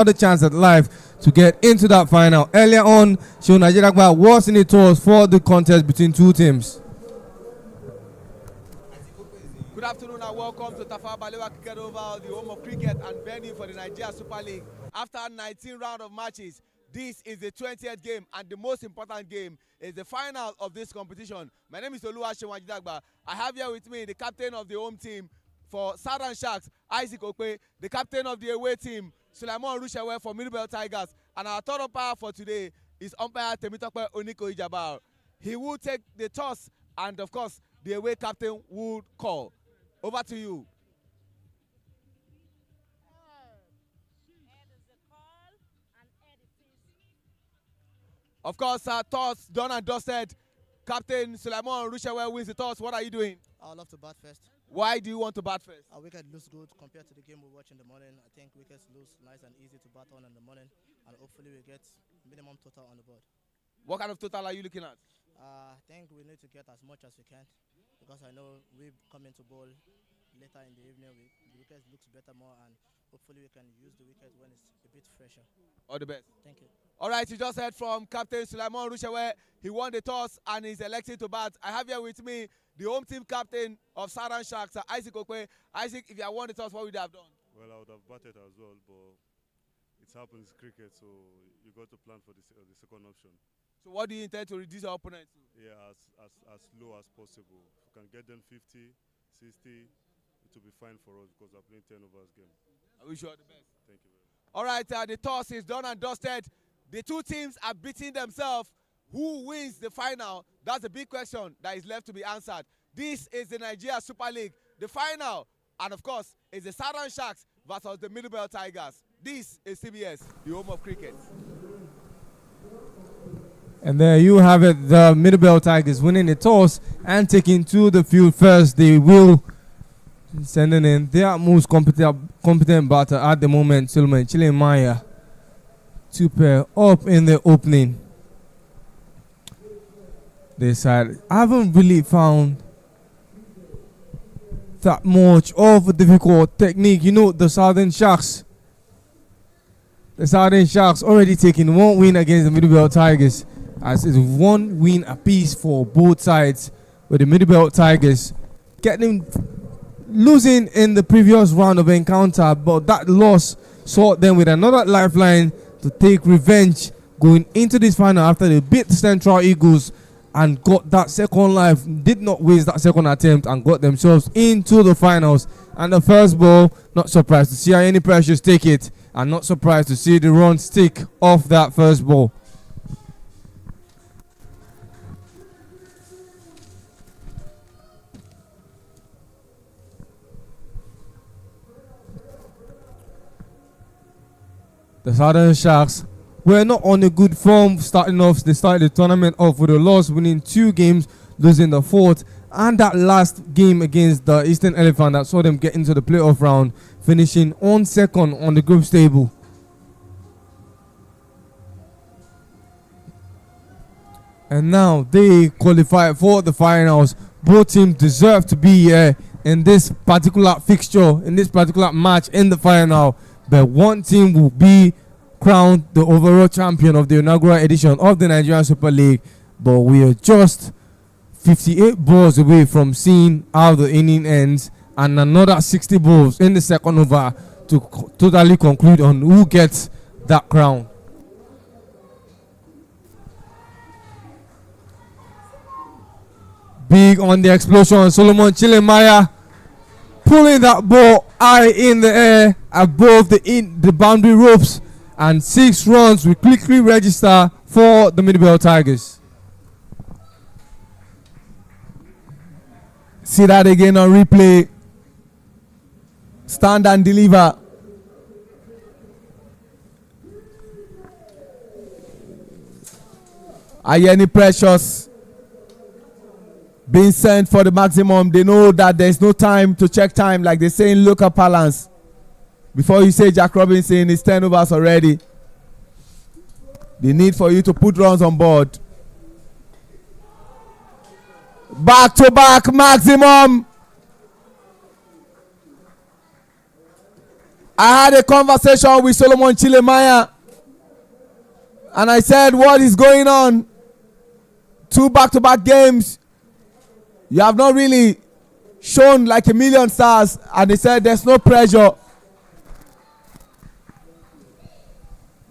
another chance at life to get into that final. Earlier on, Seun Ajedagba was in the tours for the contest between two teams. Good afternoon and welcome to Tafawa Balewa Cricket Oval, the home of cricket and venue for the Nigeria Super League. After 19 rounds of matches, this is the 20th game, and the most important game is the final of this competition. My name is Oluwaseun Ajedagba. I have here with me the captain of the home team for Southern Sharks, Isaac Okpe, the captain of the away team, Sulaiman Rushewe for Middlebelt Tigers, and our third umpire for today is umpire Temitope Onikoyi-Jabbar. He will take the toss, and of course, the away captain would call. Over to you. Of course, toss done and dusted. Captain Sulaiman Rushewe wins the toss. What are you doing? I would love to bat first. Why do you want to bat first? Our wicket looks good compared to the game we watch in the morning. I think wickets lose nice and easy to bat on in the morning, and hopefully we get minimum total on the board. What kind of total are you looking at? I think we need to get as much as we can, because I know we come into bowl later in the evening. The wicket looks better more, and hopefully we can use the wicket when it's a bit fresher. All the best. Thank you. All right, you just heard from Captain Sulaiman Rushewe. He won the toss and is elected to bat. I have here with me the home team captain of Southern Sharks, Isaac Okpe. Isaac, if you had won the toss, what would you have done? Well, I would have batted as well, but it happens cricket, so you got to plan for the second option. So what do you intend to reduce your opponent to? Yeah, as low as possible. If you can get them 50, 60, it will be fine for us because we're playing 10 overs game. I wish you all the best. Thank you very much. All right, the toss is done and dusted. The two teams are beating themselves. Who wins the final? That's the big question that is left to be answered. This is the Nigeria Super League. The final, and of course, is the Southern Sharks versus the Middlebelt Tigers. This is CBS, the home of cricket. And there you have it, the Middlebelt Tigers winning the toss and taking to the field first. They will sending in their most competent batter at the moment, Suleiman Chilemaya, to pair up in the opening. They said, I haven't really found that much of a difficult technique. You know, the Southern Sharks already taking one win against the Middlebelt Tigers, as it's one win apiece for both sides, with the Middlebelt Tigers losing in the previous round of encounter, but that loss saw them with another lifeline to take revenge going into this final after they beat the Central Eagles and got that second life, did not waste that second attempt and got themselves into the finals. And the first ball, not surprised to see any Precious take it, and not surprised to see the run stick off that first ball. The Southern Sharks were not on a good form starting off. They started the tournament off with a loss, winning 2 games, losing the 4th, and that last game against the Eastern Elephant that saw them get into the playoff round, finishing on second on the group table. And now they qualify for the finals. Both teams deserve to be here in this particular fixture, in this particular match in the final. But one team will be crowned the overall champion of the inaugural edition of the Nigerian Super League. But we are just 58 balls away from seeing how the inning ends, and another 60 balls in the second over to totally conclude on who gets that crown. Big on the explosion, Solomon Chilemaya pulling that ball high in the air above the boundary ropes, and 6 runs will quickly register for the Middlebelt Tigers. See that again on replay. Stand and deliver. Ayeni Precious being sent for the maximum. They know that there's no time to check time, like they say in local parlance. Before you say Jack Robinson is 10 overs already. The need for you to put runs on board. Back to back maximum. I had a conversation with Solomon Chilemaya, and I said, what is going on? 2 back-to-back games. You have not really shown like a million stars. And he said, there's no pressure.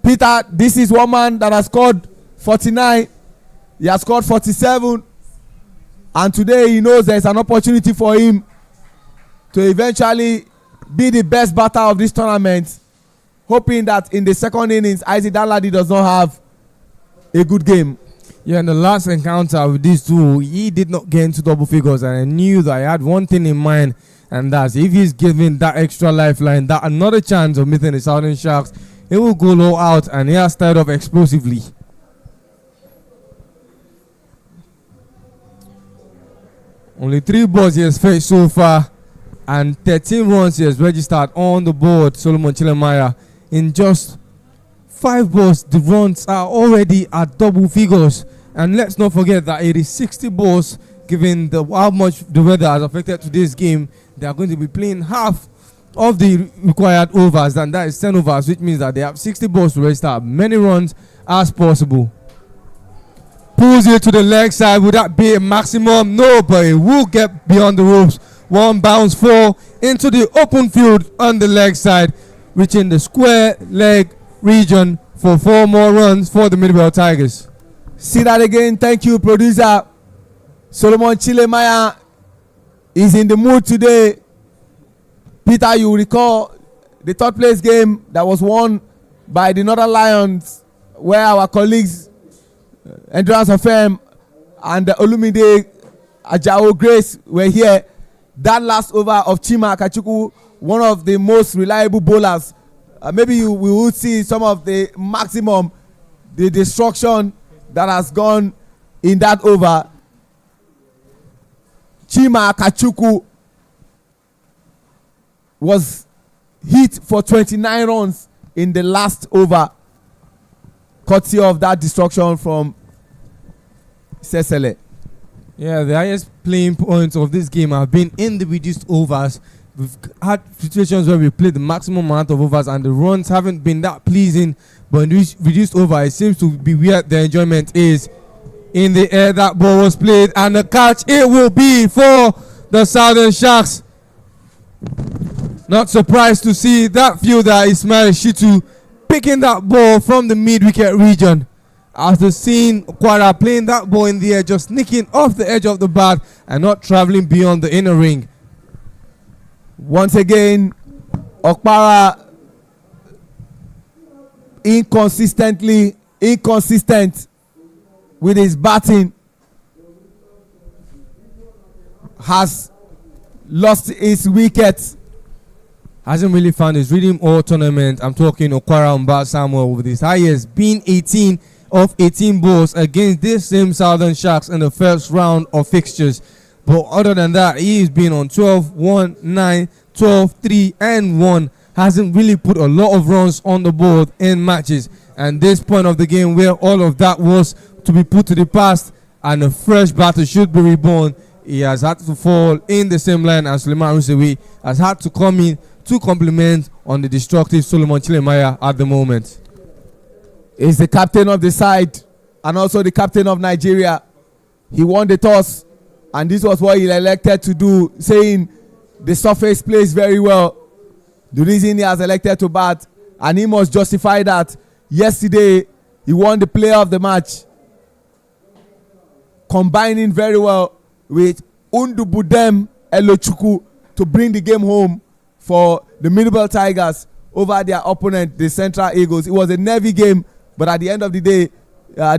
Peter, this is one man that has scored 49. He has scored 47. And today he knows there's an opportunity for him to eventually be the best batter of this tournament, hoping that in the second innings, Isaac Danladi does not have a good game. Yeah, in the last encounter with these two, he did not get into double figures, and I knew that he had one thing in mind, and that's if he's given that extra lifeline, that another chance of meeting the Southern Sharks, he will go low out, and he has started off explosively. Only 3 balls he has faced so far, and 13 runs he has registered on the board. Solomon Chilemaya, in just 5 balls, the runs are already at double figures. And let's not forget that it is 60 balls, given how much the weather has affected today's game. They are going to be playing half of the required overs, and that is 10 overs, which means that they have 60 balls to register many runs as possible. Pulls it to the leg side. Would that be a maximum? No, but it will get beyond the ropes. One bounce fall into the open field on the leg side, reaching the square leg region for 4 more runs for the Middlebelt Tigers. See that again. Thank you, producer. Solomon Chilemaya is in the mood today. Peter, you recall the 3rd place game that was won by the Northern Lions, where our colleagues Endurance FM and Olumide Ajao Grace were here. That last over of Chima Akachukwu, one of the most reliable bowlers. Maybe we will see some of the maximum, the destruction that has gone in that over. Chima Akachukwu was hit for 29 runs in the last over, courtesy of that destruction from Cecele. Yeah, the highest playing points of this game have been in the reduced overs. We've had situations where we played the maximum amount of overs and the runs haven't been that pleasing, but in this reduced over, it seems to be where the enjoyment is. In the air, that ball was played, and the catch, it will be for the Southern Sharks. Not surprised to see that fielder Ismail Shitu picking that ball from the mid-wicket region. After seeing Okwara playing that ball in the air, just nicking off the edge of the bat and not traveling beyond the inner ring. Once again, Okwara inconsistent with his batting, has lost his wickets. Hasn't really found his rhythm all tournament. I'm talking Okwara Mba Samuel with his highest being 18 of 18 balls against this same Southern Sharks in the first round of fixtures. But other than that, he's been on 12, 1, 9, 12, 3 and 1. Hasn't really put a lot of runs on the board in matches. And this point of the game where all of that was to be put to the past and a fresh battle should be reborn, he has had to fall in the same line as Suleiman Rusewi has had to come in to complement on the destructive Solomon Chilemaya at the moment. He's the captain of the side and also the captain of Nigeria. He won the toss, and this was what he elected to do, saying the surface plays very well. The reason he has elected to bat, and he must justify that. Yesterday, he won the player of the match, combining very well with Undubudem Elochukwu to bring the game home for the Middlebelt Tigers over their opponent, the Central Eagles. It was a nervy game, but at the end of the day,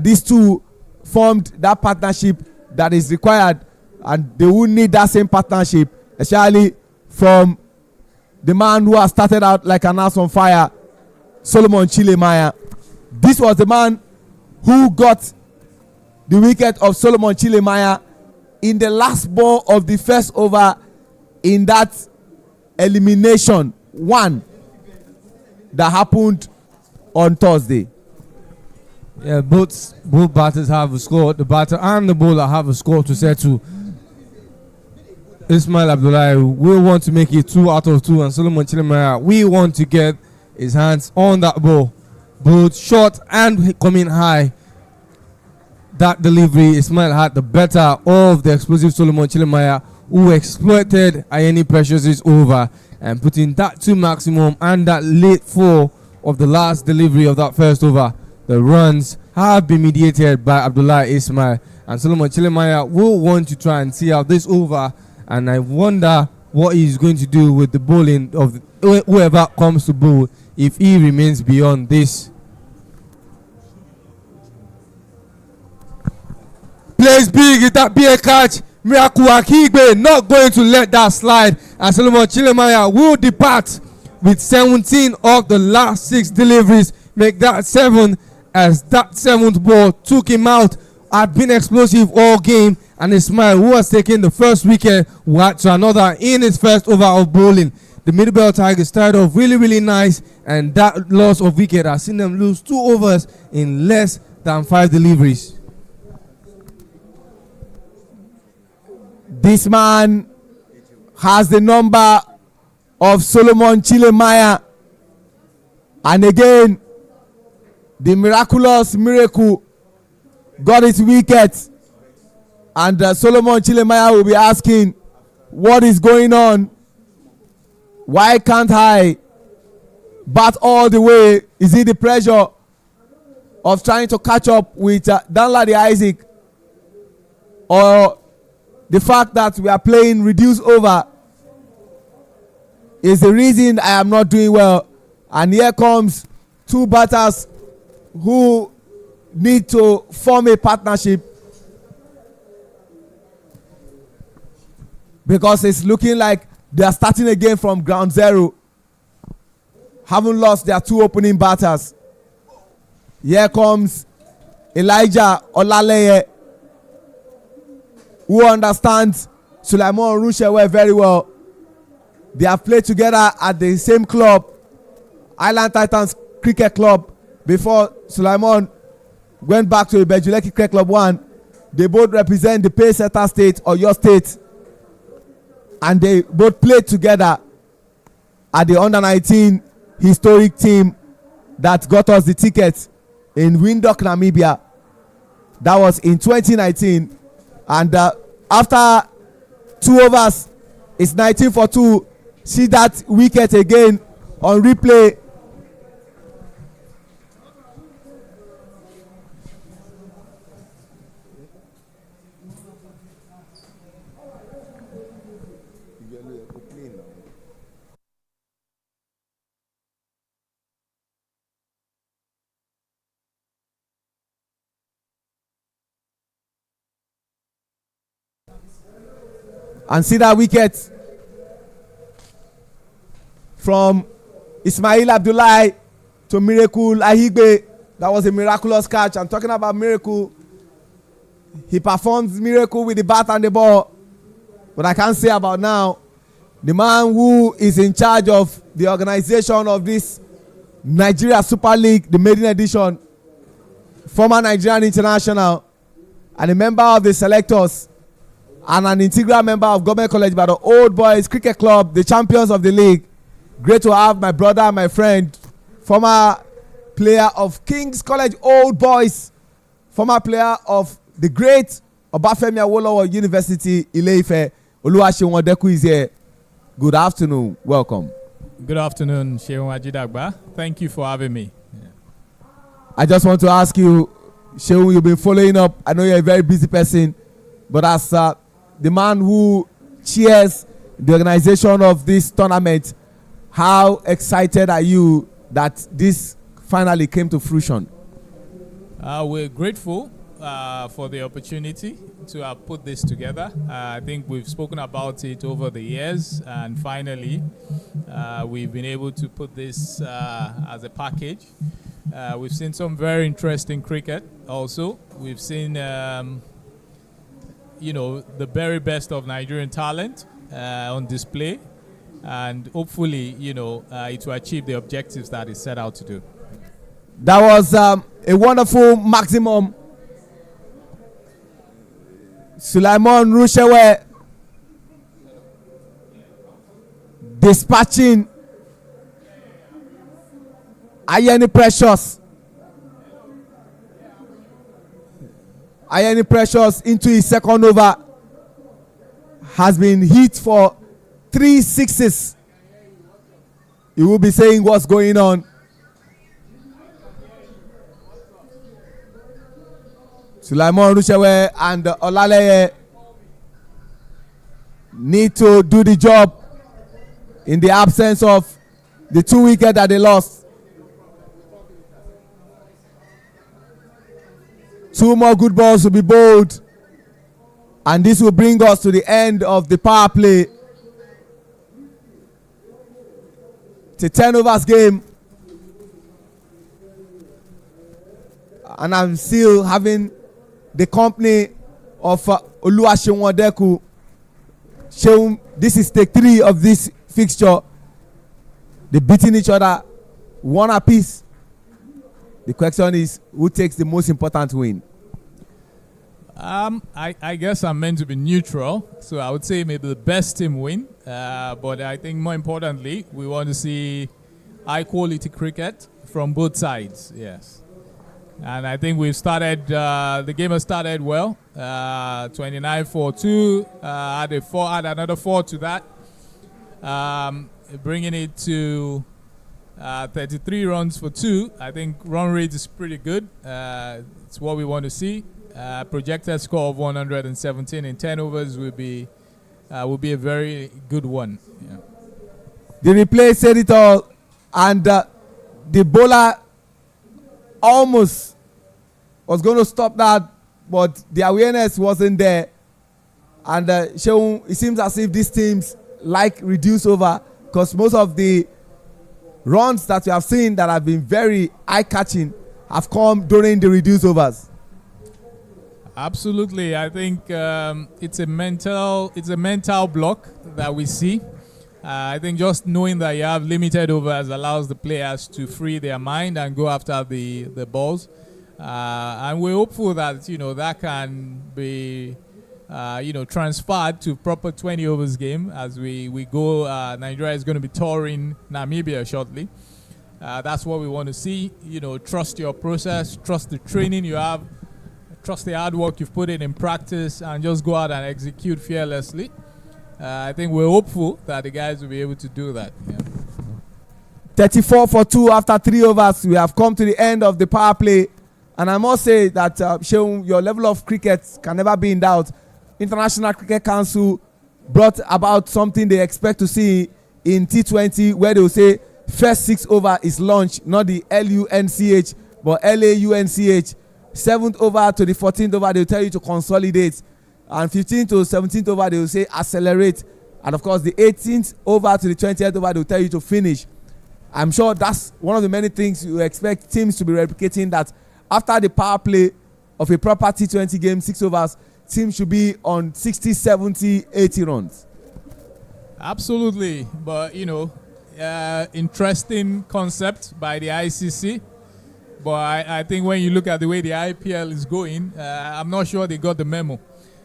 these two formed that partnership that is required, and they will need that same partnership, especially from the man who has started out like an ass on fire, Solomon Chilemaya. This was the man who got the wicket of Solomon Chilemaya in the last ball of the first over in that elimination 1 that happened on Thursday. Yeah, both batters have a score. The batter and the bowler have a score to settle. Ismail Abdullahi will want to make it 2 out of 2, and Solomon Chilemaya we want to get his hands on that ball, both short and coming high. That delivery, Ismail had the better of the explosive Solomon Chilemaya, who exploited Ayeni Precious' over and putting that to maximum, and that late 4 of the last delivery of that first over. The runs have been mediated by Abdullah Ismail, and Solomon Chilemaya will want to try and see out this over, and I wonder what he's going to do with the bowling of whoever comes to bowl if he remains beyond this. Plays big, it that be a catch. Miracle Akigbe not going to let that slide, and Solomon Chilemaya will depart with 17 of the last 6 deliveries, make that 7, as that 7th ball took him out. Had been explosive all game, and Ismail, who has taken the first wicket, went to another in his first over of bowling. The Middlebelt Tigers started off really nice, and that loss of wicket has seen them lose 2 overs in less than 5 deliveries. This man has the number of Solomon Chilemaya, and again the miraculous miracle got his wicket, and Solomon Chilemaya will be asking, what is going on? Why can't I bat all the way? Is it the pressure of trying to catch up with Danladi Isaac, or the fact that we are playing reduced over is the reason I am not doing well? And here comes 2 batters who need to form a partnership, because it's looking like they are starting again from ground zero, haven't lost their 2 opening batters. Here comes Elijah Olaleye, who understands Sulaiman Rushewe very well. They have played together at the same club, Island Titans Cricket Club, before Sulaiman went back to Ibejuleki Cricket Club 1. They both represent the Pacesetter State or your state, and they both played together at the under-19 historic team that got us the ticket in Windhoek, Namibia. That was in 2019, and after 2 overs, it's 19 for 2. See that wicket again on replay. And see that wicket from Ismail Abdullahi to Miracle Ahigbe. That was a miraculous catch. I'm talking about Miracle. He performs miracle with the bat and the ball. But I can't say about now. The man who is in charge of the organization of this Nigeria Super League, the maiden edition, former Nigerian international, and a member of the selectors, and an integral member of Government College by the Old Boys Cricket Club, the champions of the league. Great to have my brother, my friend, former player of King's College Old Boys, former player of the great Obafemi Awolowo University, Ile-Ife, Oluwaseun Odeku is here. Good afternoon. Welcome. Good afternoon, Seun Ajidagba. Thank you for having me. I just want to ask you, Seun, you've been following up. I know you're a very busy person, but as the man who chairs the organization of this tournament, how excited are you that this finally came to fruition? We're grateful for the opportunity to have put this together. I think we've spoken about it over the years, and finally we've been able to put this as a package. We've seen some very interesting cricket also. We've seen the very best of Nigerian talent on display, and hopefully it will achieve the objectives that it set out to do. That was a wonderful maximum. Sulaiman Rushewe dispatching Ayeni Precious. Ayeni Precious into his second over has been hit for 3 sixes. You will be saying what's going on. Sulaiman Rushewe and Olaleye need to do the job in the absence of the 2 wickets that they lost. 2 more good balls will be bowled, and this will bring us to the end of the power play. It's a 10 overs game, and I'm still having the company of Oluwaseun Odeku. This is take 3 of this fixture. They're beating each other 1 apiece. The question is, who takes the most important win? I guess I'm meant to be neutral, so I would say maybe the best team win. But I think more importantly, we want to see high quality cricket from both sides. Yes, and I think we've started. The game has started well. 29-4-2. Add another 4 to that, bringing it to 33 runs for 2. I think run rate is pretty good. It's what we want to see. Projected score of 117 in 10 overs will be a very good one. Yeah. The replay said it all, and the bowler almost was going to stop that, but the awareness wasn't there. And it seems as if these teams like reduce over, because most of the runs that we have seen that have been very eye-catching have come during the reduced overs. Absolutely, I think it's a mental block that we see. I think just knowing that you have limited overs allows the players to free their mind and go after the balls, and we're hopeful that that can be transferred to proper 20 overs game as we go. Nigeria is going to be touring Namibia shortly. That's what we want to see. Trust your process, trust the training you have, trust the hard work you've put in practice, and just go out and execute fearlessly. I think we're hopeful that the guys will be able to do that. Yeah. 34 for 2 after 3 overs. We have come to the end of the power play, and I must say that Seun, your level of cricket can never be in doubt. International Cricket Council brought about something they expect to see in T20, where they will say first 6 over is launched, not the LUNCH but LAUNCH. 7th over to the 14th over, they will tell you to consolidate, and 15th to 17th over, they will say accelerate, and of course the 18th over to the 20th over, they will tell you to finish. I'm sure that's one of the many things you expect teams to be replicating, that after the power play of a proper T20 game, 6 overs, teams should be on 60, 70, 80 runs. Absolutely, but interesting concept by the ICC. But I think when you look at the way the IPL is going, I'm not sure they got the memo.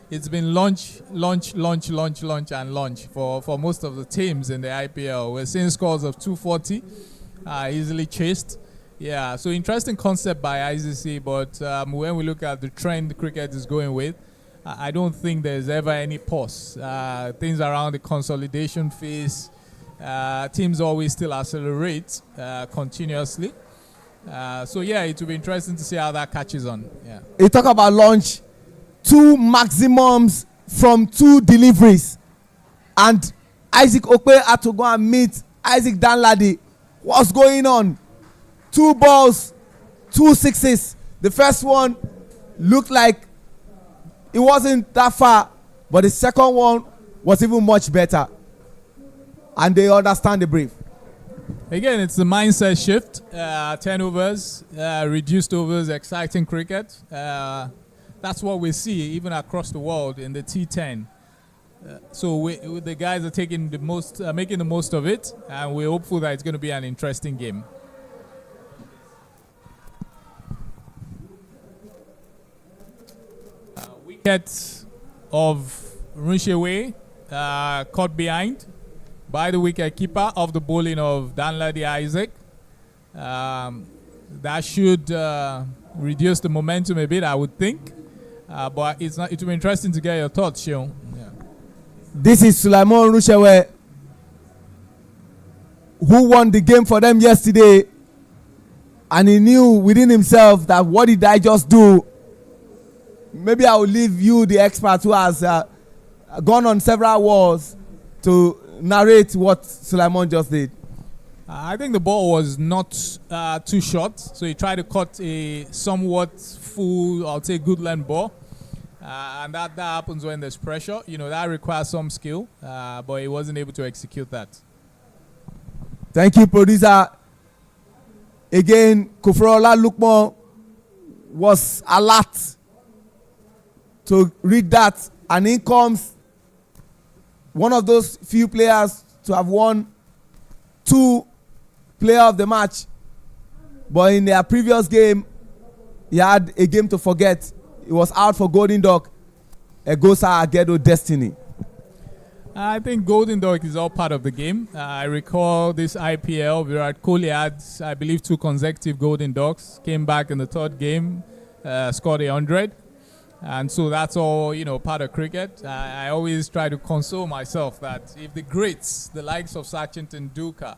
It's been launch, and launch for most of the teams in the IPL. We're seeing scores of 240, easily chased. Yeah, so interesting concept by ICC, but when we look at the trend cricket is going with, I don't think there's ever any pause. Things around the consolidation phase, teams always still accelerate continuously. So yeah, it will be interesting to see how that catches on. Yeah. You talk about launch, 2 maximums from 2 deliveries, and Isaac Okpe had to go and meet Isaac Danladi. What's going on? 2 balls, 2 sixes. The first one looked like it wasn't that far, but the second one was even much better, and they understand the brief. Again, it's the mindset shift. 10 overs, reduced overs, exciting cricket. That's what we see even across the world in the T10. So the guys are taking making the most of it, and we're hopeful that it's going to be an interesting game. Wicket of Runshewe caught behind. by the wicket-keeper of the bowling of Danladi Isaac. That should reduce the momentum a bit, I would think. But it will be interesting to get your thoughts, Sean. Yeah. This is Sulaiman Rushewe, who won the game for them yesterday, and he knew within himself that what did I just do? Maybe I will leave you, the expert who has gone on several wars, to narrate what Sulaiman just did. I think the ball was not too short, so he tried to cut a somewhat full, I'll say, good length ball. And that happens when there's pressure. You know, that requires some skill, but he wasn't able to execute that. Thank you, producer. Again, Kufrola Lukman was alert to read that, and in comes one of those few players to have won 2 player of the match, but in their previous game he had a game to forget. He was out for Golden Duck, Egosa Agedo Destiny. I think Golden Duck is all part of the game. I recall this IPL, Virat Kohli had, I believe, 2 consecutive Golden Ducks, came back in the 3rd game, scored 100. And so that's all, you know, part of cricket. I always try to console myself that if the greats, the likes of Sachin Tendulkar,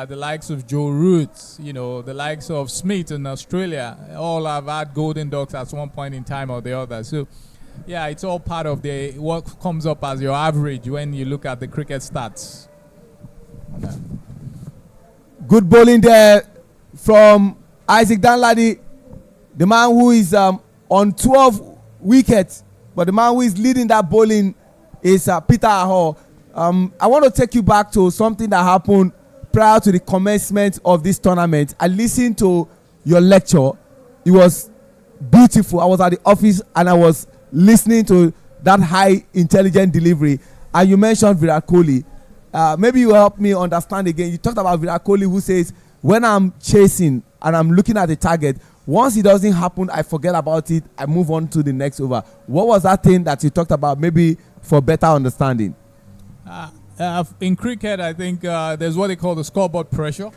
the likes of Joe Root, you know, the likes of Smith in Australia, all have had Golden Ducks at one point in time or the other. So, yeah, it's all part of what comes up as your average when you look at the cricket stats. Yeah. Good bowling there from Isaac Danladi, the man who is on 12 wickets, but the man who is leading that bowling is Peter Aho. I want to take you back to something that happened prior to the commencement of this tournament. I listened to your lecture. It was beautiful. I was at the office and I was listening to that high intelligent delivery, and you mentioned Virat Kohli. Maybe you help me understand again. You talked about Virat Kohli, who says, when I'm chasing and I'm looking at the target, once it doesn't happen, I forget about it, I move on to the next over. What was that thing that you talked about, maybe for better understanding? In cricket, I think there's what they call the scoreboard pressure,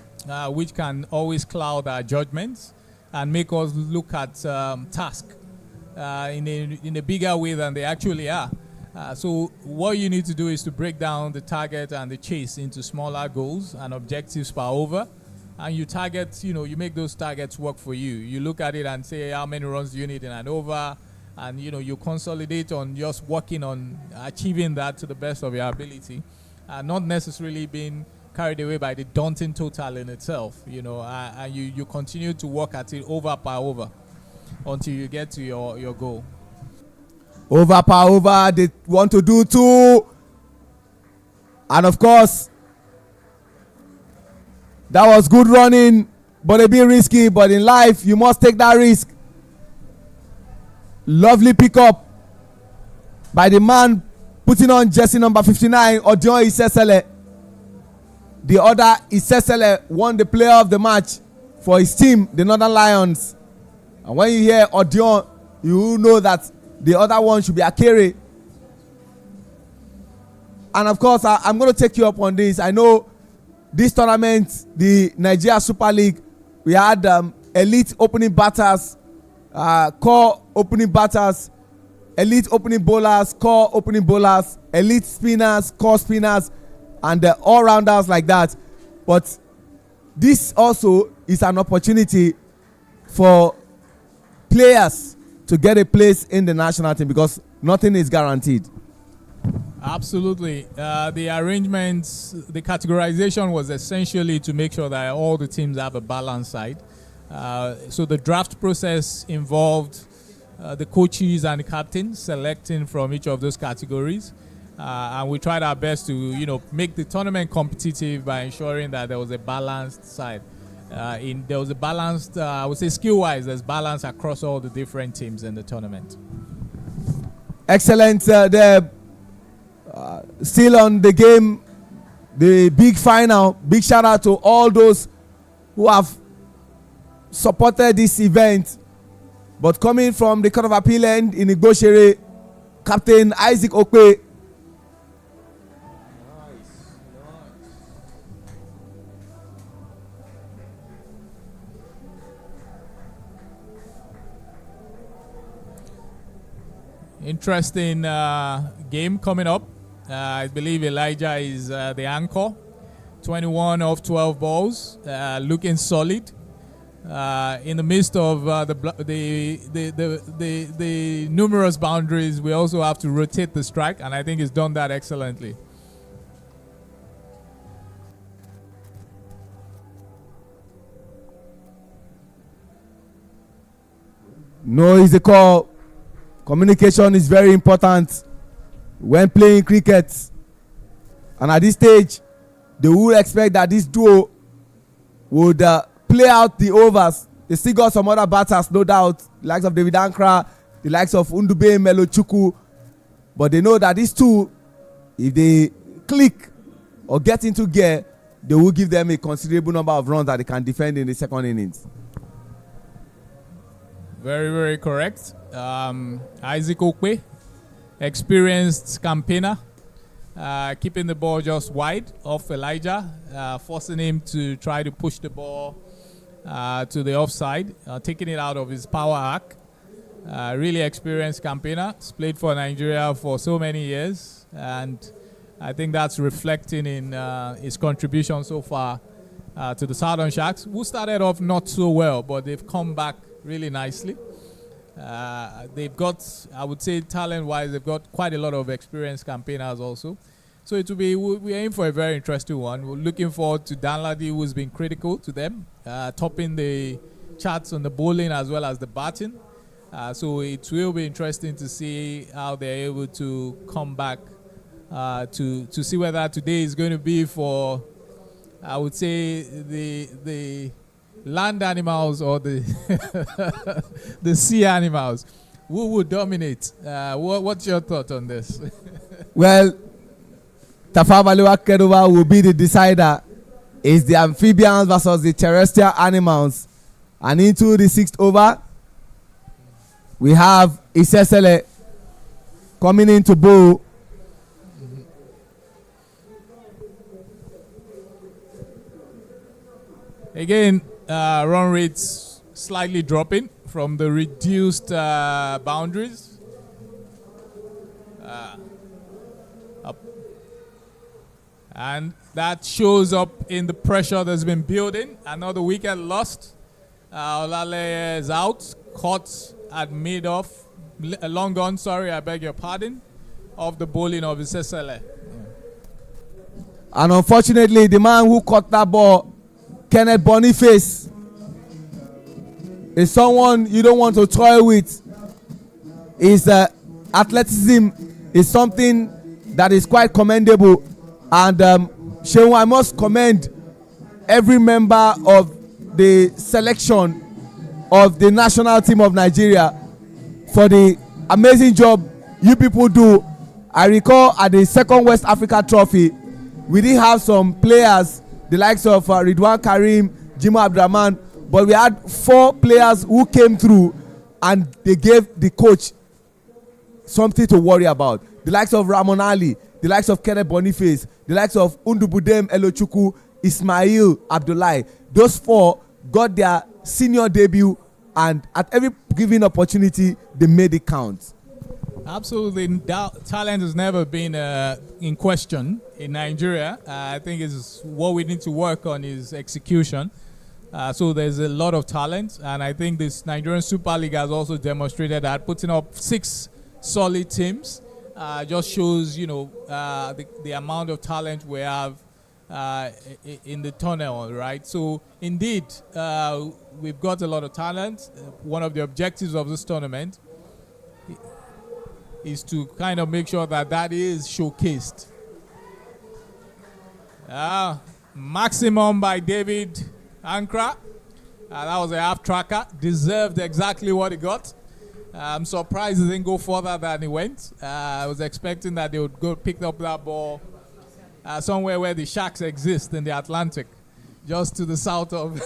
which can always cloud our judgments and make us look at tasks in a bigger way than they actually are. So what you need to do is to break down the target and the chase into smaller goals and objectives per over. And you target, you know, you make those targets work for you. You look at it and say, how many runs do you need in an over? And, you know, you consolidate on just working on achieving that to the best of your ability. Not necessarily being carried away by the daunting total in itself, you know, and you continue to work at it over per over until you get to your goal. Over per over, they want to do 2. And of course, that was good running, but a bit risky. But in life, you must take that risk. Lovely pickup by the man putting on jersey number 59, Odion Isesele. The other Isesele won the player of the match for his team, the Northern Lions. And when you hear Odion, you know that the other one should be Akere. And of course, I'm going to take you up on this. I know this tournament, the Nigeria Super League, we had elite opening batters, core opening batters, elite opening bowlers, core opening bowlers, elite spinners, core spinners, and all-rounders like that. But this also is an opportunity for players to get a place in the national team, because nothing is guaranteed. Absolutely. The arrangements, the categorization was essentially to make sure that all the teams have a balanced side. So the draft process involved the coaches and the captains selecting from each of those categories. And we tried our best to, you know, make the tournament competitive by ensuring that there was a balanced side. There was a balanced, I would say skill-wise, there's balance across all the different teams in the tournament. Excellent. Still on the game, the big final. Big shout out to all those who have supported this event. But coming from the Court of Appeal end in Igboshere, Captain Isaac Okwe. Interesting game coming up. I believe Elijah is the anchor. 21 of 12 balls, looking solid. In the midst of the numerous boundaries, we also have to rotate the strike, and I think he's done that excellently. No is the call. Communication is very important when playing cricket. And at this stage, they would expect that this duo would play out the overs. They still got some other batters, no doubt. The likes of David Ankra, the likes of Ndube Melochukwu. But they know that these two, if they click or get into gear, they will give them a considerable number of runs that they can defend in the second innings. Very, very correct. Isaac Okwe, experienced campaigner, keeping the ball just wide off Elijah, forcing him to try to push the ball to the offside, taking it out of his power arc. Really experienced campaigner, he's played for Nigeria for so many years, and I think that's reflecting in his contribution so far to the Southern Sharks, who started off not so well, but they've come back really nicely. They've got, I would say, talent-wise, they've got quite a lot of experienced campaigners also. So it will be, we're aiming for a very interesting one. We're looking forward to Danladi, who's been critical to them, topping the charts on the bowling as well as the batting. So it will be interesting to see how they're able to come back to see whether today is going to be for, I would say, the land animals or the the sea animals. Who would dominate? What's your thought on this? Well, Tafawa Balewa Kedover will be the decider. It's the amphibians versus the terrestrial animals. And into the sixth over, we have Isesele coming in to bowl. Again, run rates slightly dropping from the reduced boundaries. Up. And that shows up in the pressure that's been building. Another wicket lost. Olale is out, caught at mid-off, long gone, sorry, I beg your pardon, of the bowling of Isesele. And unfortunately, the man who caught that ball, Kenneth Boniface, is someone you don't want to toy with. His athleticism is something that is quite commendable. And Shehu, I must commend every member of the selection of the national team of Nigeria for the amazing job you people do. I recall at the second West Africa Trophy, we did have some players, the likes of Ridwan Karim, Jimo Abdurrahman, but we had 4 players who came through and they gave the coach something to worry about. The likes of Ramon Ali, the likes of Kenneth Boniface, the likes of Ndubudem Elochukwu, Ismail Abdullahi. Those 4 got their senior debut, and at every given opportunity, they made it count. Absolutely. Talent has never been in question in Nigeria. I think is what we need to work on is execution. So there's a lot of talent, and I think this Nigerian Super League has also demonstrated that putting up 6 solid teams just shows, you know, the amount of talent we have in the tunnel, right? So indeed, we've got a lot of talent. One of the objectives of this tournament is to kind of make sure that that is showcased. Maximum by David Ankra. That was a half tracker. Deserved exactly what he got. I'm surprised he didn't go further than he went. I was expecting that they would go pick up that ball somewhere where the Sharks exist in the Atlantic, just to the south of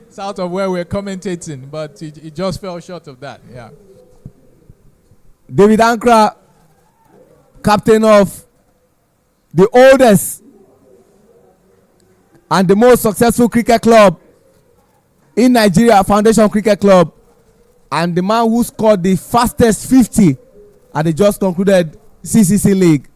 south of where we're commentating, but it just fell short of that. Yeah. David Ankra, captain of the oldest and the most successful cricket club in Nigeria, Foundation Cricket Club, and the man who scored the fastest 50 at the just concluded CCC League.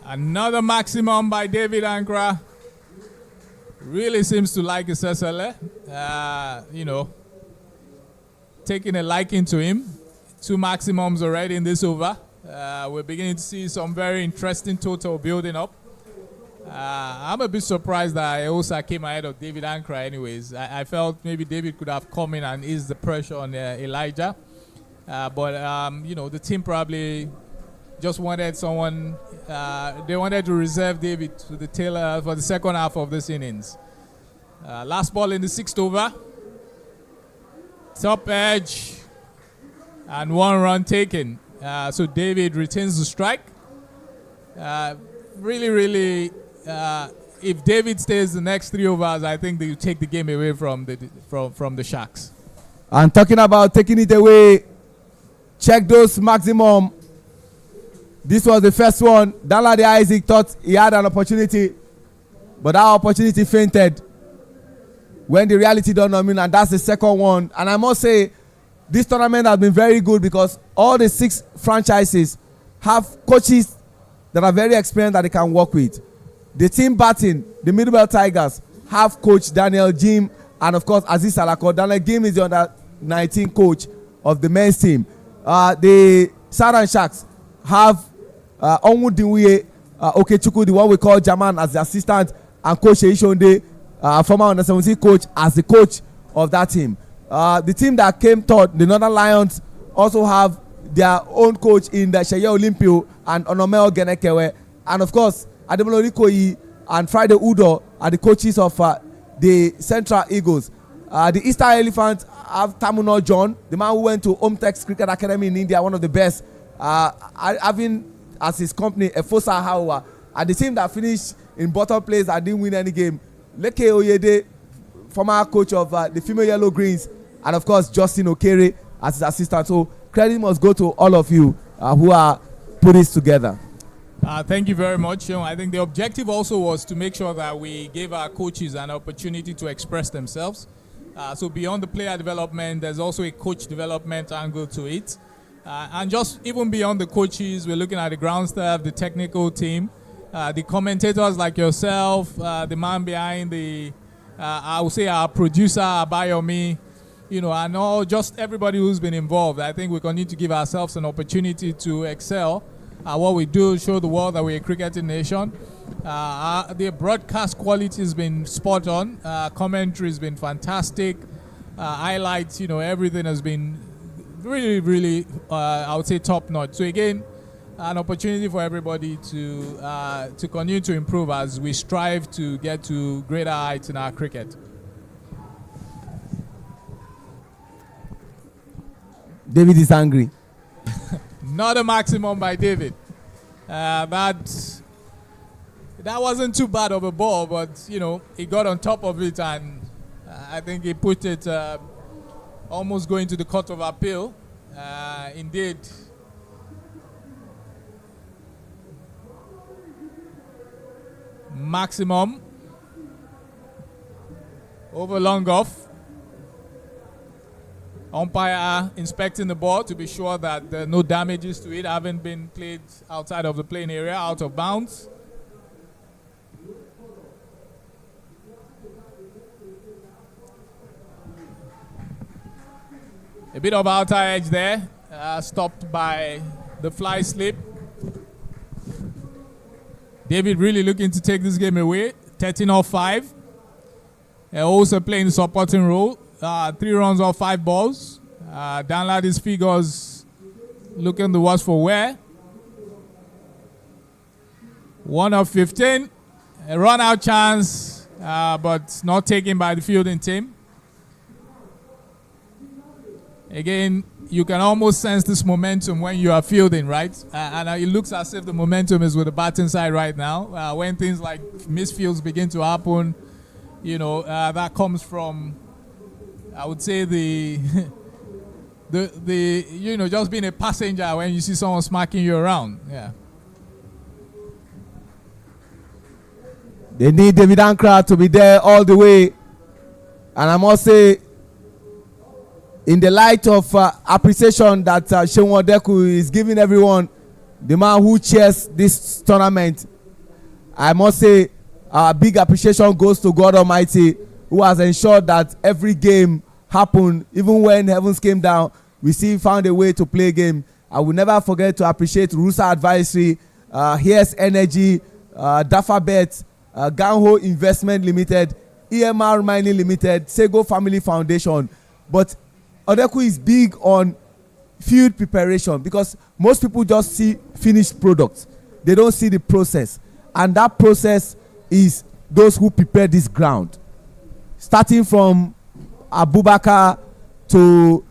Another maximum by David Ankra. Really seems to like his SLA. Taking a liking to him. 2 maximums already in this over. We're beginning to see some very interesting total building up. I'm a bit surprised that Eosa came ahead of David Ankra anyways. I felt maybe David could have come in and eased the pressure on Elijah. But the team probably just wanted someone, they wanted to reserve David to the tail for the second half of this innings. Last ball in the 6th over. Top edge and 1 run taken. So David retains the strike. Really, if David stays the next 3 overs, I think they will take the game away from the Sharks. And talking about taking it away, check those maximum. This was the first one. Danladi Isaac thought he had an opportunity, but that opportunity fainted when the reality dawned on him, and that's the second one. And I must say, this tournament has been very good because all the 6 franchises have coaches that are very experienced that they can work with. The team batting, the Middlebelt Tigers, have coach Daniel Jim and of course Aziz Salako. Daniel Jim is the under-19 coach of the men's team. The Southern Sharks have Onwu Dinwiye Okechukwu, the one we call Jaman, as the assistant, and Coach Eishonde, former under-17 coach, as the coach of that team. The team that came third, the Northern Lions, also have their own coach in the Sheye Olympio and Onomeo Genekewe. And of course, Ademolo Nikoyi and Friday Udo are the coaches of the Central Eagles. The Eastern Elephants have Tamuno John, the man who went to Omtex Cricket Academy in India, one of the best, having as his company Efosa Hawa. And the team that finished in bottom place and didn't win any game, Leke Oyede, former coach of the Female Yellow Greens, and of course Justin Okere as his assistant. So credit must go to all of you who are put this together. Thank you very much. I think the objective also was to make sure that we gave our coaches an opportunity to express themselves. So beyond the player development, there's also a coach development angle to it. And just even beyond the coaches, we're looking at the ground staff, the technical team, the commentators like yourself, the man behind the, I would say our producer, Abayomi, and all, just everybody who's been involved. I think we continue to give ourselves an opportunity to excel at what we do, show the world that we're a cricketing nation. The broadcast quality has been spot on. Commentary has been fantastic. Highlights, everything has been really, I would say top notch. So again, an opportunity for everybody to continue to improve as we strive to get to greater heights in our cricket. David is angry. Not a maximum by David. That wasn't too bad of a ball, but he got on top of it, and I think he put it almost going to the court of appeal. Indeed, maximum over long off. Umpire inspecting the ball to be sure that there are no damages to it, haven't been played outside of the playing area, out of bounds. A bit of outer edge there, stopped by the fly slip. David really looking to take this game away, 13 off 5. Also playing the supporting role. 3 runs off 5 balls. Danladi's figures looking the worse for wear. 1 of 15. A run out chance, but not taken by the fielding team. Again, you can almost sense this momentum when you are fielding, right? And it looks as if the momentum is with the batting side right now. When things like misfields begin to happen, that comes from, I would say, the just being a passenger when you see someone smacking you around. Yeah. They need David Ankra to be there all the way. And I must say, in the light of appreciation that Seun Odeku is giving everyone, the man who chairs this tournament, I must say our big appreciation goes to God Almighty, who has ensured that every game happened. Even when heavens came down, we still found a way to play a game. I will never forget to appreciate Rusa Advisory, Here's Energy, Dafabet, Ganho Investment Limited, EMR Mining Limited, Sego Family Foundation. But Odeku is big on field preparation, because most people just see finished products. They don't see the process. And that process is those who prepare this ground. Starting from Abubakar to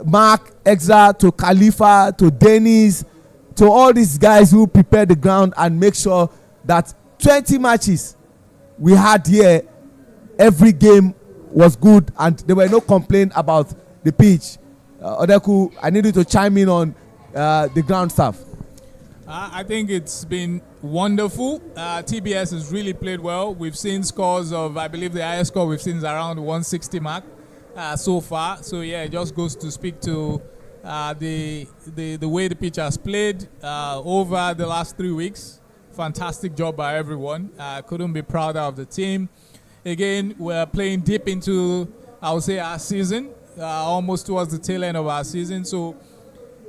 Mark, Exra, to Khalifa, to Dennis, to all these guys who prepare the ground and make sure that 20 matches we had here, every game was good and there were no complaints about the pitch. Odeku, I need you to chime in on the ground stuff. I think it's been wonderful. TBS has really played well. We've seen scores of, I believe the highest score we've seen is around 160 mark so far. So yeah, it just goes to speak to the way the pitch has played over the last 3 weeks. Fantastic job by everyone. Couldn't be prouder of the team. Again, we're playing deep into, I would say, our season, almost towards the tail end of our season. So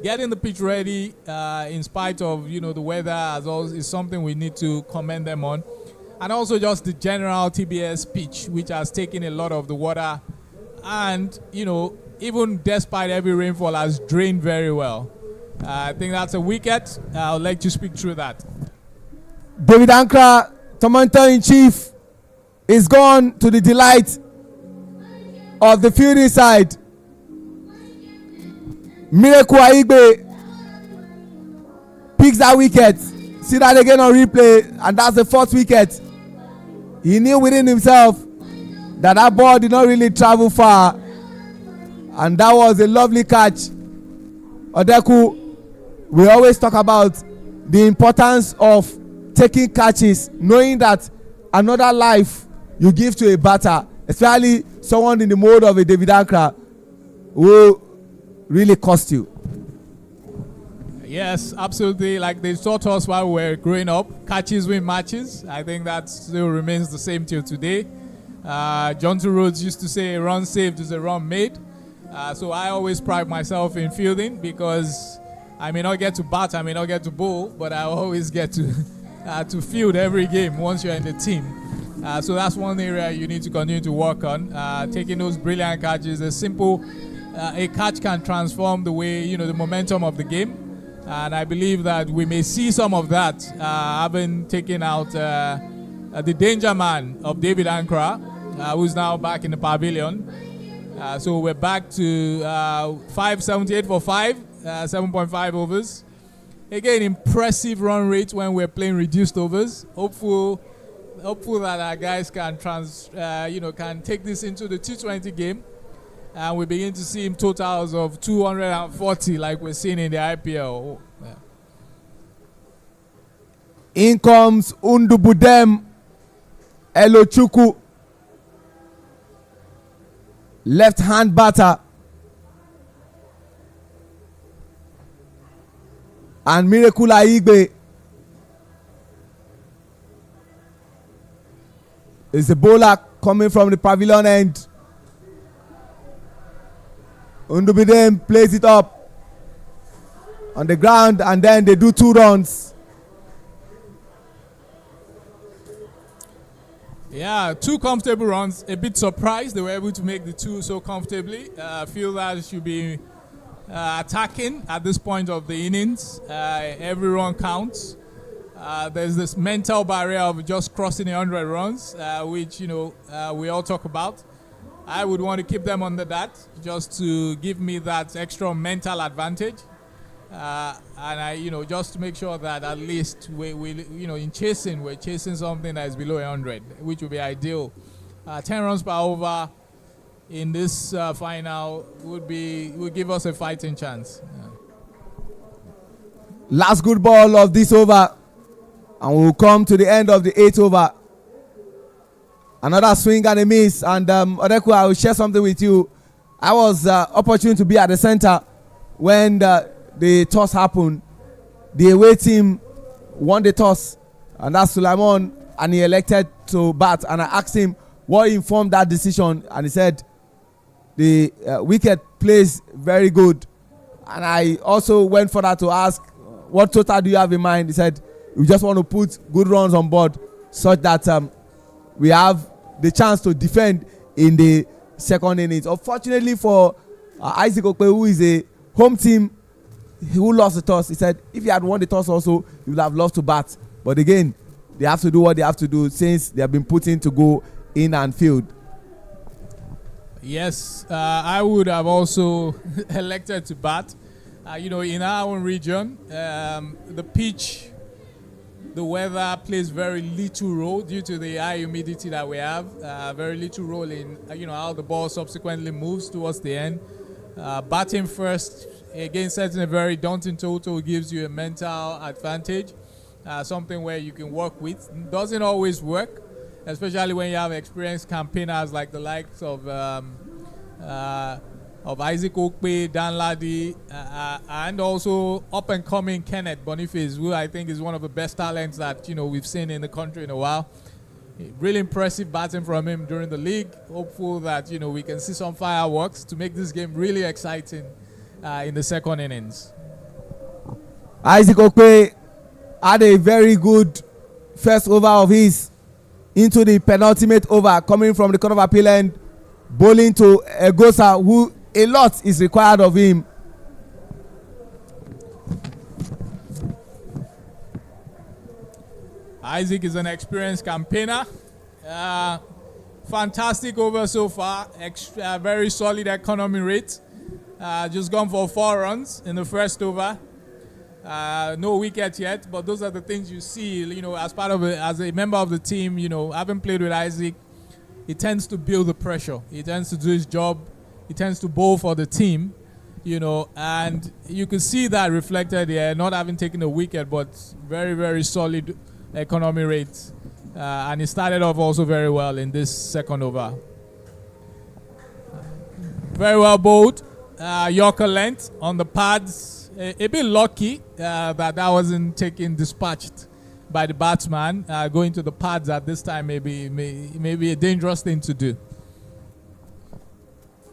getting the pitch ready, in spite of the weather, as always, is something we need to commend them on, and also just the general TBS pitch, which has taken a lot of the water, and even despite heavy rainfall, has drained very well. I think that's a wicket. I'll let you speak through that. David Ankra, Commander-in-Chief, is gone to the delight of the fielding side. Miracle Aigbe picks that wicket. See that again on replay, and that's the fourth wicket. He knew within himself that that ball did not really travel far, and that was a lovely catch. Odeku, we always talk about the importance of taking catches, knowing that another life you give to a batter, especially someone in the mode of a David Ankra, will really cost you. Yes, absolutely. Like they taught us while we were growing up, catches win matches. I think that still remains the same till today. John Two Rhodes used to say a run saved is a run made. So I always pride myself in fielding, because I may not get to bat, I may not get to bowl, but I always get to field every game once you're in the team. So that's one area you need to continue to work on. Taking those brilliant catches. A catch can transform the way, the momentum of the game. And I believe that we may see some of that, having taken out the danger man of David Ankra, who's now back in the pavilion. So we're back to 578 for 5, 7.5 overs. Again, impressive run rate when we're playing reduced overs. Hopeful that our guys can can take this into the T20 game, and we begin to see him totals of 240 like we're seeing in the IPL. Yeah. In comes Undubudem Elochukwu, left hand batter, and Miracle Aigbe is the bowler coming from the pavilion end. Undubudem plays it up on the ground, and then they do 2 runs. Yeah, 2 comfortable runs. A bit surprised they were able to make the 2 so comfortably. Feel that should be attacking at this point of the innings. Every run counts. There's this mental barrier of just crossing 100 runs, which we all talk about. I would want to keep them under that, just to give me that extra mental advantage, and I, just to make sure that at least we in chasing, we're chasing something that is below 100, which would be ideal. 10 runs per over in this final would give us a fighting chance. Yeah. Last good ball of this over, and we'll come to the end of the 8th over. Another swing and a miss, and Odeku, I will share something with you. I was opportune to be at the center when the toss happened. The away team won the toss, and that's Sulaiman, and he elected to bat. And I asked him what informed that decision, and he said the wicket plays very good. And I also went further to ask, what total do you have in mind? He said, we just want to put good runs on board such that we have the chance to defend in the second innings. Unfortunately for Isaac Okpe, who is a home team who lost the toss, he said if he had won the toss also, he would have loved to bat. But again, they have to do what they have to do since they have been put in to go in and field. Yes, I would have also elected to bat. In our own region, the pitch, the weather plays very little role due to the high humidity that we have. Very little role in how the ball subsequently moves towards the end. Batting first, again, setting a very daunting total gives you a mental advantage, something where you can work with. Doesn't always work, especially when you have experienced campaigners like the likes of Isaac Okpe, Dan Ladi, and also up-and-coming Kenneth Boniface, who I think is one of the best talents that we've seen in the country in a while. Really impressive batting from him during the league. Hopeful that we can see some fireworks to make this game really exciting in the second innings. Isaac Okpe had a very good first over of his into the penultimate over, coming from the corner of appeal end, bowling to Egosa, who a lot is required of him. Isaac is an experienced campaigner. Fantastic over so far. Very solid economy rate. Just gone for 4 runs in the first over. No wicket yet, but those are the things you see. As a member of the team, having played with Isaac, he tends to build the pressure. He tends to do his job. He tends to bowl for the team, and you can see that reflected here, not having taken a wicket, but very, very solid economy rate. And he started off also very well in this second over. Very well bowled. Yorker length on the pads. A bit lucky that wasn't dispatched by the batsman. Going to the pads at this time may be a dangerous thing to do.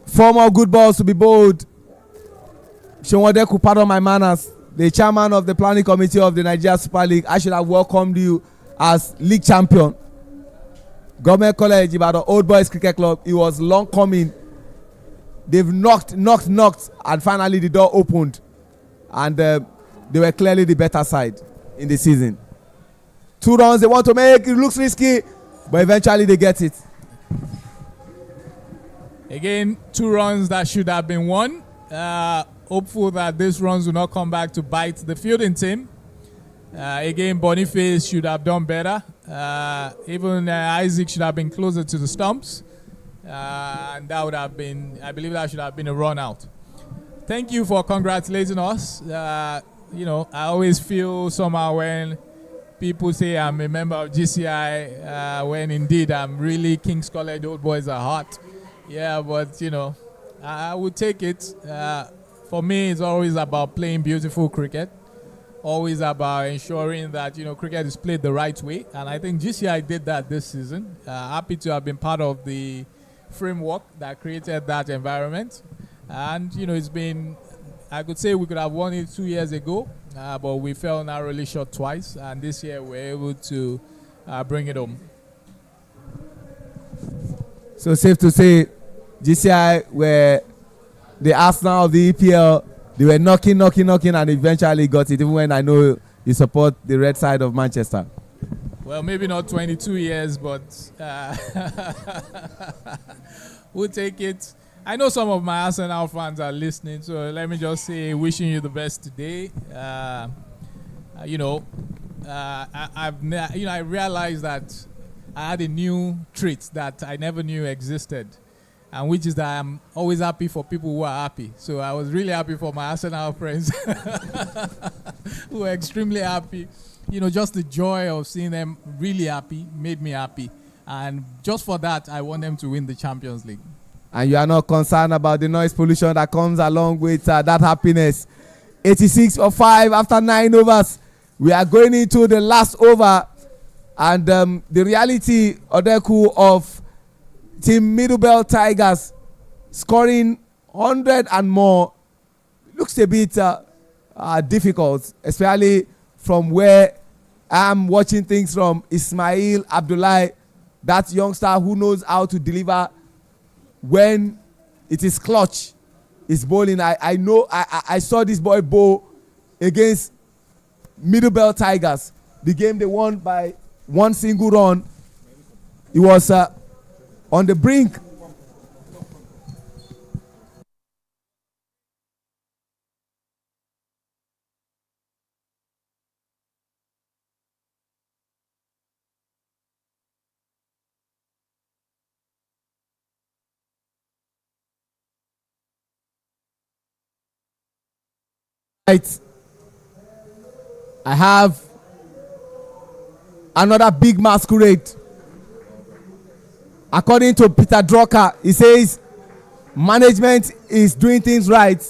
4 more good balls to be bowled. Shonwadeku, pardon my manners, the chairman of the planning committee of the Nigeria Super League, I should have welcomed you as league champion. Government College Ibadan Old Boys Cricket Club, it was long coming. They've knocked, and finally the door opened. And they were clearly the better side in the season. 2 runs they want to make, it looks risky, but eventually they get it. Again, 2 runs that should have been won. Hopeful that these runs will not come back to bite the fielding team. Again, Boniface should have done better. Even Isaac should have been closer to the stumps. And that would have been, I believe that should have been a run out. Thank you for congratulating us. I always feel somehow when people say I'm a member of GCI, when indeed I'm really King's College Old Boys at heart. Yeah, but I would take it. For me, it's always about playing beautiful cricket. Always about ensuring that cricket is played the right way, and I think GCI did that this season. Happy to have been part of the framework that created that environment. And it's been, I could say we could have won it 2 years ago, but we fell narrowly short twice, and this year we're able to bring it home. So safe to say, GCI were the Arsenal of the EPL. They were knocking, and eventually got it, even when I know you support the red side of Manchester. Well, maybe not 22 years, but we'll take it. I know some of my Arsenal fans are listening, so let me just say, wishing you the best today. I realized that I had a new trait that I never knew existed, and which is that I'm always happy for people who are happy. So I was really happy for my Arsenal friends who were extremely happy. Just the joy of seeing them really happy made me happy. And just for that, I want them to win the Champions League. and you are not concerned about the noise pollution that comes along with that happiness. 86 for 5 after 9 overs. We are going into the last over, and the reality, Odeku, of Team Middlebelt Tigers scoring 100 and more looks a bit difficult, especially from where I'm watching things from. Ismail Abdullahi, that youngster who knows how to deliver when it is clutch, is bowling. I know I saw this boy bowl against Middlebelt Tigers, the game they won by 1 single run. He was on the brink. Right. I have another big masquerade. According to Peter Drucker, he says management is doing things right,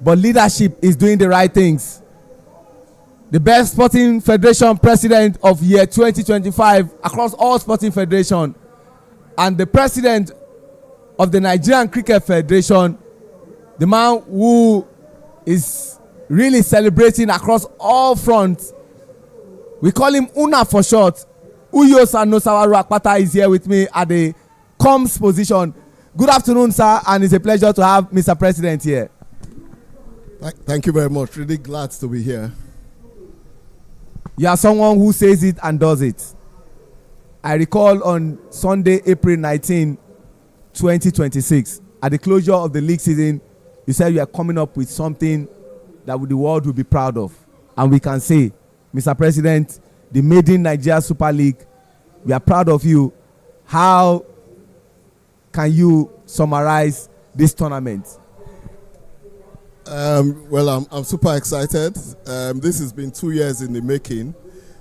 but leadership is doing the right things. The best sporting federation president of year 2025 across all sporting federation, and the president of the Nigerian Cricket Federation, the man who is really celebrating across all fronts. We call him Una for short. Uyosa Nosawaru Akpata is here with me at the comms position. Good afternoon, sir, and it's a pleasure to have Mr. President here. Thank you very much. Really glad to be here. You are someone who says it and does it. I recall on Sunday, April 19, 2026, at the closure of the league season, you said you are coming up with something that the world will be proud of. And we can say, Mr. President, the Maiden Nigeria Super League, we are proud of you. How can you summarize this tournament? Well, I'm super excited. This has been 2 years in the making,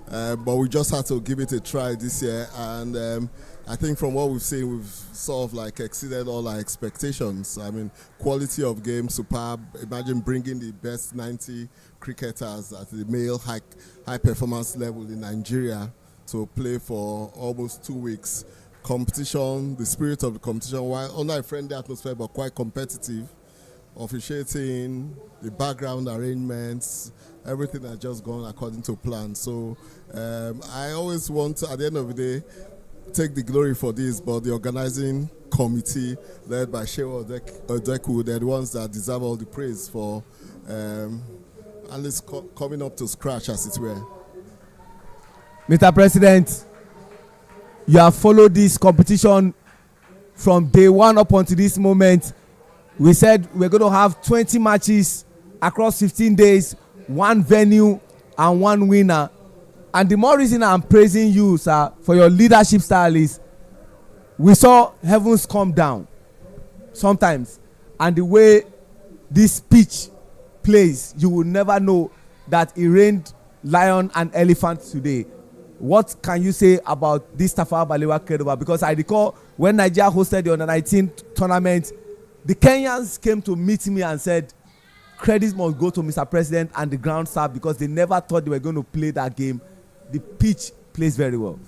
but we just had to give it a try this year. And I think from what we've seen, we've sort of like exceeded all our expectations. I mean, quality of game, superb. Imagine bringing the best 90 cricketers at the male high performance level in Nigeria to play for almost 2 weeks. Competition, the spirit of the competition, while under a friendly atmosphere but quite competitive. Officiating, the background arrangements, everything has just gone according to plan. So I always want to, at the end of the day, take the glory for this, but the organizing committee led by Shewa Odeku, they're the ones that deserve all the praise for at least coming up to scratch, as it were. Mr. President, you have followed this competition from day one up until this moment. We said we're going to have 20 matches across 15 days, 1 venue and 1 winner. And the more reason I'm praising you, sir, for your leadership style is we saw heavens come down sometimes. And the way this pitch plays, you will never know that it rained lion and elephant today. What can you say about this Tafawa Balewa Cricket Oval? Because I recall when Nigeria hosted the Under-19 tournament, the Kenyans came to meet me and said, credit must go to Mr. President and the ground staff because they never thought they were going to play that game. The pitch plays very well.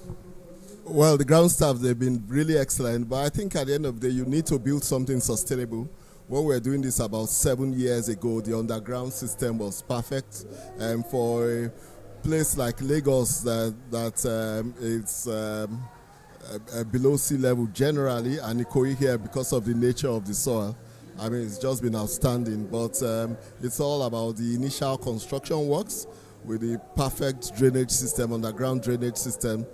Well, the ground staff, they've been really excellent, but I think at the end of the day, you need to build something sustainable. When we were doing this about 7 years ago, the underground system was perfect. And for a place like Lagos that it's below sea level generally, and Ikoyi here because of the nature of the soil, I mean, it's just been outstanding. But it's all about the initial construction works with the perfect drainage system, underground drainage system,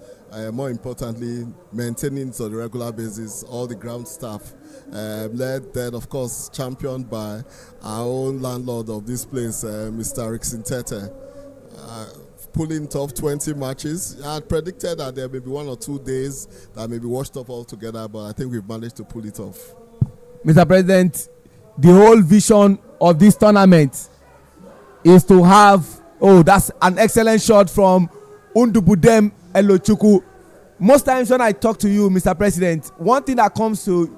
more importantly, maintaining it on a regular basis, all the ground staff, led then, of course, championed by our own landlord of this place, Mr. Rickson Tete, pulling off 20 matches. I had predicted that there may be 1 or 2 days that may be washed off altogether, but I think we've managed to pull it off. Mr. President, the whole vision of this tournament is to have, oh, that's an excellent shot from Undubudem Elochukwu. Most times when I talk to you, Mr. President, one thing that comes to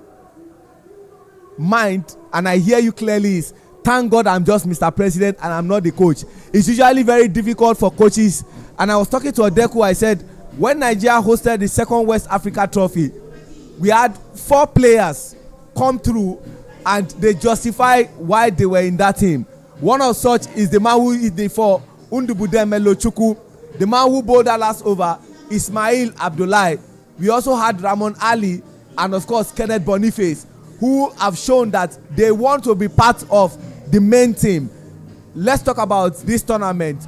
mind, and I hear you clearly, is thank God I'm just Mr. President and I'm not the coach. It's usually very difficult for coaches. And I was talking to Odeku, I said, when Nigeria hosted the second West Africa Trophy, we had 4 players come through and they justify why they were in that team. One of such is the man who hit the 4, Undubudem Melochukwu. The man who bowled that last over, Ismail Abdullahi. We also had Ramon Ali and of course Kenneth Boniface, who have shown that they want to be part of the main team. Let's talk about this tournament.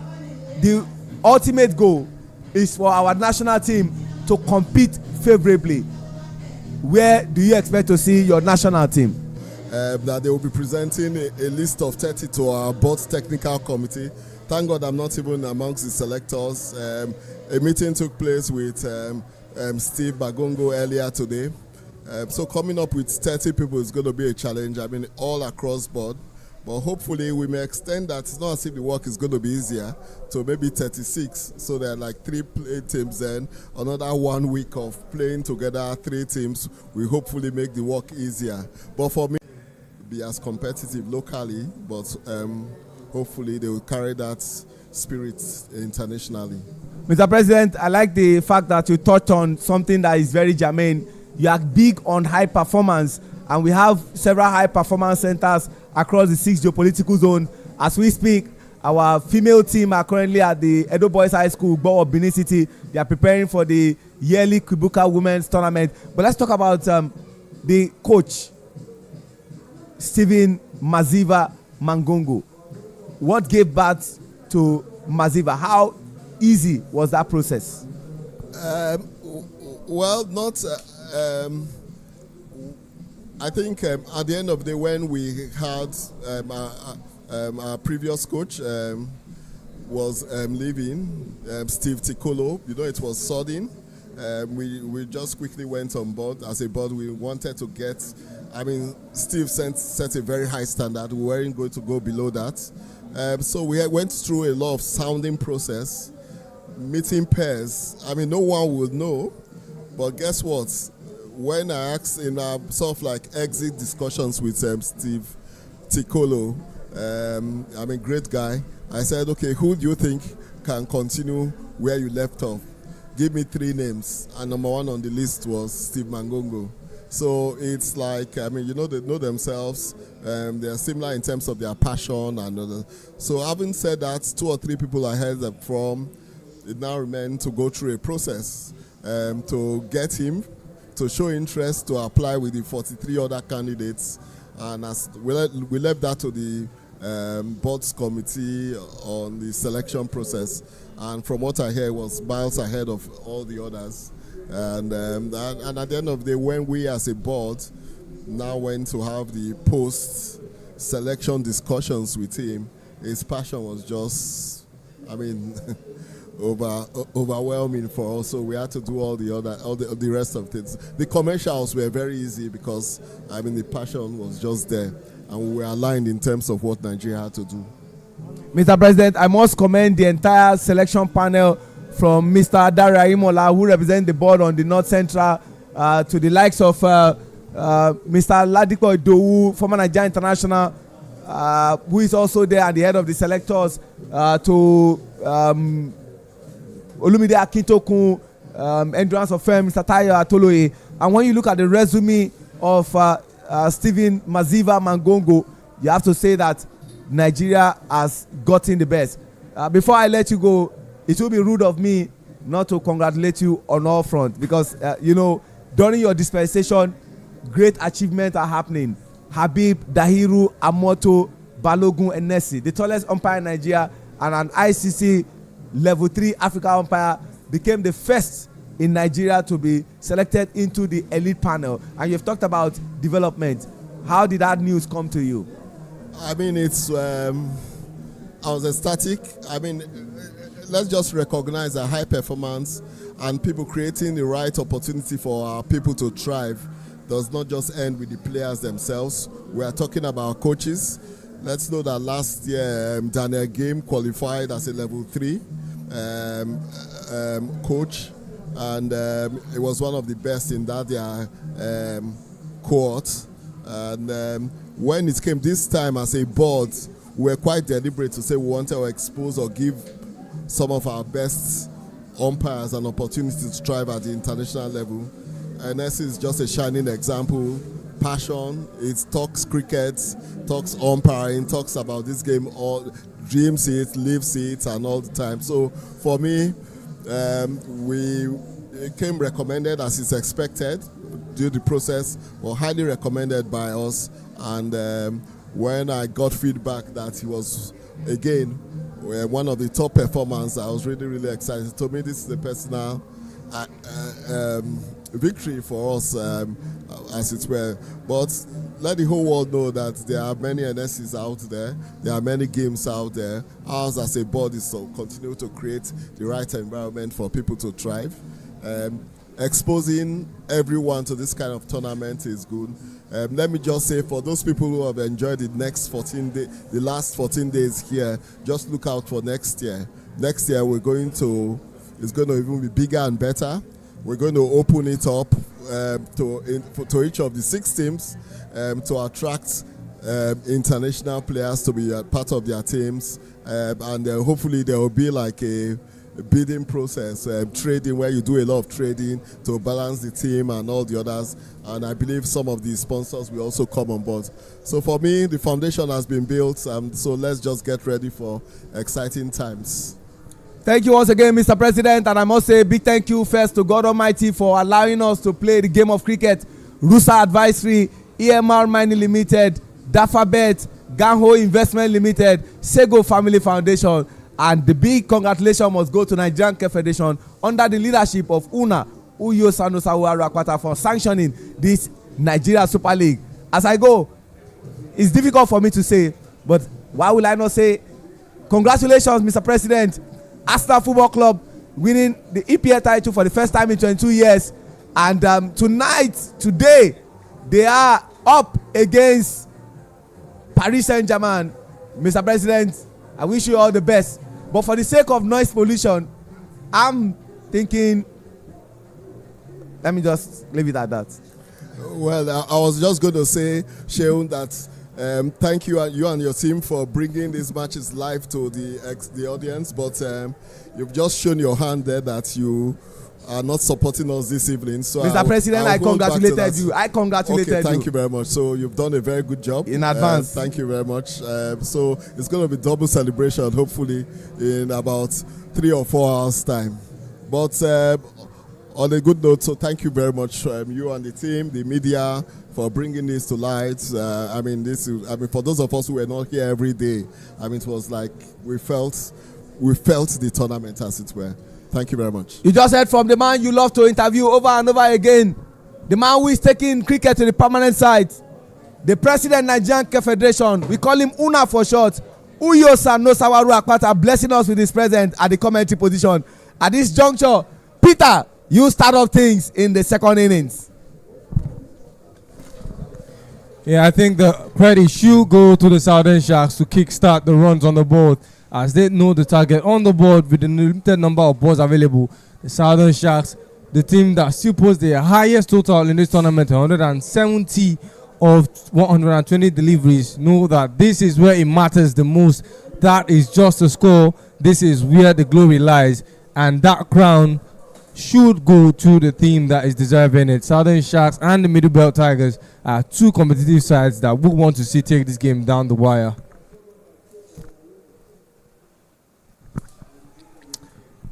The ultimate goal is for our national team to compete favorably. Where do you expect to see your national team? That they will be presenting a list of 30 to our board technical committee. Thank God I'm not even amongst the selectors. A meeting took place with Steve Bagongo earlier today. So coming up with 30 people is going to be a challenge. I mean, all across board. But hopefully we may extend that. It's not as if the work is going to be easier to maybe 36. So there are like 3 teams then. Another 1 week of playing together, 3 teams. We hopefully make the work easier. But for me, be as competitive locally, but hopefully they will carry that spirit internationally. Mr. President, I like the fact that you touched on something that is very germane. You are big on high performance, and we have several high performance centers across the 6 geopolitical zone. As we speak, our female team are currently at the Edo Boys High School, Ugbo of Benin City. They are preparing for the yearly Kibuka Women's Tournament. But let's talk about the coach, Stephen Maziva Mangongo. What gave birth to Maziva? How easy was that process? Well, not. I think at the end of the day, when we had our previous coach was leaving, Steve Tikolo, it was sudden. We just quickly went on board. As a board, we wanted to get, Steve set a very high standard. We weren't going to go below that. So we went through a lot of sounding process, meeting pairs. No one would know, but guess what? When I asked in sort of like exit discussions with Steve Tikolo, great guy, I said, okay, who do you think can continue where you left off? Give me 3 names, and number 1 on the list was Steve Mangongo. So it's like, they know themselves, they are similar in terms of their passion. So having said that, 2 or 3 people I heard from, it now remains to go through a process to get him to show interest to apply with the 43 other candidates, and as we left that to the board's committee on the selection process. And from what I hear, it was miles ahead of all the others. And at the end of the day, when we as a board now went to have the post-selection discussions with him, his passion was just, overwhelming for us. So we had to do all the rest of things. The commercials were very easy because the passion was just there, and we were aligned in terms of what Nigeria had to do. Mr. President, I must commend the entire selection panel, from Mr. Adara Imola, who represents the board on the North Central, to the likes of Mr. Ladipo Idowu, former Nigeria International, who is also there at the head of the selectors, to Olumide Akintokun, Endurance of Fame, Mr. Tayo Atoloye. And when you look at the resume of Stephen Maziva Mangongo, you have to say that Nigeria has gotten the best. Before I let you go, it will be rude of me not to congratulate you on all fronts, because during your dispensation, great achievements are happening. Habib, Dahiru, Amoto, Balogun, and Nessi, the tallest umpire in Nigeria and an ICC level 3 Africa umpire, became the first in Nigeria to be selected into the elite panel. And you've talked about development. How did that news come to you? It's I was ecstatic. Let's just recognize that high performance and people creating the right opportunity for our people to thrive does not just end with the players themselves. We are talking about coaches. Let's know that last year Daniel Game qualified as a level 3 coach, and it was one of the best in that cohort. And when it came this time as a board, we were quite deliberate to say we wanted to expose or give some of our best umpires an opportunity to strive at the international level. And this is just a shining example. Passion, it talks cricket, talks umpiring, talks about this game, all dreams it, lives it, and all the time. So for me, we came recommended as is expected due to the process, or highly recommended by us. And when I got feedback that he was, again, one of the top performers, I was really, really excited. To me, this is a personal victory for us, as it were. But let the whole world know that there are many NSCs out there. There are many games out there. Ours as a board is to continue to create the right environment for people to thrive. Exposing everyone to this kind of tournament is good. Let me just say, for those people who have enjoyed the last 14 days here, just look out for next year. Next year it's going to even be bigger and better. We're going to open it up to each of the 6 teams to attract international players to be a part of their teams, and hopefully there will be like a bidding process, trading, where you do a lot of trading to balance the team and all the others. And I believe some of the sponsors will also come on board. So for me, the foundation has been built, so let's just get ready for exciting times. Thank you once again, Mr. President, and I must say a big thank you first to God Almighty for allowing us to play the game of cricket. Rusa Advisory, EMR Mining Limited, Dafabet, Ganho Investment Limited, Sego Family Foundation, and the big congratulations must go to Nigerian Cricket Federation under the leadership of Una Uyo Sanosawu Arakpata for sanctioning this Nigeria Super League. As I go, it's difficult for me to say, but why will I not say congratulations, Mr. President? Arsenal Football Club winning the EPL title for the first time in 22 years, and today they are up against Paris Saint-Germain. Mr. President, I wish you all the best, but for the sake of noise pollution, I'm thinking, let me just leave it at that. Well, I was just going to say, Sheun, that thank you and your team for bringing these matches live to the audience, but you've just shown your hand there that you are not supporting us this evening. So Mr. President, I congratulated you. I congratulated you. Okay, thank you very much. So you've done a very good job. In advance. Thank you very much. So it's going to be double celebration, hopefully, in about 3 or 4 hours' time. But on a good note, so thank you very much, you and the team, the media, for bringing this to light. For those of us who were not here every day, it was like we felt the tournament, as it were. Thank you very much. You just heard from the man you love to interview over and over again, the man who is taking cricket to the permanent side, the president Nigerian Cricket Federation. We call him Una for short. Uyo Sanosawu Arakpata, blessing us with his presence at the commentary position. At this juncture, Peter, you start off things in the second innings. Yeah, I think the credit should go to the Southern Sharks to kickstart the runs on the board, as they know the target on the board with the limited number of balls available. The Southern Sharks, the team that still posts their highest total in this tournament, 170 of 120 deliveries, know that this is where it matters the most. That is just a score. This is where the glory lies, and that crown should go to the team that is deserving it. Southern Sharks and the Middle Belt Tigers are 2 competitive sides that we want to see take this game down the wire.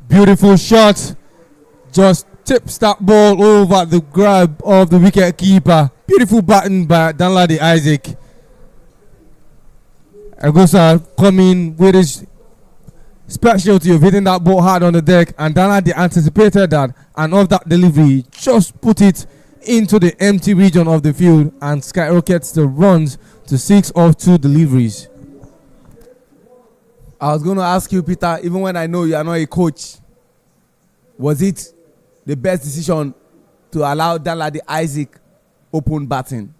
Beautiful shot. Just tips that ball over the grab of the wicket keeper. Beautiful batting by Danladi Isaac. Agosa coming with his specialty of hitting that ball hard on the deck, and Danladi anticipated that, and of that delivery just put it into the empty region of the field and skyrockets the runs to 6 of 2 deliveries. I was going to ask you, Peter, even when I know you are not a coach, was it the best decision to allow Danladi Isaac open batting?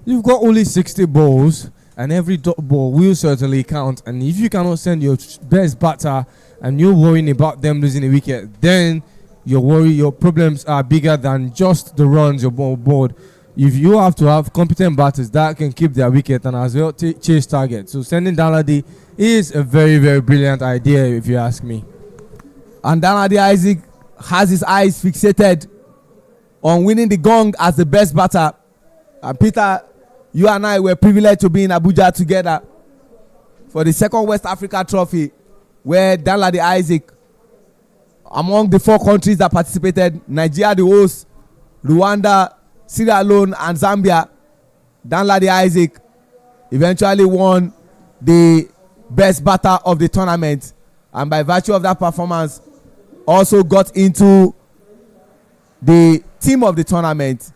You've got only 60 balls, and every dot ball will certainly count. And if you cannot send your best batter and you're worrying about them losing a wicket, then your problems are bigger than just the runs you're on board. if you have to have competent batters that can keep their wicket and as well chase targets. So sending Danladi is a very, very brilliant idea, if you ask me. And Danladi Isaac has his eyes fixated on winning the gong as the best batter. And Peter, you and I were privileged to be in Abuja together for the second West Africa Trophy, where Danladi Isaac, among the 4 countries that participated, Nigeria the host, Rwanda, Sierra Leone and Zambia, Danladi Isaac eventually won the best batter of the tournament, and by virtue of that performance also got into the team of the tournament.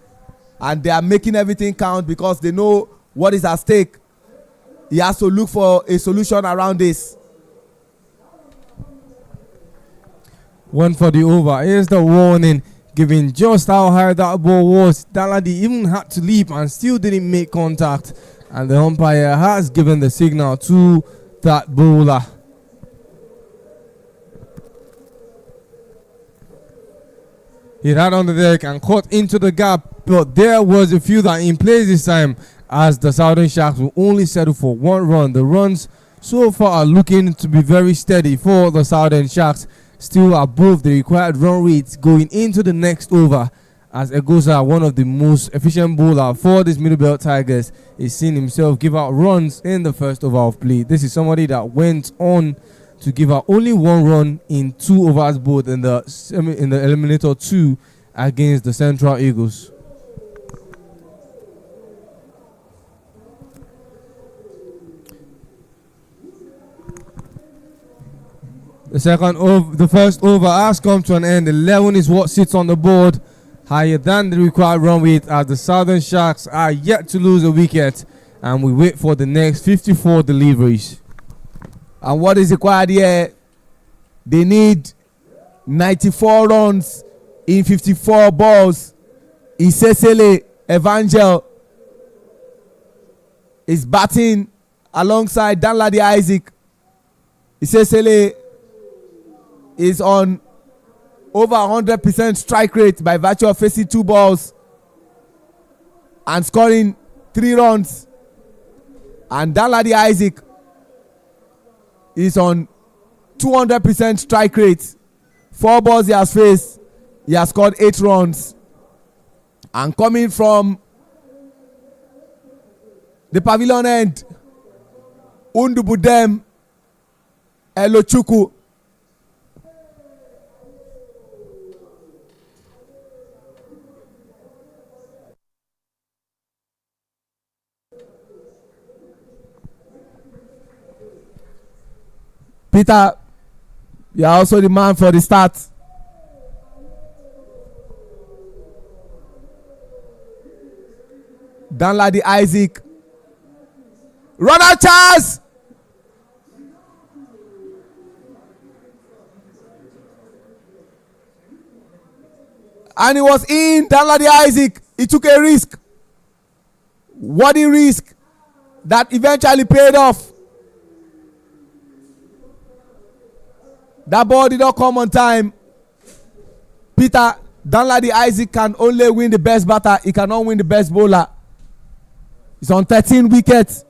And they are making everything count because they know what is at stake. He has to look for a solution around this. One for the over. Here's the warning, giving just how high that ball was. Danladi even had to leap and still didn't make contact. And the umpire has given the signal to that bowler. He ran on the deck and caught into the gap, but there was a fielder in place this time as the Southern Sharks will only settle for 1 run. The runs so far are looking to be very steady for the Southern Sharks, still above the required run rates going into the next over, as Egosa, one of the most efficient bowler for this Middle Belt Tigers, is seeing himself give out runs in the first over of play. This is somebody that went on to give out only 1 run in 2 overs both in the Eliminator 2 against the Central Eagles. The first over has come to an end. 11 is what sits on the board, higher than the required run rate, as the Southern Sharks are yet to lose a wicket, and we wait for the next 54 deliveries. And what is required here? They need 94 runs in 54 balls. Isesele Evangel is batting alongside Danladi Isaac. Isesele is on over 100% strike rate by virtue of facing 2 balls and scoring 3 runs. And Danladi Isaac is on 200% strike rate. 4 balls he has faced, he has scored 8 runs. And coming from the pavilion end, Undubudem Elochukwu Peter, you are also the man for the start. Danladi Isaac. Runner chance! And he was in. Danladi Isaac. He took a risk. What a risk that eventually paid off. That ball did not come on time. Peter, Danladi Isaac can only win the best batter. He cannot win the best bowler. He's on 13 wickets.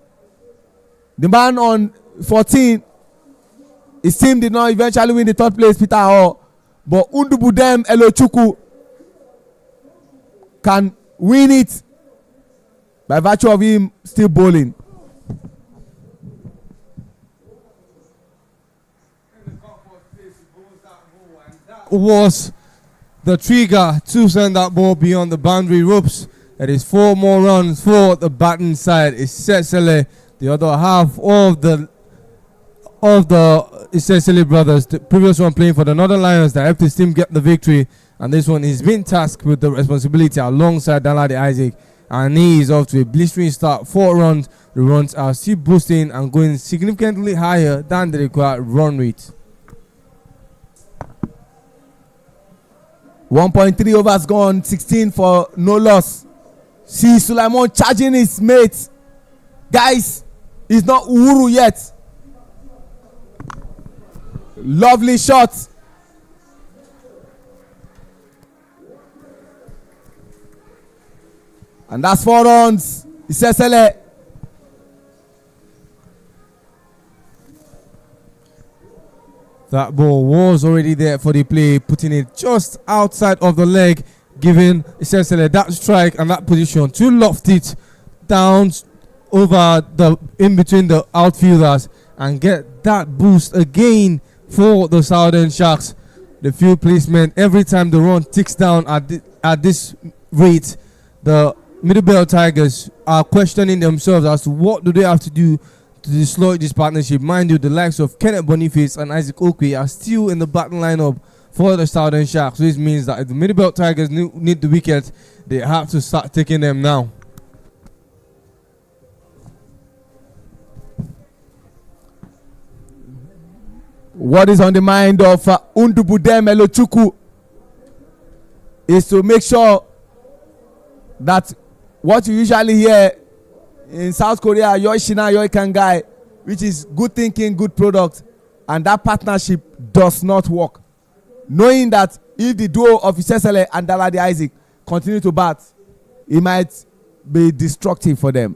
The man on 14, his team did not eventually win the 3rd place, Peter Hall. But Undubudem Elochukwu can win it by virtue of him still bowling. Was the trigger to send that ball beyond the boundary ropes. It is 4 more runs for the batting side. Isesele, the other half of the Isesele brothers, the previous one playing for the Northern Lions, that helped his team get the victory, and this one is being tasked with the responsibility alongside Danladi Isaac, and he is off to a blistering start. 4 runs. The runs are still boosting and going significantly higher than the required run rate. 1.3 overs gone, 16 for no loss. See Sulaiman charging his mates. Guys, he's not Uhuru yet. Lovely shot. And that's 4 runs. Isesele. That ball was already there for the play, putting it just outside of the leg, giving essentially that strike and that position to loft it down over the in between the outfielders and get that boost again for the Southern Sharks. The field placement every time the run ticks down at this rate, the Middlebelt Tigers are questioning themselves as to what do they have to do to dislodge this partnership. Mind you, the likes of Kenneth Boniface and Isaac Okwe are still in the batting lineup for the Southern Sharks. So this means that if the Middlebelt Tigers need the wickets, they have to start taking them now. What is on the mind of Undubudem Elochukwu is to make sure that what you usually hear in South Korea, Yoishina Yoikangai, which is good thinking, good product, and that partnership does not work. Knowing that if the duo of Isesele and Daladi Isaac continue to bat, it might be destructive for them.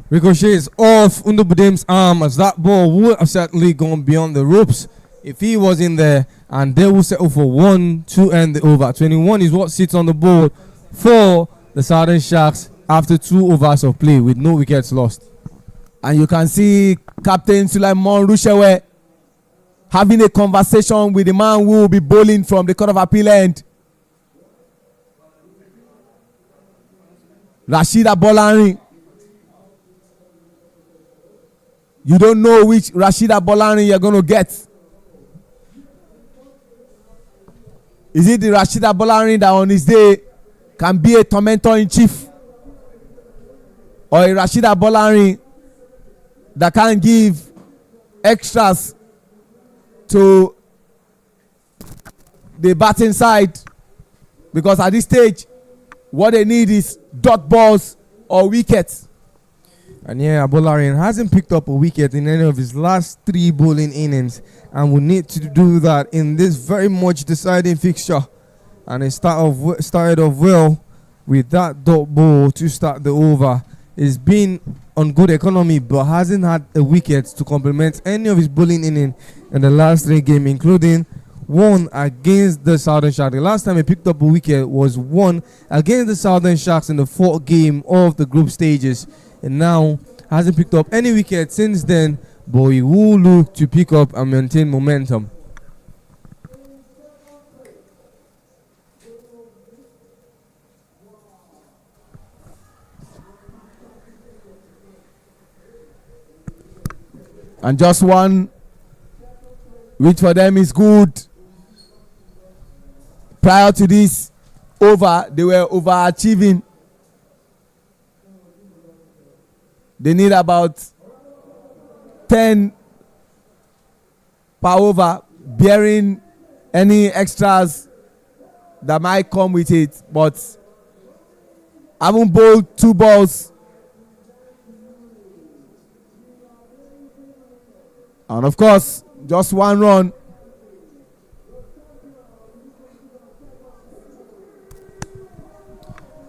Ricochets off Undubudem's arm as that ball would have certainly gone beyond the ropes if he was in there, and they will settle for 1 to end the over. 21 is what sits on the board for the Southern Sharks after 2 overs of play with no wickets lost. And you can see Captain Sulaiman Rushewe having a conversation with the man who will be bowling from the Court of Appeal end, Rashida Bolari. You don't know which Rashida Bolari you're going to get. Is it the Rashida Bolari that on his day can be a tormentor in chief? Or a Rashida Bolari that can give extras to the batting side? Because at this stage, what they need is dot balls or wickets. And yeah, Bolarian hasn't picked up a wicket in any of his last 3 bowling innings and will need to do that in this very much deciding fixture. And it started off well with that dot ball to start the over. He's been on good economy but hasn't had a wicket to complement any of his bowling innings in the last 3 games, including one against the Southern Sharks. The last time he picked up a wicket was one against the Southern Sharks in the 4th game of the group stages. And now hasn't picked up any wicket since then, but he will look to pick up and maintain momentum. And just one, which for them is good. Prior to this over, they were overachieving. They need about 10 per over, bearing any extras that might come with it. But having bowled 2 balls, and of course, just 1 run.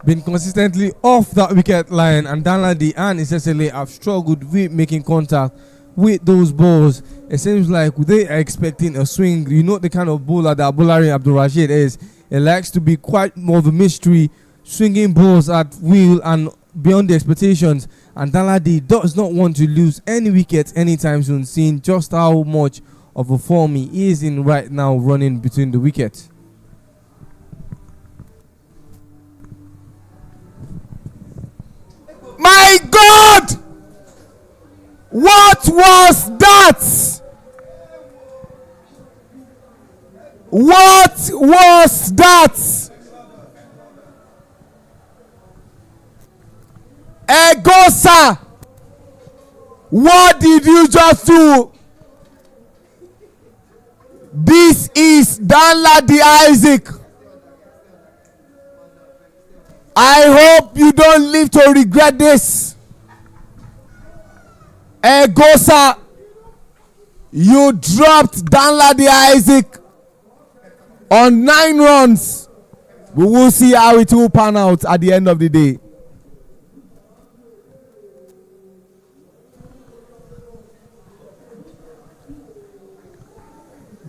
Been consistently off that wicket line, and Danladi and Isesele have struggled with making contact with those balls. It seems like they are expecting a swing. You know the kind of bowler that Bolari Abdul Rashid is. He likes to be quite more of a mystery, swinging balls at will and beyond the expectations. And Danladi does not want to lose any wickets anytime soon, seeing just how much of a form he is in right now, running between the wickets. My God! What was that? What was that? Egosa! What did you just do? This is Danladi Isaac. I hope you don't live to regret this. Egosa, you dropped Danladi Isaac on 9 runs. We will see how it will pan out at the end of the day.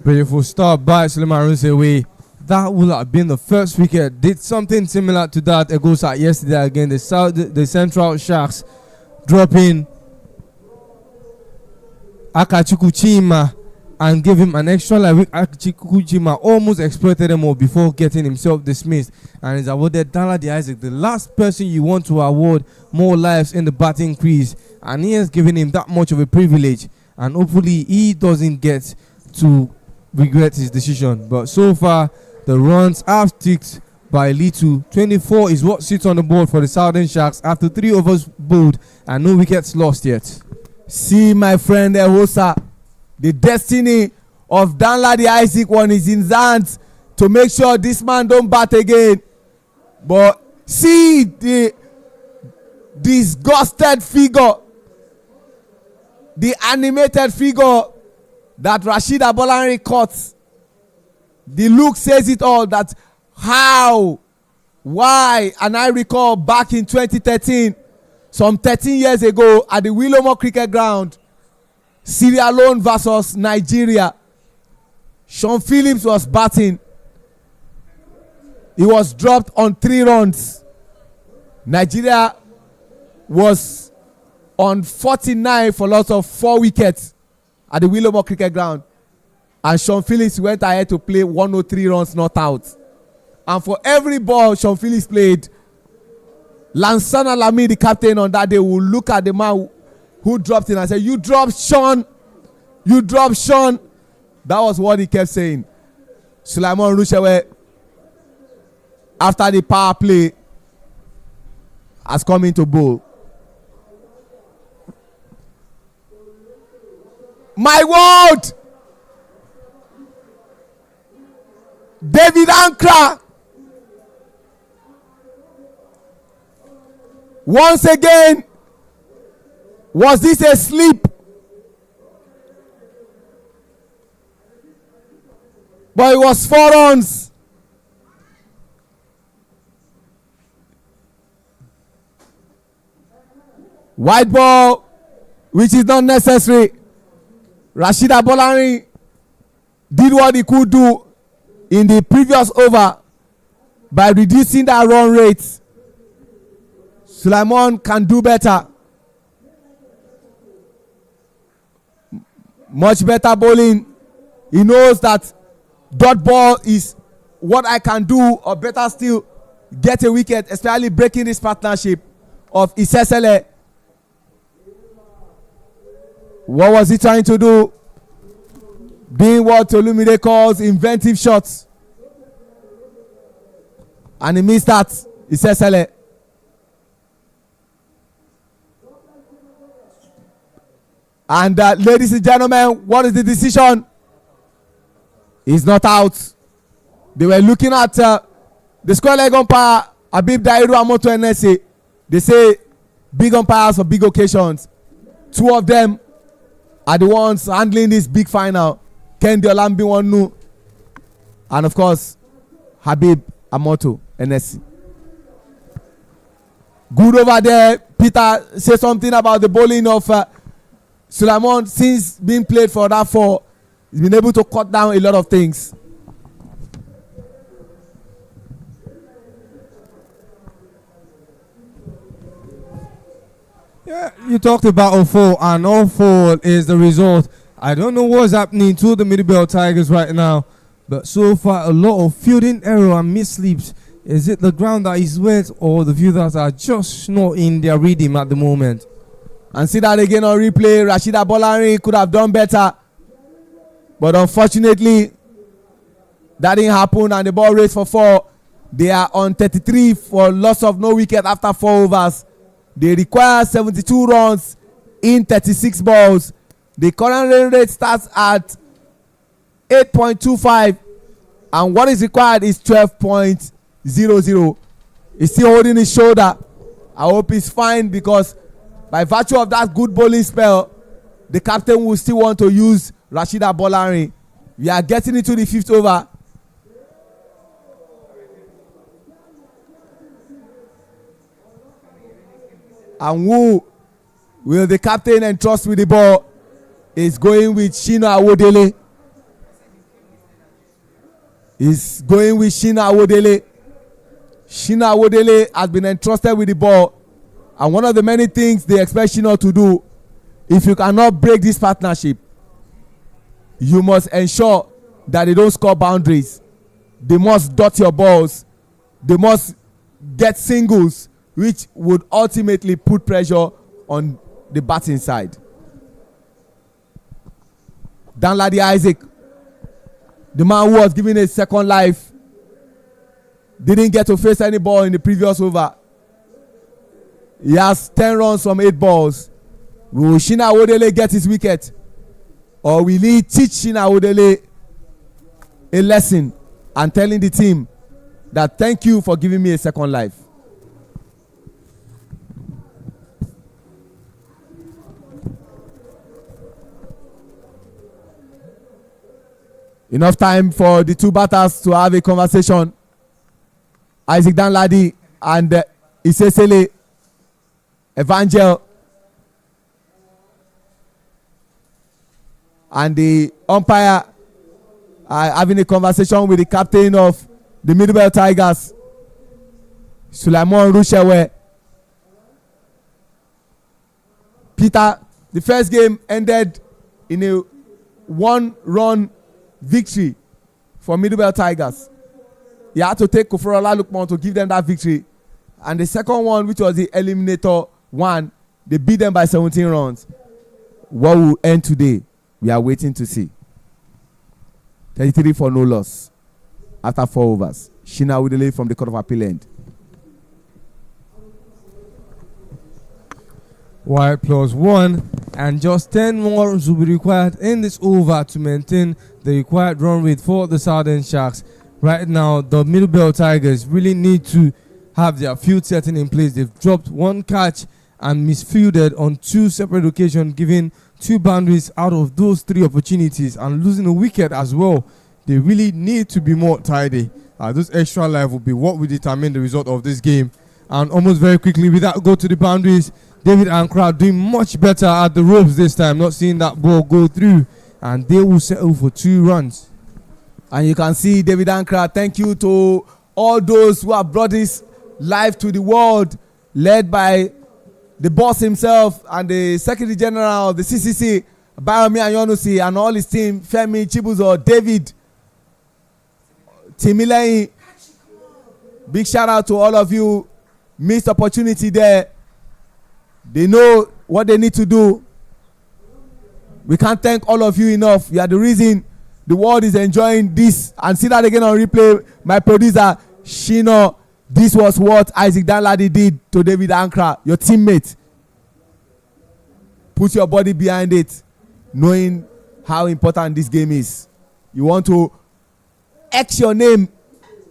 Beautiful start by Suleiman Runsewe. That would have been the first wicket. Did something similar to that Egosa yesterday again. The Central Sharks dropping Akachuku Chima and give him an extra like Akachuku Chima almost exploited him all before getting himself dismissed and is awarded Danladi Isaac, the last person you want to award more lives in the batting crease, and he has given him that much of a privilege, and hopefully he doesn't get to regret his decision. But so far the runs have ticked by little. 24 is what sits on the board for the Southern Sharks after 3 overs bowled and no wickets lost yet. See, my friend Ehosa, the destiny of Danladi Isaac one is in his hands to make sure this man don't bat again. But see the disgusted figure, the animated figure that Rashid Abolari caught. The look says it all, that how, why, and I recall back in 2013, some 13 years ago at the Willomo Cricket Ground, Sierra Leone versus Nigeria. Sean Phillips was batting. He was dropped on 3 runs. Nigeria was on 49 for loss of 4 wickets at the Willomo Cricket Ground. And Sean Phillips went ahead to play 103 runs not out. And for every ball Sean Phillips played, Lansana Lamy, the captain on that day, will look at the man who dropped in and say, "You dropped Sean. You dropped Sean." That was what he kept saying. Suleiman Runsewe, after the power play, has come into bowl. My word! David Ankra once again. Was this a sleep? But it was 4 runs. White ball, which is not necessary. Rashid Abolari did what he could do in the previous over by reducing that run rate. Suleiman can do better. Much better bowling. He knows that dot ball is what I can do, or better still, get a wicket, especially breaking this partnership of Isesele. What was he trying to do? Doing what Olumide calls inventive shots. And he missed that. Isesele. And ladies and gentlemen, what is the decision? He's not out. They were looking at the square leg umpire, Habib Dairu Amoto NSA. They say big umpires for big occasions. 2 of them are the ones handling this big final. Kendi Olambiwonu and of course Habib Amoto NSC. Good over there. Peter, say something about the bowling of Suleiman. Since being played for that 4, he's been able to cut down a lot of things. Yeah, you talked about 0-4, and 0-4 is the result. I don't know what's happening to the Middlebelt Tigers right now, but so far a lot of fielding error and missleeps. Is it the ground that is wet, or the fielders are just not in their rhythm at the moment? And see that again on replay. Rashid Abolari could have done better, but unfortunately that didn't happen, and the ball raced for 4. They are on 33 for loss of no wicket after 4 overs. They require 72 runs in 36 balls. The current run rate starts at 8.25, and what is required is 12.00. He's still holding his shoulder. I hope he's fine, because by virtue of that good bowling spell, the captain will still want to use Rashid Abolari. We are getting into the 5th over. And who will the captain entrust with the ball? Is going with Shina Awodele. Is going with Shina Awodele. Shina Awodele has been entrusted with the ball. And one of the many things they expect Shina to do, if you cannot break this partnership, you must ensure that they don't score boundaries. They must dot your balls. They must get singles, which would ultimately put pressure on the batting side. Danladi Isaac, the man who was given a second life, didn't get to face any ball in the previous over. He has 10 runs from 8 balls. Will Shina Awodele get his wicket? Or will he teach Shina Awodele a lesson and telling the team that thank you for giving me a second life? Enough time for the two batters to have a conversation. Isaac Danladi and Isesele Evangel. And the umpire having a conversation with the captain of the Middlebelt Tigers, Sulaiman Rushewe. Peter, the first game ended in a 1-run victory for Middlebelt Tigers. He had to take Koforola Lukman to give them that victory. And the second one, which was the eliminator one, they beat them by 17 runs. What will end today? We are waiting to see. 33 for no loss after 4 overs. Shina Awodele from the Court of Appeal end. White +1, and just 10 more runs will be required in this over to maintain the required run rate for the Southern Sharks. Right now, the Middlebelt Tigers really need to have their field setting in place. They've dropped 1 catch and misfielded on 2 separate occasions, giving 2 boundaries out of those 3 opportunities and losing a wicket as well. They really need to be more tidy. Those extra life will be what will determine the result of this game. And almost very quickly, without go to the boundaries, David Ankra doing much better at the ropes this time, not seeing that ball go through, and they will settle for 2 runs. And you can see David Ankra, thank you to all those who have brought this live to the world, led by the boss himself and the Secretary General of the CCC, Bayomi Ayonusi, and all his team, Femi Chibuzo, David, Timileyin. Big shout out to all of you. Missed opportunity there. They know what they need to do. We can't thank all of you enough. You are the reason the world is enjoying this. And see that again on replay. My producer, Shino. This was what Isaac Danladi did to David Ankra, your teammate. Put your body behind it, knowing how important this game is. You want to X your name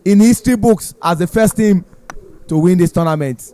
in history books as the first team to win this tournament.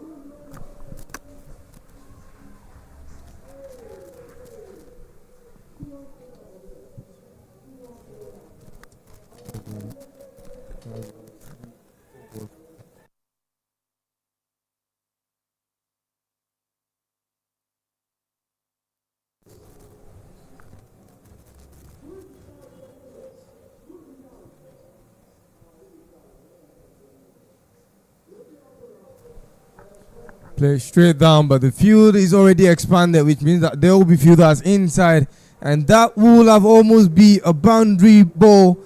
Play straight down, but the field is already expanded, which means that there will be fielders inside, and that will have almost be a boundary ball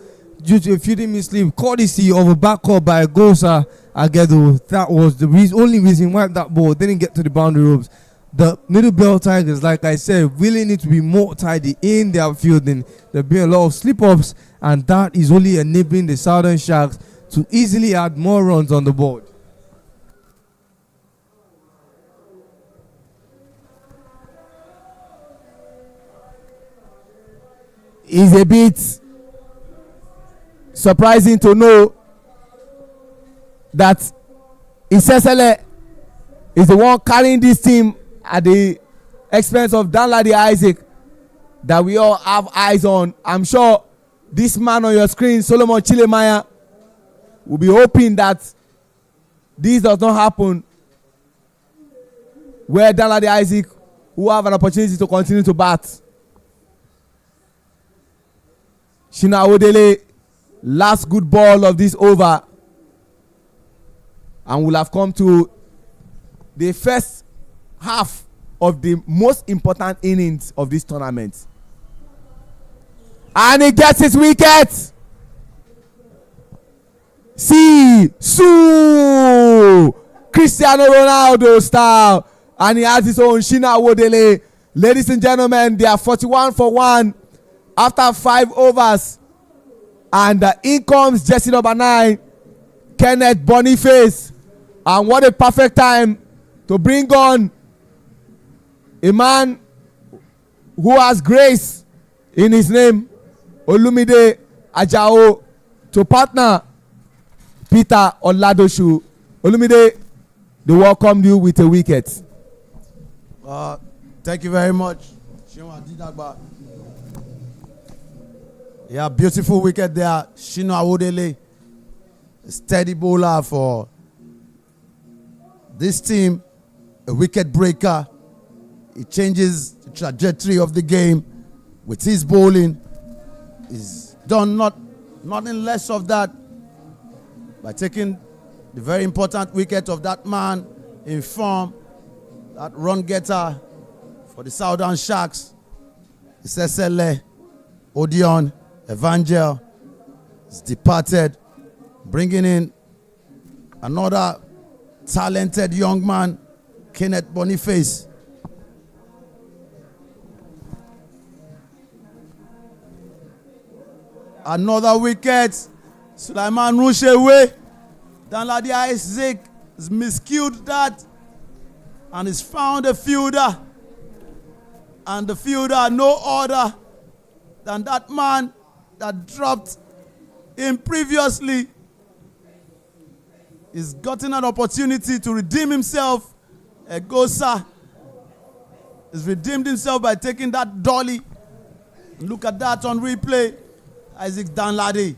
due to a fielding mislead, courtesy of a back call by Gosa Agedo. That was the only reason why that ball didn't get to the boundary ropes. The Middlebelt Tigers, like I said, really need to be more tidy in their fielding. There have been a lot of slip-ups, and that is only enabling the Southern Sharks to easily add more runs on the board. It's a bit surprising to know that Isesele is the one carrying this team at the expense of Danladi Isaac that we all have eyes on. I'm sure this man on your screen, Solomon Chilemaya, will be hoping that this does not happen where Danladi Isaac will have an opportunity to continue to bat. Shina Awodele, last good ball of this over, and will have come to the first half of the most important innings of this tournament. And he gets his wicket. See, Su, Cristiano Ronaldo style, and he has his own Shina Awodele. Ladies and gentlemen, they are 41 for 1 after 5 overs, and in comes jersey number 9, Kenneth Boniface. And what a perfect time to bring on a man who has grace in his name, Olumide Ajao, to partner Peter Oladoshu. Olumide, they welcome you with a wicket. Thank you very much. Yeah, beautiful wicket there. Shina Awodele, a steady bowler for this team, a wicket breaker. He changes the trajectory of the game with his bowling. He's done nothing less of that by taking the very important wicket of that man in form, that run getter for the Southern Sharks. Isesele Odion Evangel is departed, bringing in another talented young man, Kenneth Boniface. Another wicket, Sulaiman Rushewe. Danladi Isaac has miscued that and has found a fielder. And the fielder, no other than that man that dropped him previously. He's gotten an opportunity to redeem himself. Egosa has redeemed himself by taking that dolly. Look at that on replay. Isaac Danladi.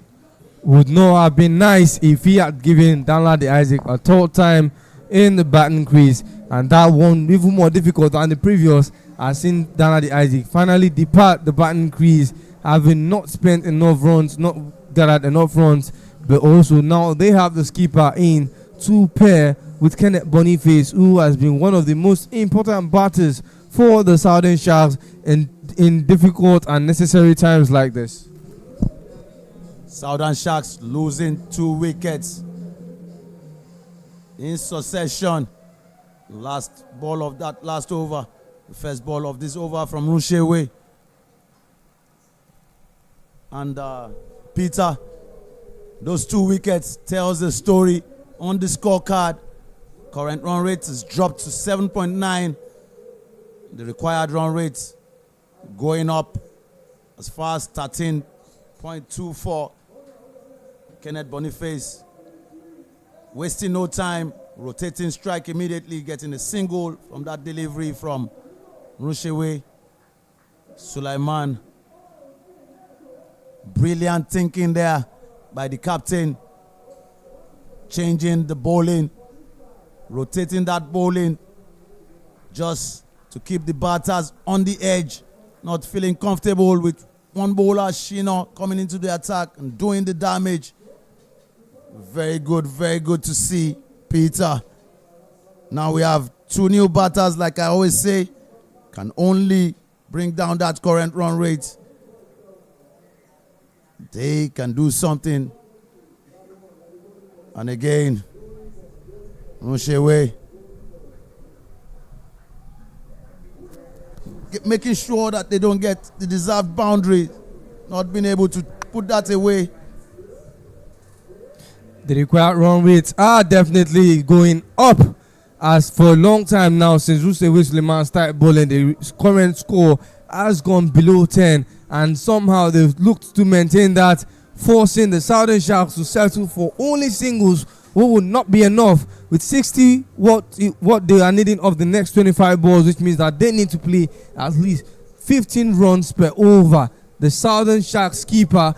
Would not have been nice if he had given Danladi Isaac a third time in the batting crease, and that one even more difficult than the previous. I've seen Danladi Isaac finally depart the batting crease, having not spent enough runs, not gathered enough runs, but also now they have the skipper in to pair with Kenneth Boniface, who has been one of the most important batters for the Southern Sharks in difficult and necessary times like this. Southern Sharks losing 2 wickets in succession. Last ball of that last over, the first ball of this over from Rushewe. And Peter, those 2 wickets tells the story on the scorecard. Current run rate is dropped to 7.9. The required run rate going up as far as 13.24. Kenneth Boniface wasting no time, rotating strike immediately, getting a single from that delivery from Rushewe. Sulaiman, brilliant thinking there by the captain, changing the bowling, rotating that bowling just to keep the batters on the edge, not feeling comfortable with one bowler, Shina, coming into the attack and doing the damage. Very good to see, Peter. Now we have 2 new batters, like I always say, can only bring down that current run rate. They can do something. And again, Rushewe making sure that they don't get the deserved boundary, not being able to put that away. The required run rates are definitely going up, as for a long time now since Rushewe Sulaiman started bowling, the current score has gone below 10, and somehow they've looked to maintain that, forcing the Southern Sharks to settle for only singles, what would not be enough. With 60 what they are needing of the next 25 balls, which means that they need to play at least 15 runs per over. The Southern Sharks keeper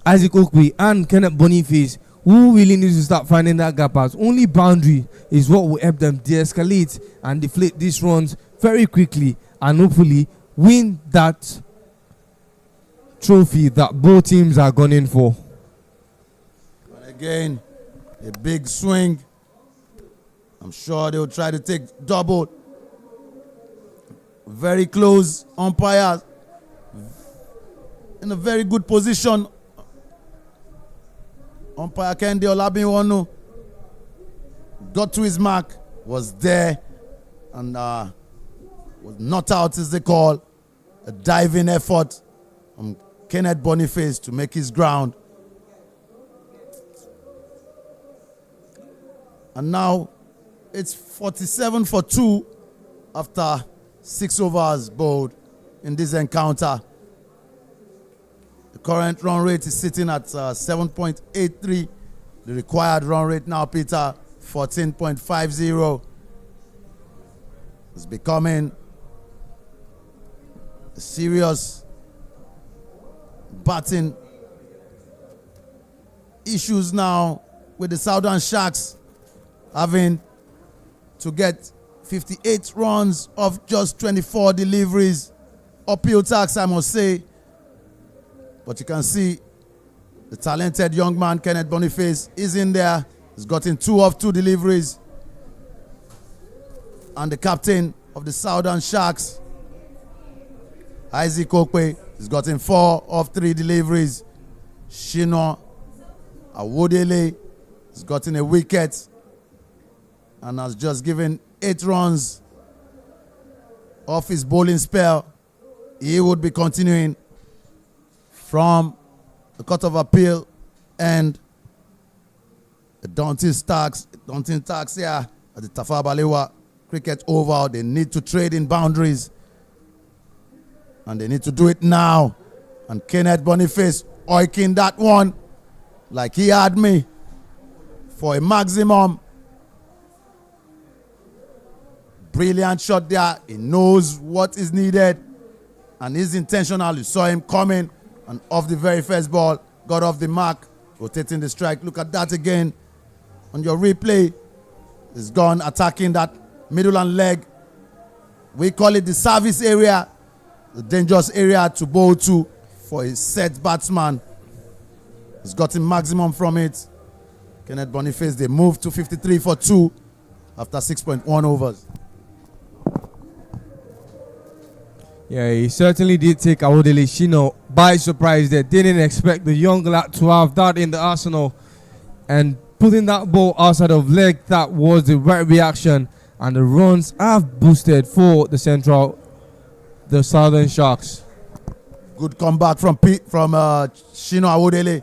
Isaac Okwi and Kenneth Boniface who really needs to start finding that gap out. Only boundary is what will help them de-escalate and deflate these runs very quickly and hopefully win that trophy that both teams are gunning for. And again, a big swing. I'm sure they'll try to take double. Very close umpire in a very good position. Umpire Kende Olabinwonu got to his mark, was there, and was not out is the call. A diving effort from Kenneth Boniface to make his ground. And now it's 47 for 2 after 6 overs bowled in this encounter. The current run rate is sitting at 7.83. The required run rate now, Peter, 14.50. It's becoming a serious batting issues now with the Southern Sharks having to get 58 runs off just 24 deliveries. Uphill task, I must say. But you can see the talented young man, Kenneth Boniface, is in there. He's gotten 2 of 2 deliveries. And the captain of the Southern Sharks, Isaac Okwe, has gotten 4 of 3 deliveries. Shino Awodele has gotten a wicket and has just given 8 runs off his bowling spell. He would be continuing from the Court of Appeal and the daunting task here at the Tafawa Balewa Cricket Oval. They need to trade in boundaries and they need to do it now. And Kenneth Boniface oiking that one like he had me for a maximum. Brilliant shot there. He knows what is needed and he's intentional. You saw him coming and off the very first ball, got off the mark, rotating the strike. Look at that again on your replay. He's gone attacking that middle and leg. We call it the service area, the dangerous area to bowl to for a set batsman. He's gotten maximum from it. Kenneth Boniface, they moved to 53 for 2 after 6.1 overs. Yeah, he certainly did take Awodele Shino by surprise. They didn't expect the young lad to have that in the arsenal. And putting that ball outside of leg, that was the right reaction. And the runs have boosted for the Southern Sharks. Good comeback from Shino Awodele.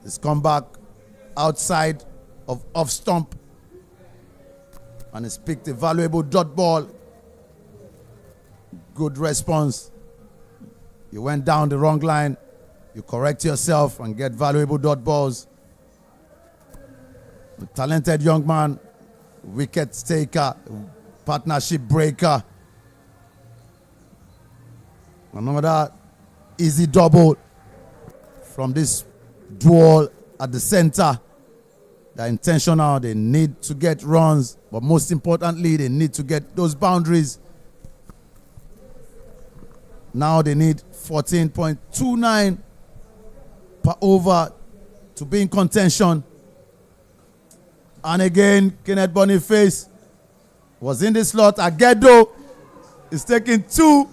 His comeback outside of off stump. And he's picked a valuable dot ball. Good response. You went down the wrong line. You correct yourself and get valuable dot balls. A talented young man, wicket taker, partnership breaker. Another easy double from this duel at the center. They're intentional. They need to get runs, but most importantly, they need to get those boundaries. Now they need 14.29 per over to be in contention. And again, Kenneth Boniface was in the slot. Agedo is taking 2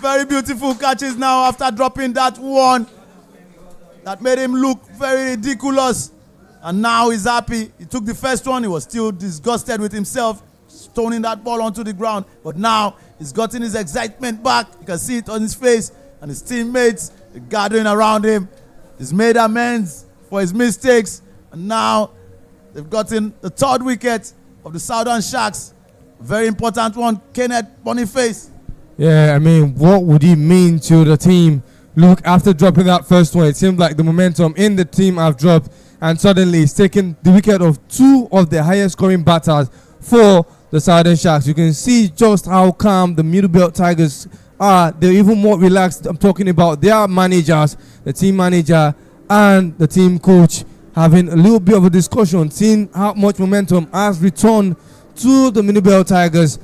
very beautiful catches now after dropping that one that made him look very ridiculous. And now he's happy. He took the first one. He was still disgusted with himself, stoning that ball onto the ground. But now he's gotten his excitement back. You can see it on his face. And his teammates are gathering around him. He's made amends for his mistakes. And now they've gotten the 3rd wicket of the Southern Sharks. Very important one, Kenneth Boniface. Yeah, I mean, what would he mean to the team? Look, after dropping that first one, it seemed like the momentum in the team have dropped. And suddenly he's taken the wicket of 2 of the highest scoring batters for the Southern Sharks. You can see just how calm the Middle Belt Tigers are. They're even more relaxed. I'm talking about their managers, the team manager and the team coach. having a little bit of a discussion, seeing how much momentum has returned to the Minibel Tigers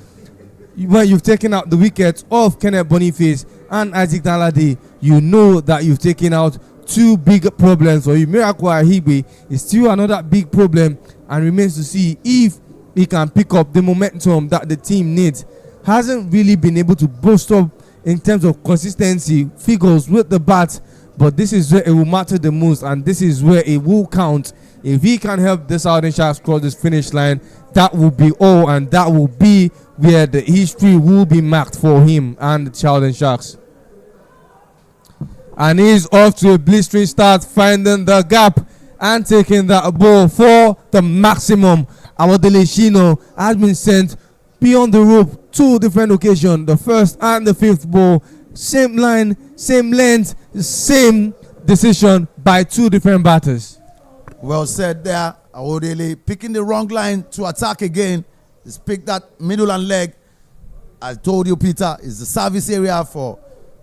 when you've taken out the wickets of Kenneth Boniface and Isaac Dalade. You know that you've taken out two big problems for you. Miracle Ahibe is still another big problem, and remains to see if he can pick up the momentum that the team needs. Hasn't really been able to boost up in terms of consistency figures with the bat, but this is where it will matter the most, and this is where it will count. If he can help the Southern Sharks cross this finish line, that will be all, and that will be where the history will be marked for him and the Southern Sharks. And he's off to a blistering start, finding the gap and taking that ball for the maximum. Awodele Shino has been sent beyond the rope 2 different occasions. The first and the 5th ball, same line, same length, same decision by 2 different batters. Well said there. Awodele picking the wrong line to attack again. He's picked that middle and leg. I told you, Peter, is the service area for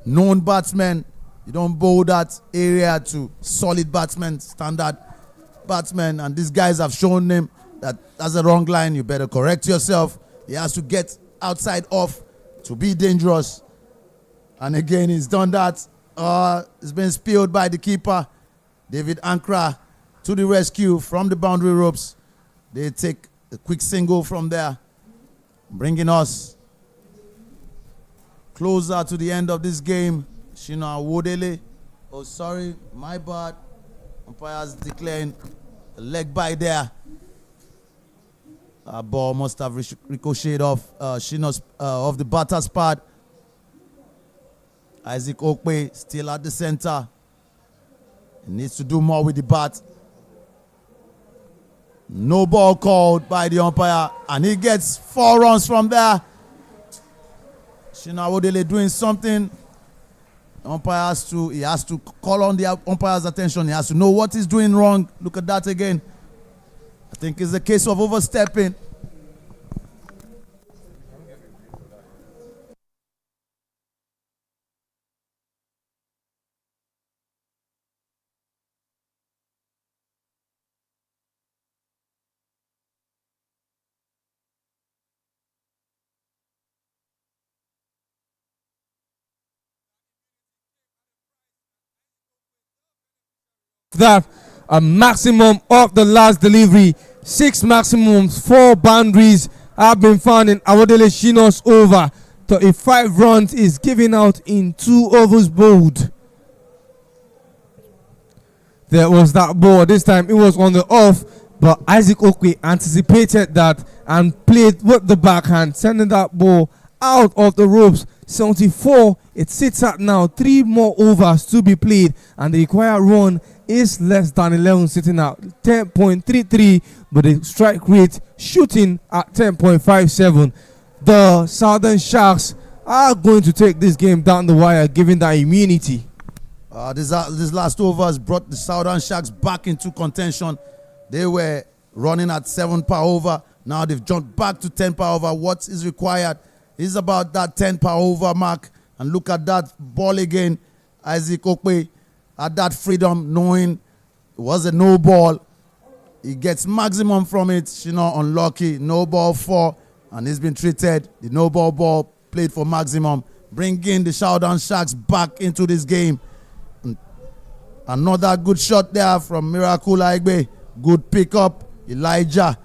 known batsmen. You don't bowl that area to solid batsmen, standard batsmen, and these guys have shown him that that's the wrong line. You better correct yourself. He has to get outside off to be dangerous. And again, he's done that. It's been spilled by the keeper, David Ankra, to the rescue from the boundary ropes. They take a quick single from there, bringing us closer to the end of this game. Shino Awodele. Oh, sorry, my bad. Umpires declaring a leg by there. Ball must have ricocheted off Shino's off the batter's pad. Isaac Okpe still at the center. He needs to do more with the bat. No ball called by the umpire, and he gets 4 runs from there. Shino Awodele doing something. Umpire has to call on the umpire's attention. He has to know what he's doing wrong. Look at that again. I think it's a case of overstepping. That a maximum of the last delivery, 6 maximums, 4 boundaries have been found in Awodele Shino's over. 35 runs is given out in 2 overs bowled. There was that ball. This time it was on the off, but Isaac Okwe anticipated that and played with the backhand, sending that ball out of the ropes. 74. It sits at now 3 more overs to be played, and the required run is less than 11, sitting at 10.33, but the strike rate shooting at 10.57. The Southern Sharks are going to take this game down the wire, given that immunity. This last overs brought the Southern Sharks back into contention. They were running at 7 per over. Now they've jumped back to 10 per over. What is required is about that 10 per over mark. And look at that ball again. Isaac Okwe had that freedom, knowing it was a no ball. He gets maximum from it. Shino unlucky. No ball 4. And he's been treated. The no ball played for maximum. Bringing the Southern Sharks back into this game. Another good shot there from Miracle Aigbe. Good pickup. Elijah.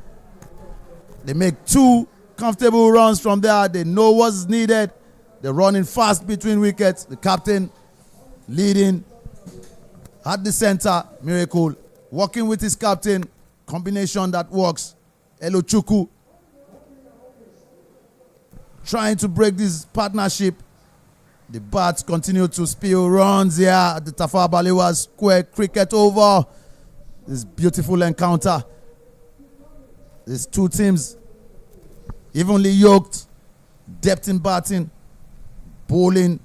They make 2 comfortable runs from there. They know what's needed. They're running fast between wickets. The captain leading at the center. Miracle working with his captain. Combination that works. Elochukwu trying to break this partnership. The bats continue to spill runs here at the Tafawa Balewa Square Cricket Oval. This beautiful encounter. These 2 teams evenly yoked, depth in batting, bowling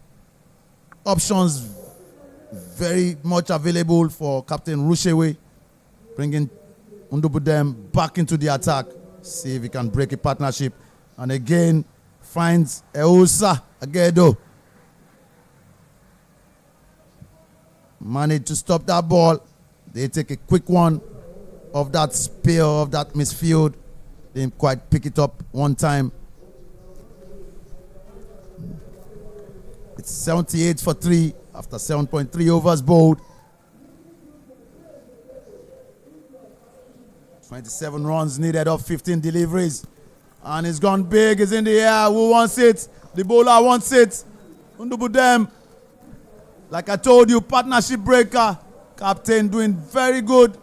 options very much available for Captain Rushewe, bringing Undubudem back into the attack. See if he can break a partnership. And again, finds Eusa Agedo. Managed to stop that ball. They take a quick one of that spill, of that misfield. Didn't quite pick it up one time. It's 78 for 3 after 7.3 overs bowled. 27 runs needed of 15 deliveries. And it's gone big, it's in the air. Who wants it? The bowler wants it. Undubudem. Like I told you, partnership breaker. Captain doing very good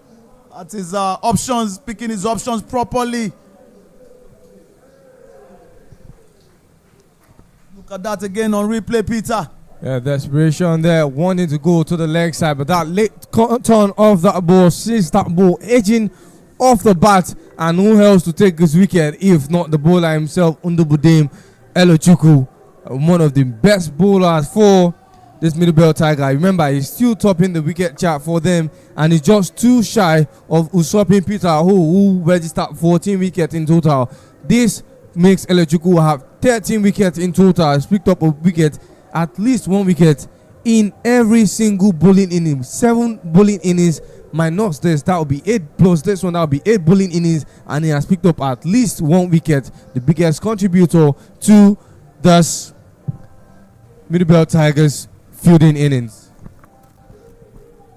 at his options, picking his options properly. Look at that again on replay, Peter. Yeah, desperation there, wanting to go to the leg side, but that late turn of that ball sees that ball edging off the bat, and who else to take this wicket if not the bowler himself, Undubudem Elochukwu, one of the best bowlers for this Middlebelt Tiger. Remember, he's still topping the wicket chart for them, and he's just too shy of usurping Peter, who registered 14 wickets in total. This makes Elochukwu have 13 wickets in total. He's picked up a wicket, at least 1 wicket in every single bowling inning. 7 bowling innings minus this, that will be 8 plus this one, that will be 8 bowling innings, and he has picked up at least 1 wicket, the biggest contributor to this Middlebelt Tigers fielding innings.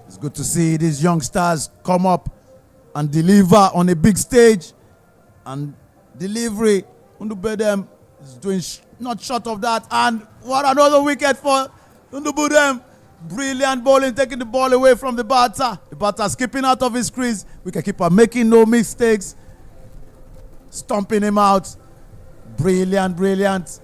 It's good to see these young stars come up and deliver on a big stage. And delivery, Undubudem is doing not short of that. And what another wicket for Undubudem. Brilliant bowling, taking the ball away from the batter. The batter skipping out of his crease. Wicketkeeper making no mistakes. Stomping him out. Brilliant, brilliant.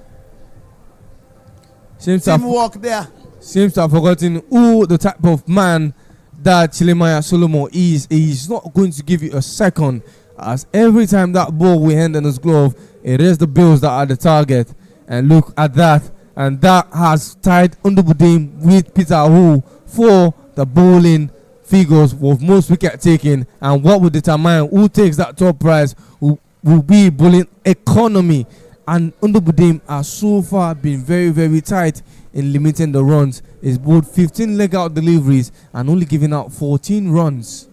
Teamwork there. Seems to have forgotten who the type of man that Chilemaya Solomon is. He's not going to give you a second, as every time that ball will hand in his glove, it is the Bills that are the target. And look at that. And that has tied Undubudem with Peter Hu for the bowling figures with most wicket taking. And what will determine who takes that top prize will be bowling economy. And Undubudem has so far been very, very tight in limiting the runs. He's bowled 15 leg out deliveries and only giving out 14 runs.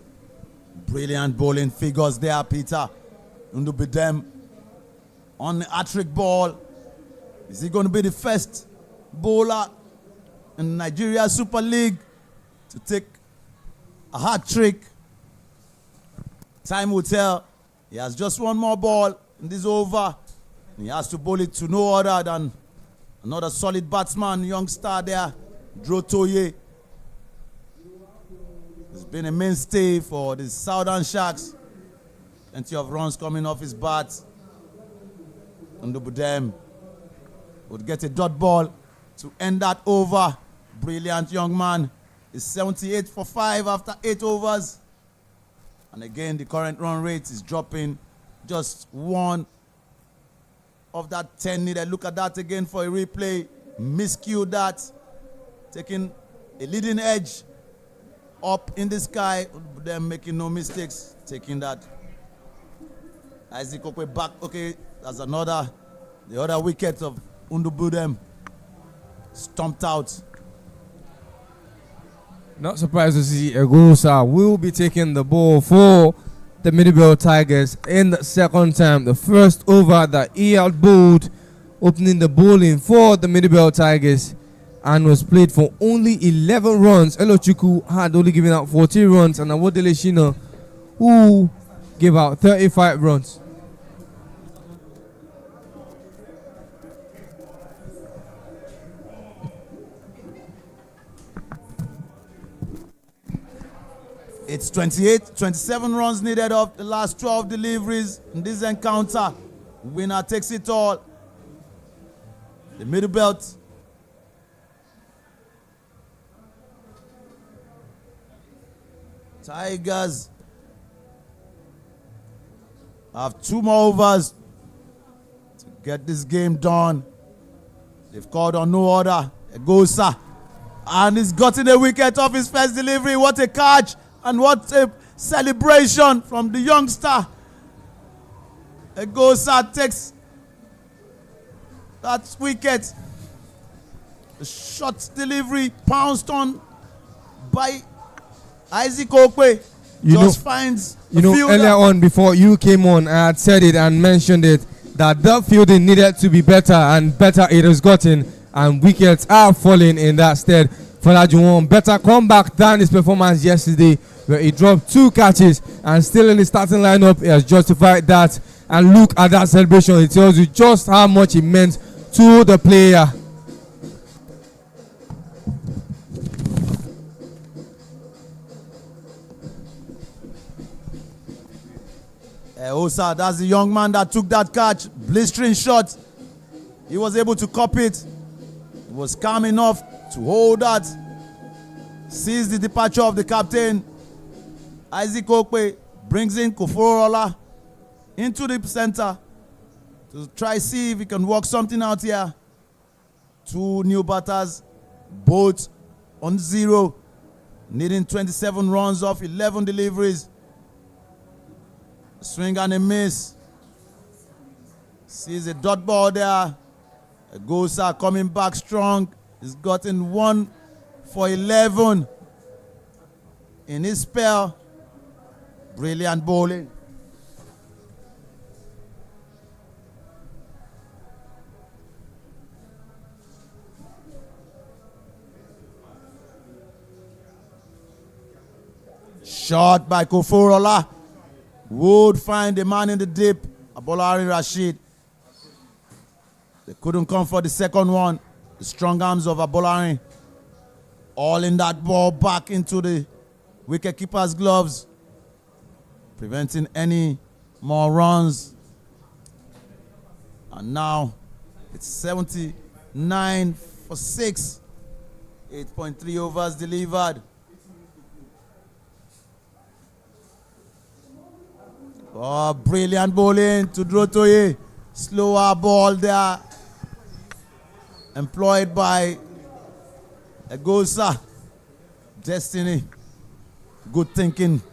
Brilliant bowling figures there, Peter. Undubudem on the hat-trick ball. Is he going to be the first bowler in Nigeria Super League to take a hat-trick? Time will tell. He has just one more ball in this over. He has to bowl it to no other than another solid batsman, young star there, Dro Toye. He's been a mainstay for the Southern Sharks. Plenty of runs coming off his bat. Undubudem would get a dot ball to end that over. Brilliant young man. He's 78 for 5 after 8 overs. And again, the current run rate is dropping. Just 1 of that 10 needed. Look at that again for a replay. Miscued that. Taking a leading edge up in the sky. Them making no mistakes. Taking that. Isaac Okwe back. Okay, that's the other wicket of Undubudem stomped out. Not surprised to see Egosa will be taking the ball for the Middlebelt Tigers in the second time. The first over that he had bowled, opening the bowling for the Middlebelt Tigers, and was played for only 11 runs. Elochukwu had only given out 14 runs, and Awodele Shina, who gave out 35 runs. It's 27 runs needed of the last 12 deliveries in this encounter. Winner takes it all. The Middlebelt Tigers have 2 more overs to get this game done. They've called on no other. Egosa. And he's gotten a wicket off his first delivery. What a catch. And what a celebration from the youngster. Egosa takes that wicket. The short delivery pounced on by Isaac Okwe. just finds You a know, fielder. earlier on before you came on, I had said it and mentioned it that the fielding needed to be better, and better it has gotten, and wickets are falling in that stead. Folajuwon better come back than his performance yesterday, where he dropped 2 catches and still in the starting lineup. He has justified that, and look at that celebration. It tells you just how much it meant to the player. Osa, that's the young man that took that catch. Blistering shot. He was able to cop it. He was calm enough to hold that. Sees the departure of the captain. Isaac Okpe brings in Koforola into the center to try see if he can work something out here. 2 new batters, both on 0, needing 27 runs off 11 deliveries. Swing and a miss. Sees a dot ball there. Gosa coming back strong. He's gotten 1 for 11 in his spell. Brilliant bowling. Shot by Koforola. Would find the man in the deep, Abolari Rashid. They couldn't come for the second one. The strong arms of Abolari. All in that ball back into the wicketkeeper's gloves, preventing any more runs. And now it's 79 for 6. 8.3 overs delivered. Oh, brilliant bowling to Drotoye. Slower ball there. Employed by Egosa. Destiny. Good thinking.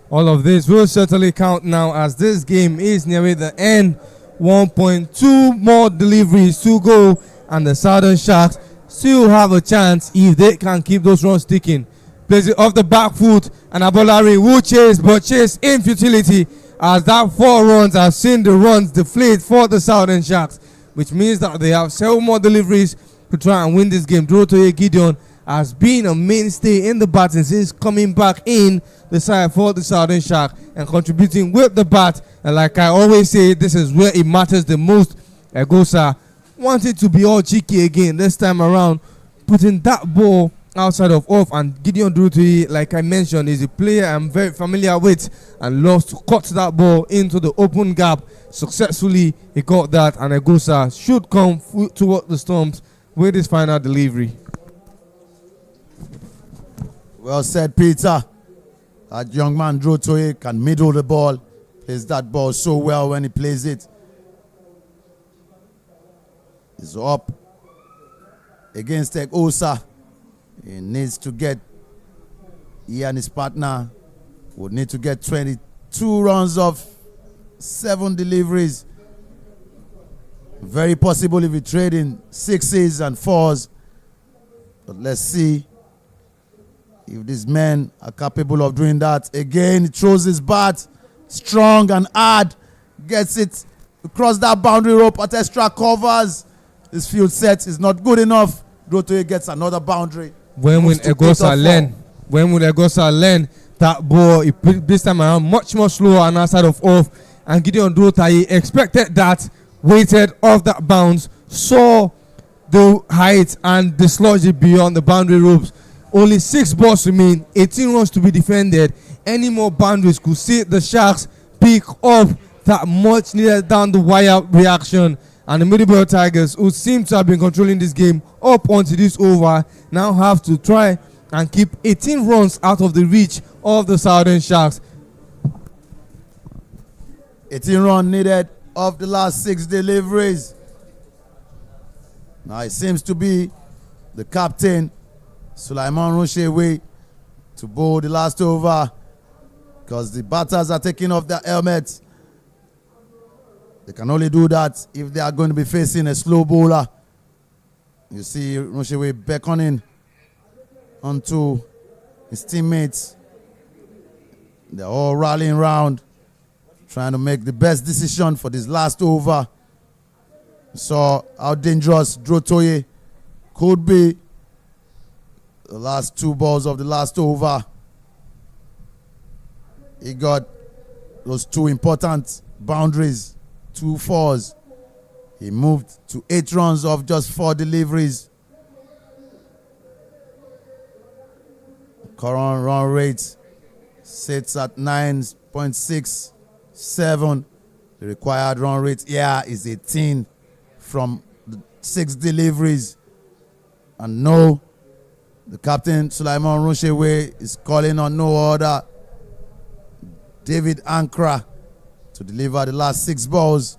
All of this will certainly count now, as this game is nearing the end. 1.2 more deliveries to go, and the Southern Sharks still have a chance if they can keep those runs sticking. Plays it off the back foot, and Abolari will chase, but chase in futility, as that 4 runs have seen the runs deflate for the Southern Sharks, which means that they have 7 more deliveries to try and win this game. Drotoye Gideon has been a mainstay in the batting since coming back in the side for the Southern Shark and contributing with the bat. And like I always say, this is where it matters the most. Egosa wanted to be all cheeky again this time around, putting that ball outside of off. And Gideon Drotoye, like I mentioned, is a player I'm very familiar with and loves to cut that ball into the open gap. Successfully, he got that, and Egosa should come toward the stumps with his final delivery. Well said, Peter. That young man, Drotoye, can middle the ball. Plays that ball so well when he plays it. He's up against Egosa. He needs to get, he and his partner would need to get 22 runs off 7 deliveries. Very possible if we trade in 6s and 4s. But let's see if these men are capable of doing that. Again, he throws his bat strong and hard. Gets it across that boundary rope at extra covers. His field set is not good enough. Drotoye gets another boundary. When will Egosa learn that ball? He put this time around much more slower and outside of off. And Gideon Drotoye expected that, waited off that bounce, saw the height and dislodged it beyond the boundary ropes. Only 6 balls remain, 18 runs to be defended. Any more boundaries could see the Sharks pick up that much needed down the wire reaction. And the Middleborough Tigers, who seem to have been controlling this game up until this over, now have to try and keep 18 runs out of the reach of the Southern Sharks. 18 runs needed of the last 6 deliveries. Now it seems to be the captain, Sulaiman Rushewe, to bowl the last over, because the batters are taking off their helmets. They can only do that if they are going to be facing a slow bowler. You see Rushewe beckoning onto his teammates. They're all rallying round, trying to make the best decision for this last over. Saw how dangerous Drotoye could be. The last 2 balls of the last over. He got those 2 important boundaries, 2 fours. He moved to 8 runs off just 4 deliveries. Current run rate sits at 9.67. The required run rate here is 18 from the 6 deliveries. And no, the captain Sulaiman Rushewe is calling on no other David Ankra to deliver the last 6 balls.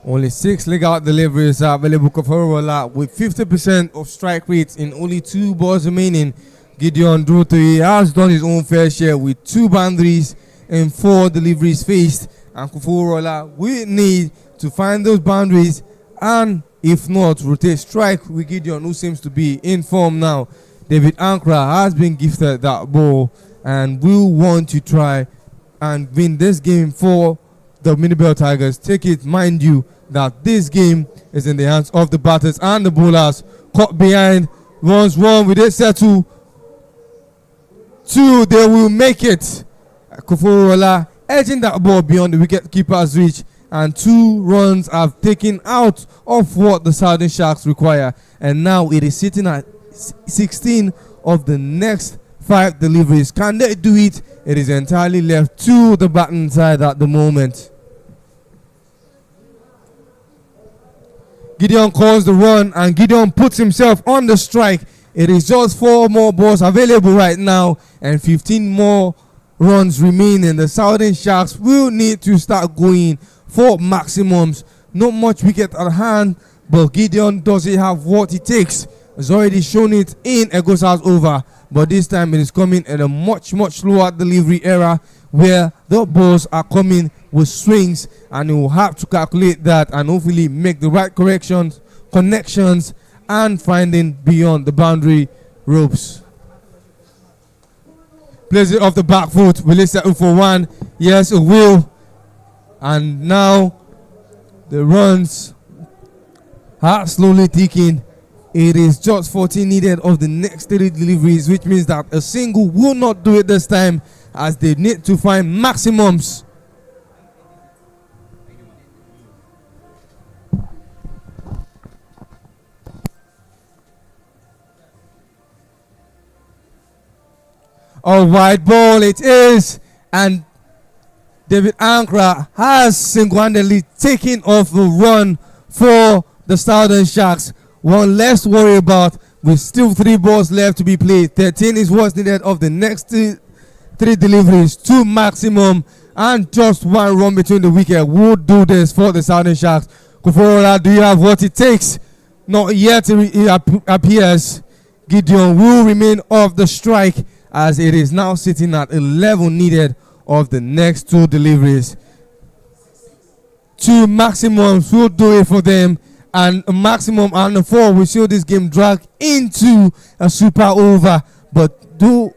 Only 6 leg-out deliveries are available for Rolla with 50% of strike rates in only 2 balls remaining. Gideon Drotoye has done his own fair share with 2 boundaries and 4 deliveries faced. And Koforola will need to find those boundaries and, if not, rotate strike with Gideon, who seems to be in form now. David Ankra has been gifted that ball and will want to try and win this game for the Minibel Tigers. Take it, mind you, that this game is in the hands of the batters and the bowlers. Caught behind, runs 1, we did settle 2, they will make it. Koforola edging that ball beyond the wicket-keeper's reach, and 2 runs have taken out of what the Southern Sharks require. And now it is sitting at 16 of the next 5 deliveries. Can they do it? It is entirely left to the batting side at the moment. Gideon calls the run and Gideon puts himself on the strike. It is just 4 more balls available right now and 15 more runs remaining. The Southern Sharks will need to start going for maximums. Not much wicket at hand, but Gideon doesn't have what it takes. Has already shown it in Egosa's over, but this time it is coming in a much slower delivery era where the balls are coming with swings, and he will have to calculate that and hopefully make the right connections and finding beyond the boundary ropes. Plays it off the back foot. Will it settle for 1? Yes, it will. And now the runs are slowly ticking. It is just 14 needed of the next 3 deliveries, which means that a single will not do it this time, as they need to find maximums. A wide ball it is, and David Ankra has single-handedly taken off the run for the Southern Sharks. 1 less to worry about, with still 3 balls left to be played. 13 is what's needed of the next 3 deliveries, 2 maximum, and just 1 run between the wicket would do this for the Southern Sharks. Koforola, do you have what it takes? Not yet, it appears. Gideon will remain off the strike, as it is now sitting at 11 needed of the next 2 deliveries. 2 maximums will do it for them, and a maximum and a 4 will show this game drag into a super over. But do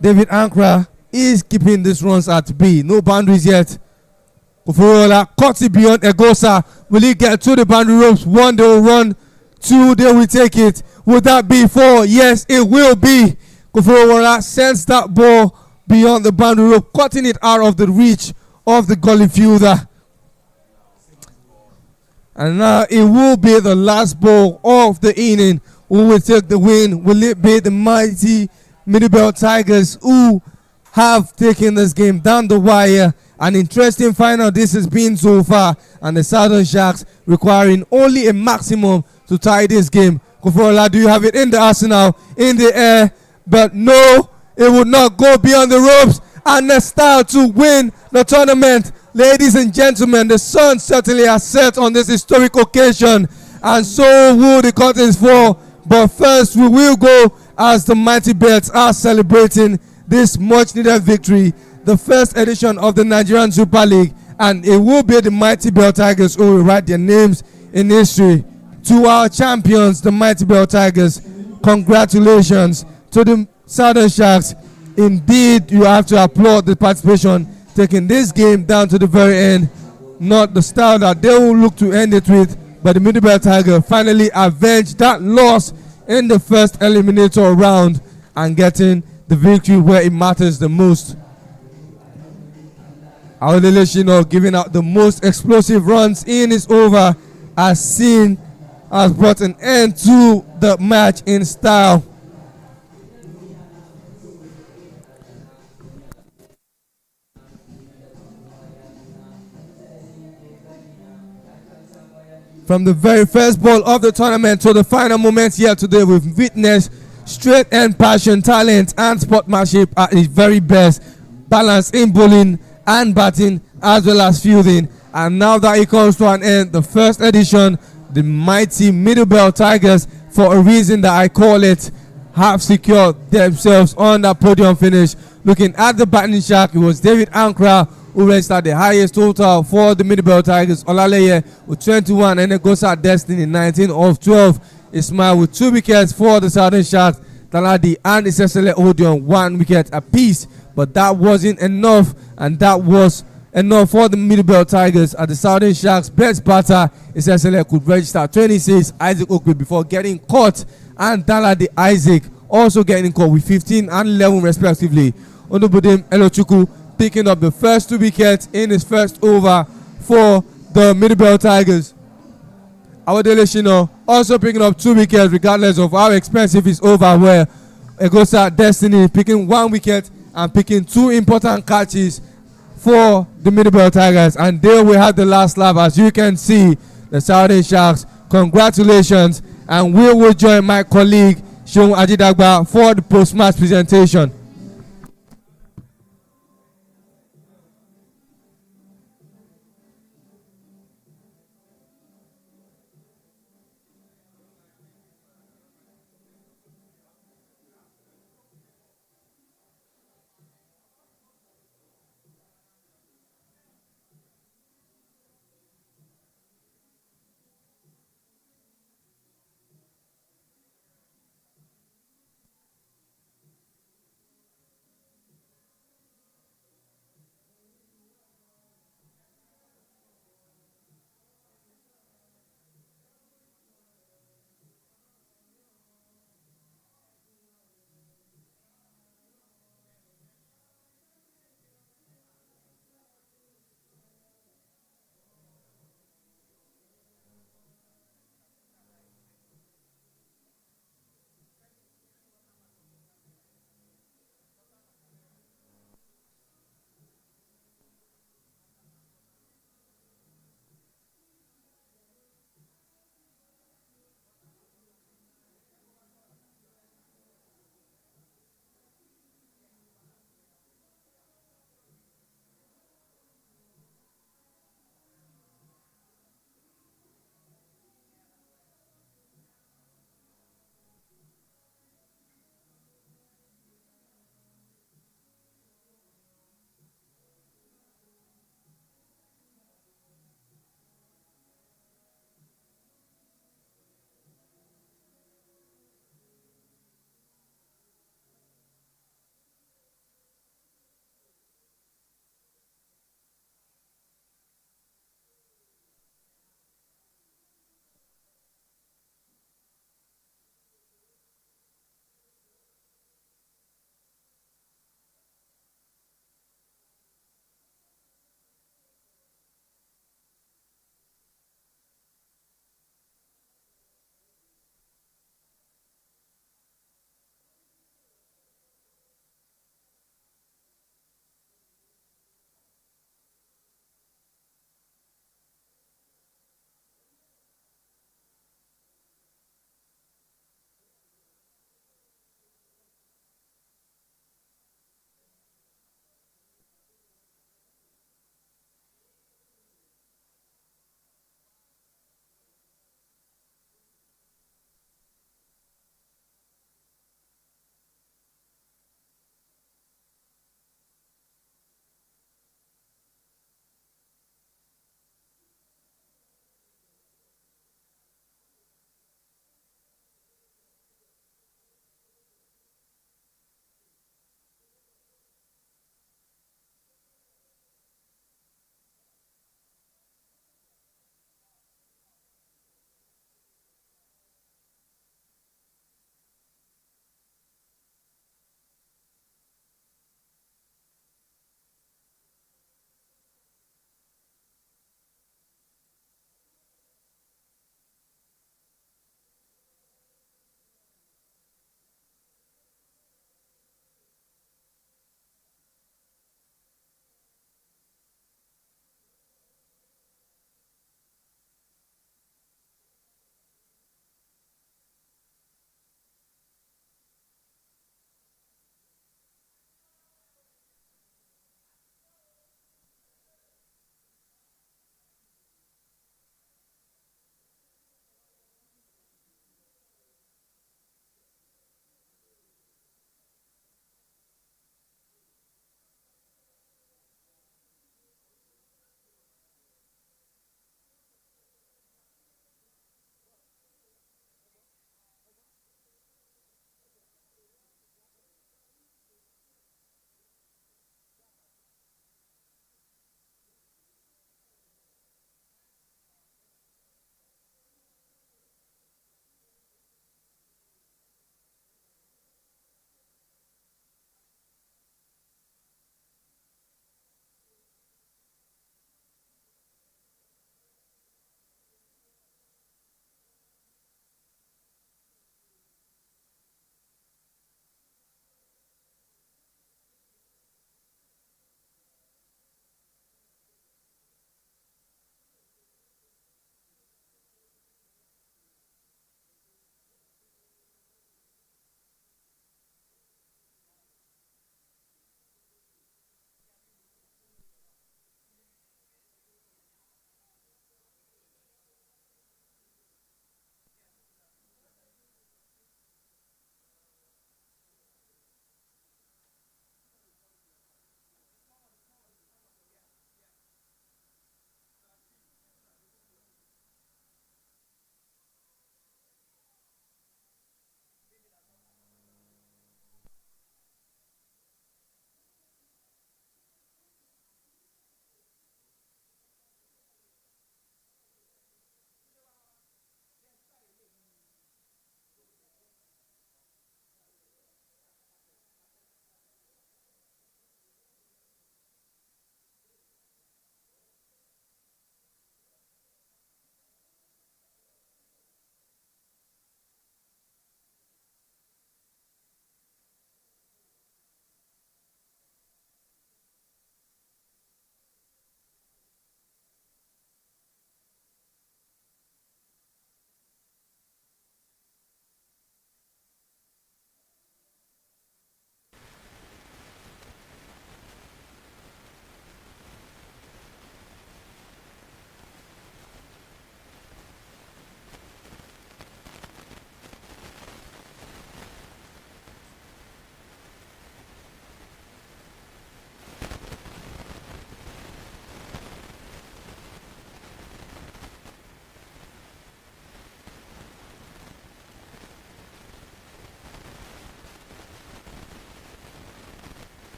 David Ankra is keeping these runs at bay. No boundaries yet. Koforola cuts it beyond Egosa. Will he get to the boundary ropes? 1, they will run. 2, they will take it. Would that be 4? Yes, it will be. Koforola sends that ball beyond the boundary rope, cutting it out of the reach of the gully fielder. And now it will be the last ball of the inning. Who will take the win? Will it be the mighty Minibel Tigers, who have taken this game down the wire? An interesting final this has been so far, and the Southern Sharks requiring only a maximum to tie this game. Koforola, do you have it in the arsenal, in the air? But no, it would not go beyond the ropes, and the start to win the tournament. Ladies and gentlemen, the sun certainly has set on this historic occasion, and so will the curtains fall. But first, we will go as the Mighty Bets are celebrating this much-needed victory, the first edition of the Nigerian Super League, and it will be the Mighty Bell Tigers who will write their names in history. To our champions, the Mighty Bell Tigers, congratulations. To the Southern Sharks, indeed, you have to applaud the participation, taking this game down to the very end. Not the style that they will look to end it with, but the Middlebelt Tiger finally avenged that loss in the first eliminator round and getting the victory where it matters the most. Our Leleshino giving out the most explosive runs in his over has brought an end to the match in style. From the very first ball of the tournament to the final moments here today, we've witnessed straight and passion, talent, and sportsmanship at its very best. Balance in bowling and batting as well as fielding. And now that it comes to an end, the first edition, the mighty Middlebelt Tigers, for a reason that I call it, have secured themselves on that podium finish. Looking at the batting shack, it was David Ankra who registered the highest total for the Middlebelt Tigers. Olaleye with 21, and then goes out Destiny 19 of 12. Ismail with 2 wickets for the Southern Sharks. Taladi and Isesele Odion 1 wicket apiece, but that wasn't enough, and that was enough for the Middlebelt Tigers. At the Southern Sharks, best batter Isesele could register 26, Isaac Okwe before getting caught, and Taladi Isaac also getting caught with 15 and 11 respectively. Onubudem Elochukwu picking up the first 2 wickets in his first over for the Middlebelt Tigers. Our Deleshino also picking up 2 wickets regardless of how expensive his over were. Egosa Destiny picking 1 wicket and picking 2 important catches for the Middlebelt Tigers. And there we have the last lap. As you can see, the Southern Sharks, congratulations. And we will join my colleague Seun Ajidagba for the post-match presentation.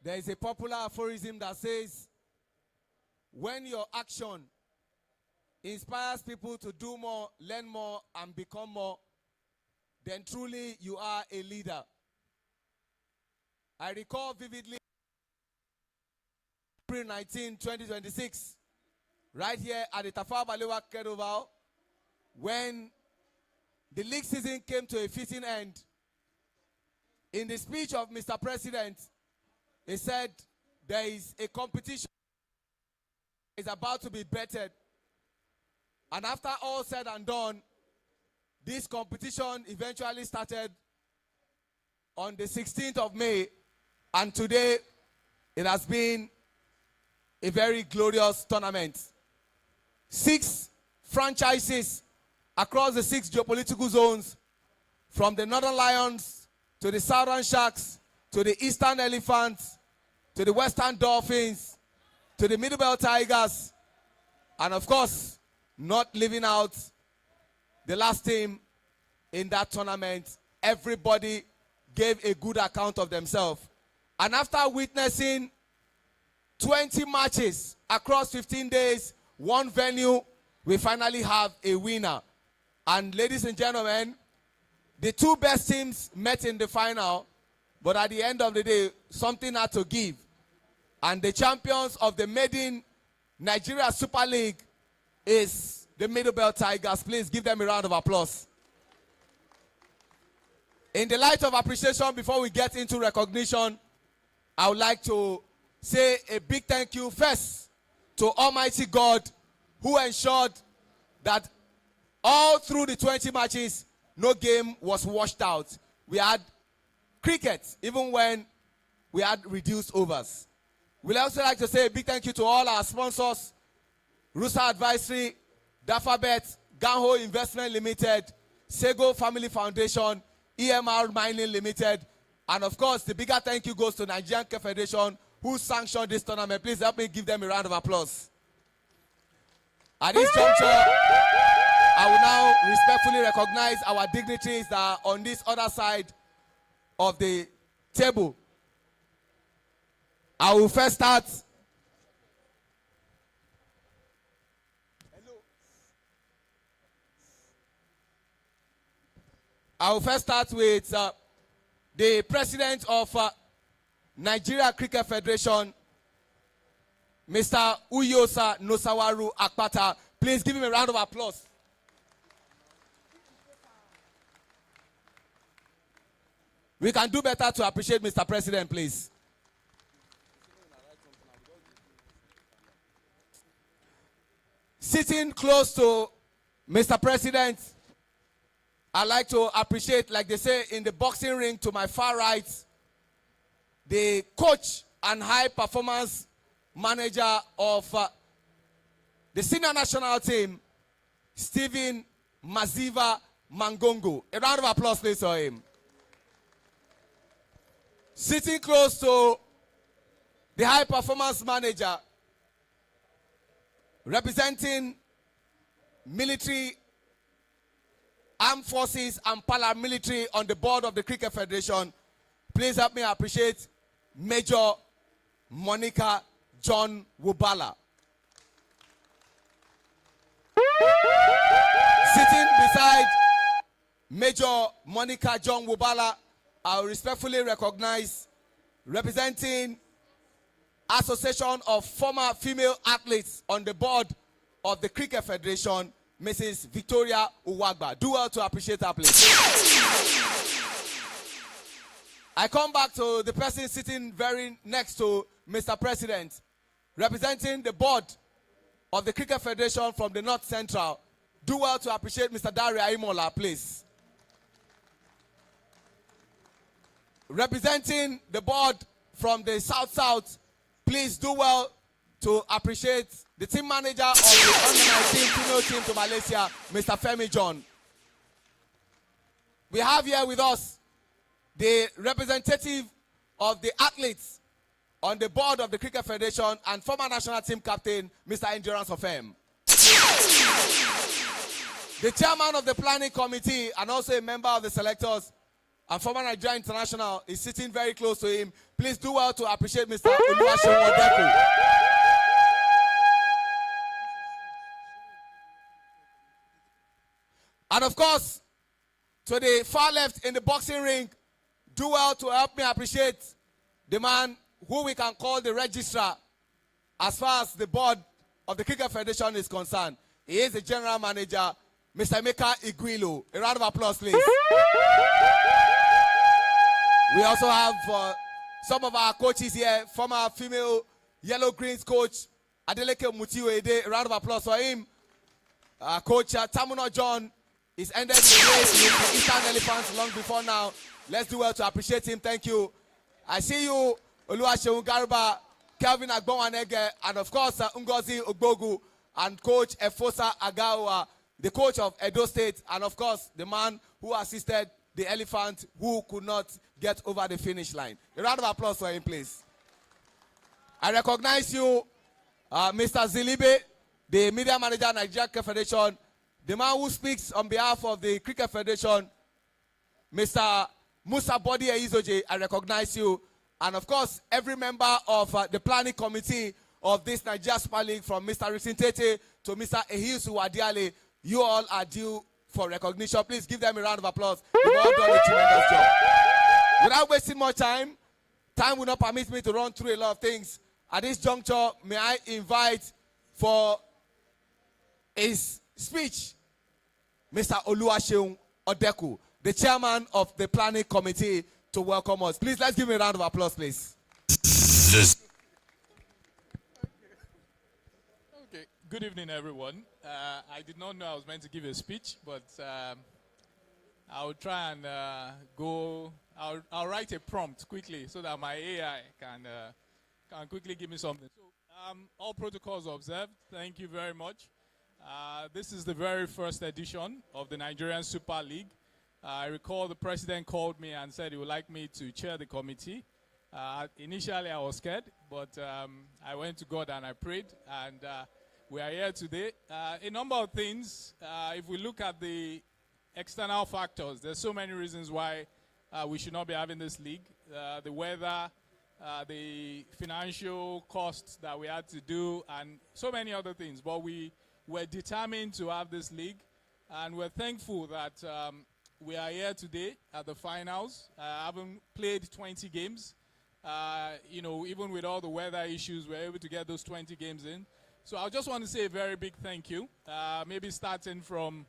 There is a popular aphorism that says, when your action inspires people to do more, learn more, and become more, then truly you are a leader. I recall vividly April 19, 2026, right here at the Tafawa Balewa Cricket Oval, when the league season came to a fitting end. In the speech of Mr. President, he said there is a competition is about to be bettered. And after all said and done, this competition eventually started on the 16th of May, and today it has been a very glorious tournament. 6 franchises across the 6 geopolitical zones, from the Northern Lions to the Southern Sharks to the Eastern Elephants to the Western Dolphins to the Middle Belt Tigers, and of course, not leaving out the last team in that tournament. Everybody gave a good account of themselves. And after witnessing 20 matches across 15 days, 1 venue, we finally have a winner. And ladies and gentlemen, the 2 best teams met in the final, but at the end of the day, something had to give. And the champions of the maiden Nigeria Super League is the Middle Belt Tigers. Please give them a round of applause. In the light of appreciation, before we get into recognition, I would like to say a big thank you first to Almighty God, who ensured that all through the 20 matches, no game was washed out. We had cricket, even when we had reduced overs. We'd also like to say a big thank you to all our sponsors, Rusa Advisory, Dafabet, Ganho Investment Limited, Sego Family Foundation, EMR Mining Limited, and of course, the bigger thank you goes to Nigerian Cricket Federation, who sanctioned this tournament. Please help me give them a round of applause. At this juncture, I will now respectfully recognize our dignitaries that are on this other side of the table. I will first start. I will first start with the president of Nigeria Cricket Federation, Mr. Uyosa Nosawaru Akpata. Please give him a round of applause. We can do better to appreciate Mr. President, please. Sitting close to Mr. President, I'd like to appreciate, like they say in the boxing ring to my far right, the coach and high performance manager of the senior national team, Stephen Maziva Mangongo. A round of applause, please, for him. Sitting close to the high performance manager, representing military, armed forces, and paramilitary on the board of the Cricket Federation, please help me appreciate Major Monica John Wubala. Sitting beside Major Monica John Wubala, I will respectfully recognize, representing Association of Former Female Athletes on the board of the Cricket Federation, Mrs. Victoria Uwagba. Do well to appreciate her, please. I come back to the person sitting very next to Mr. President, representing the board of the Cricket Federation from the North Central. Do well to appreciate Mr. Dari Aimola, please. Representing the board from the South, please do well to appreciate the team manager of the under-19 female team to Malaysia, Mr. Femi John. We have here with us the representative of the athletes on the board of the Cricket Federation and former national team captain, Mr. Endurance of M. The chairman of the planning committee and also a member of the selectors, and former Nigerian international, is sitting very close to him. Please do well to appreciate Mr. Oluwaseun Odeku. And of course, to the far left in the boxing ring, do well to help me appreciate the man who we can call the registrar as far as the board of the Cricket Federation is concerned. He is the general manager, Mr. Emeka Iguilu. A round of applause, please. We also have some of our coaches here, former female Yellow Greens coach, Adeleke Mutiwede. A round of applause for him. Coach Tamuno John is ended the race with the Eastern Elephants long before now. Let's do well to appreciate him. Thank you. I see you, Oluwaseun Garuba, Kelvin Agbonwanege, and of course, Ngozi Ogbogu, and Coach Efosa Agawa, the coach of Edo State, and of course, the man who assisted the elephant who could not get over the finish line. A round of applause for him, please. I recognize you, Mr. Zilibe, the media manager, Nigeria Cricket Federation, the man who speaks on behalf of the Cricket Federation, Mr. Musa Bodi Eizoje. I recognize you. And of course, every member of the planning committee of this Nigeria Super League, from Mr. Richin Tete to Mr. Ehisu Wadiale, you all are due for recognition. Please give them a round of applause. You've all done a tremendous job. Without wasting more time will not permit me to run through a lot of things. At this juncture, may I invite for his speech, Mr. Oluwaseun Odeku, the chairman of the planning committee, to welcome us. Please, let's give him a round of applause, please. Okay, good evening, everyone. I did not know I was meant to give a speech, but I'll try and I'll write a prompt quickly so that my AI can quickly give me something. So, all protocols observed. Thank you very much. This is the very first edition of the Nigerian Super League. I recall the president called me and said he would like me to chair the committee. Initially, I was scared, but I went to God and I prayed, and we are here today. A number of things. If we look at the external factors, there's so many reasons why we should not be having this league. The weather, the financial costs that we had to do, and so many other things. But we were determined to have this league, and we're thankful that we are here today at the finals. I haven't played 20 games. You know, even with all the weather issues, we're able to get those 20 games in. So I just want to say a very big thank you. Maybe starting from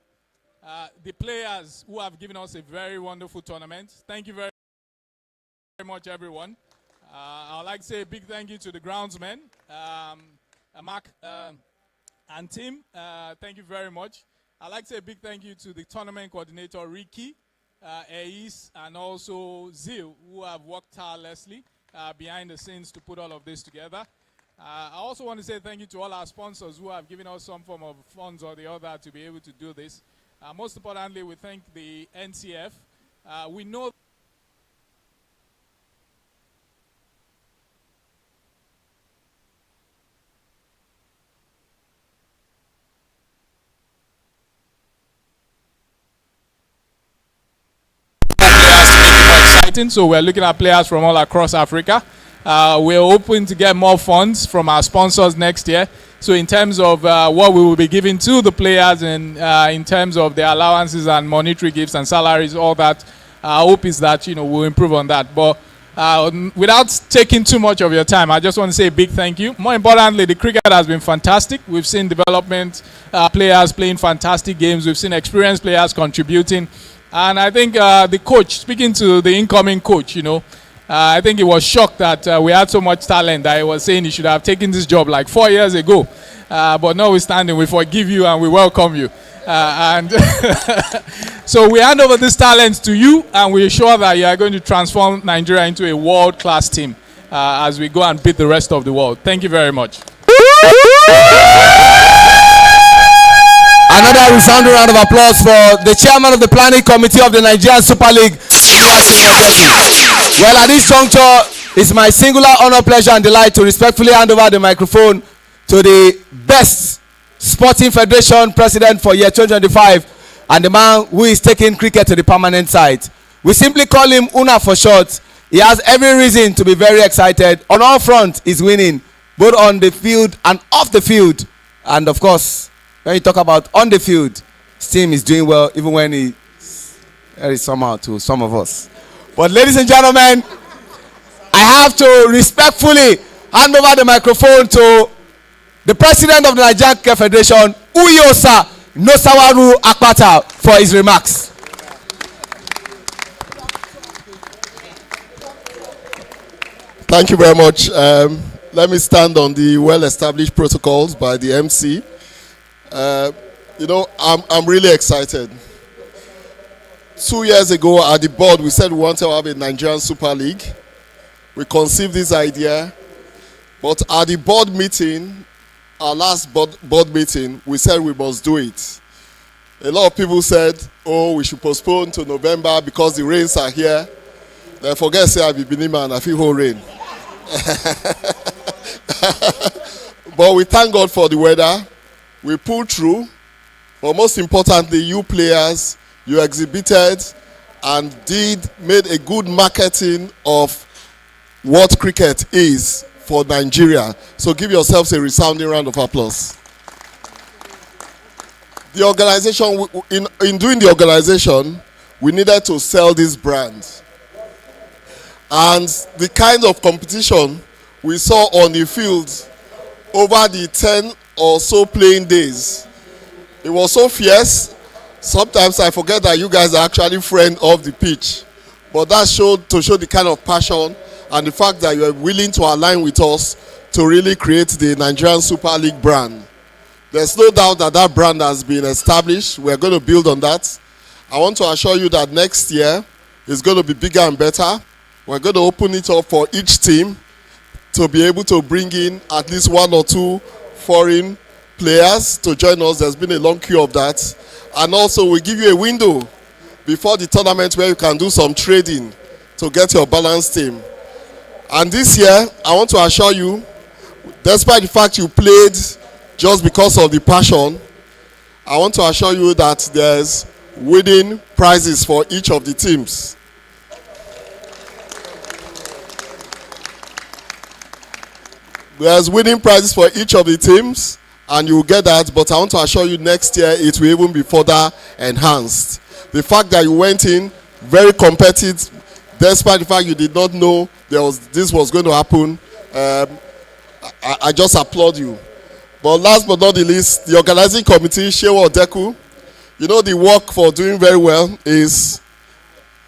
the players who have given us a very wonderful tournament. Thank you very much, everyone. I would like to say a big thank you to the groundsmen, Mark and Tim. Thank you very much. I'd like to say a big thank you to the tournament coordinator, Ricky, Eis, and also Zil, who have worked tirelessly behind the scenes to put all of this together. I also want to say thank you to all our sponsors who have given us some form of funds or the other to be able to do this. Most importantly, we thank the NCF. We know so we're looking at players from all across Africa. We're hoping to get more funds from our sponsors next year. So in terms of what we will be giving to the players and in terms of their allowances and monetary gifts and salaries, all that, our hope is that, you know, we'll improve on that. But without taking too much of your time, I just want to say a big thank you. More importantly, the cricket has been fantastic. We've seen development players playing fantastic games. We've seen experienced players contributing. And I think the coach, speaking to the incoming coach, you know, I think he was shocked that we had so much talent that he was saying he should have taken this job like 4 years ago. But notwithstanding, we forgive you and we welcome you. And so we hand over this talent to you, and we're sure that you are going to transform Nigeria into a world-class team as we go and beat the rest of the world. Thank you very much. Another resounding round of applause for the chairman of the planning committee of the Nigerian Super League. Well, at this juncture, it's my singular honor, pleasure, and delight to respectfully hand over the microphone to the best sporting federation president for year 2025 and the man who is taking cricket to the permanent side. We simply call him Una for short. He has every reason to be very excited. On all fronts, he's winning, both on the field and off the field. And of course, when you talk about on the field, his team is doing well, even when he is somehow to some of us. But ladies and gentlemen, I have to respectfully hand over the microphone to the president of the Nigerian Cricket Federation, Uyosa Nosawaru Akpata, for his remarks. Thank you very much. Let me stand on the well-established protocols by the MC. I'm really excited. 2 years ago at the board, we said we wanted to have a Nigerian Super League. We conceived this idea, but at the board meeting, our last board meeting, we said we must do it. A lot of people said, oh, we should postpone to November because the rains are here. Then forget say I be Benima and I feel whole rain. But we thank God for the weather. We pulled through. But most importantly, you players, you exhibited and made a good marketing of what cricket is for Nigeria. So give yourselves a resounding round of applause. The organization, in doing the organization, we needed to sell this brand. And the kind of competition we saw on the field over the 10 or so playing days, it was so fierce. Sometimes I forget that you guys are actually friends of the pitch. But that showed the kind of passion and the fact that you are willing to align with us to really create the Nigerian Super League brand. There's no doubt that that brand has been established. We're going to build on that. I want to assure you that next year is going to be bigger and better. We're going to open it up for each team to be able to bring in at least 1 or 2 foreign players to join us. There's been a long queue of that. And also we give you a window before the tournament where you can do some trading to get your balanced team. And this year, I want to assure you, despite the fact you played just because of the passion, I want to assure you that there's winning prizes for each of the teams. There's winning prizes for each of the teams, and you will get that, but I want to assure you next year it will even be further enhanced. The fact that you went in very competitive, despite the fact you did not know this was going to happen, I just applaud you. But last but not the least, the organizing committee, Shewa Odeku, the work for doing very well is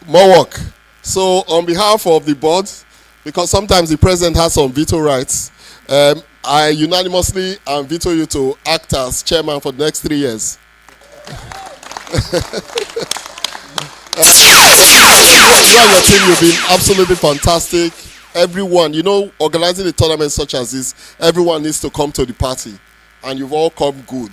more work. So on behalf of the board, because sometimes the president has some veto rights, I unanimously veto you to act as chairman for the next 3 years. You and your team, you've been absolutely fantastic. Everyone, organizing a tournament such as this, everyone needs to come to the party. And you've all come good.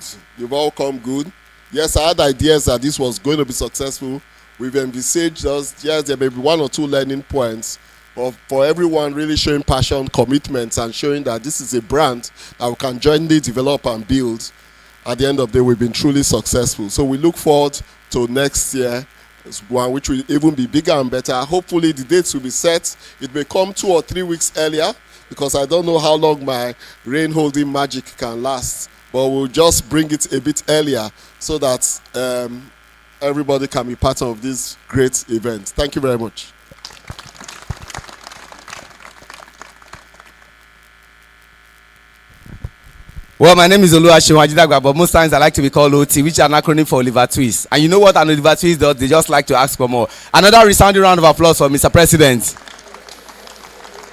Yes, I had ideas that this was going to be successful. We've envisaged yes, there may be 1 or 2 learning points. But for everyone really showing passion, commitment, and showing that this is a brand that we can jointly develop and build, at the end of the day, we've been truly successful. So we look forward to next year, one which will even be bigger and better. Hopefully the dates will be set. It may come 2 or 3 weeks earlier, because I don't know how long my rain holding magic can last. But we'll just bring it a bit earlier so that everybody can be part of this great event. Thank you very much. Well, my name is Oluwaseun Ajidagba, but most times I like to be called OT, which is an acronym for Oliver Twist. And you know what an Oliver Twist does? They just like to ask for more. Another resounding round of applause for Mr. President.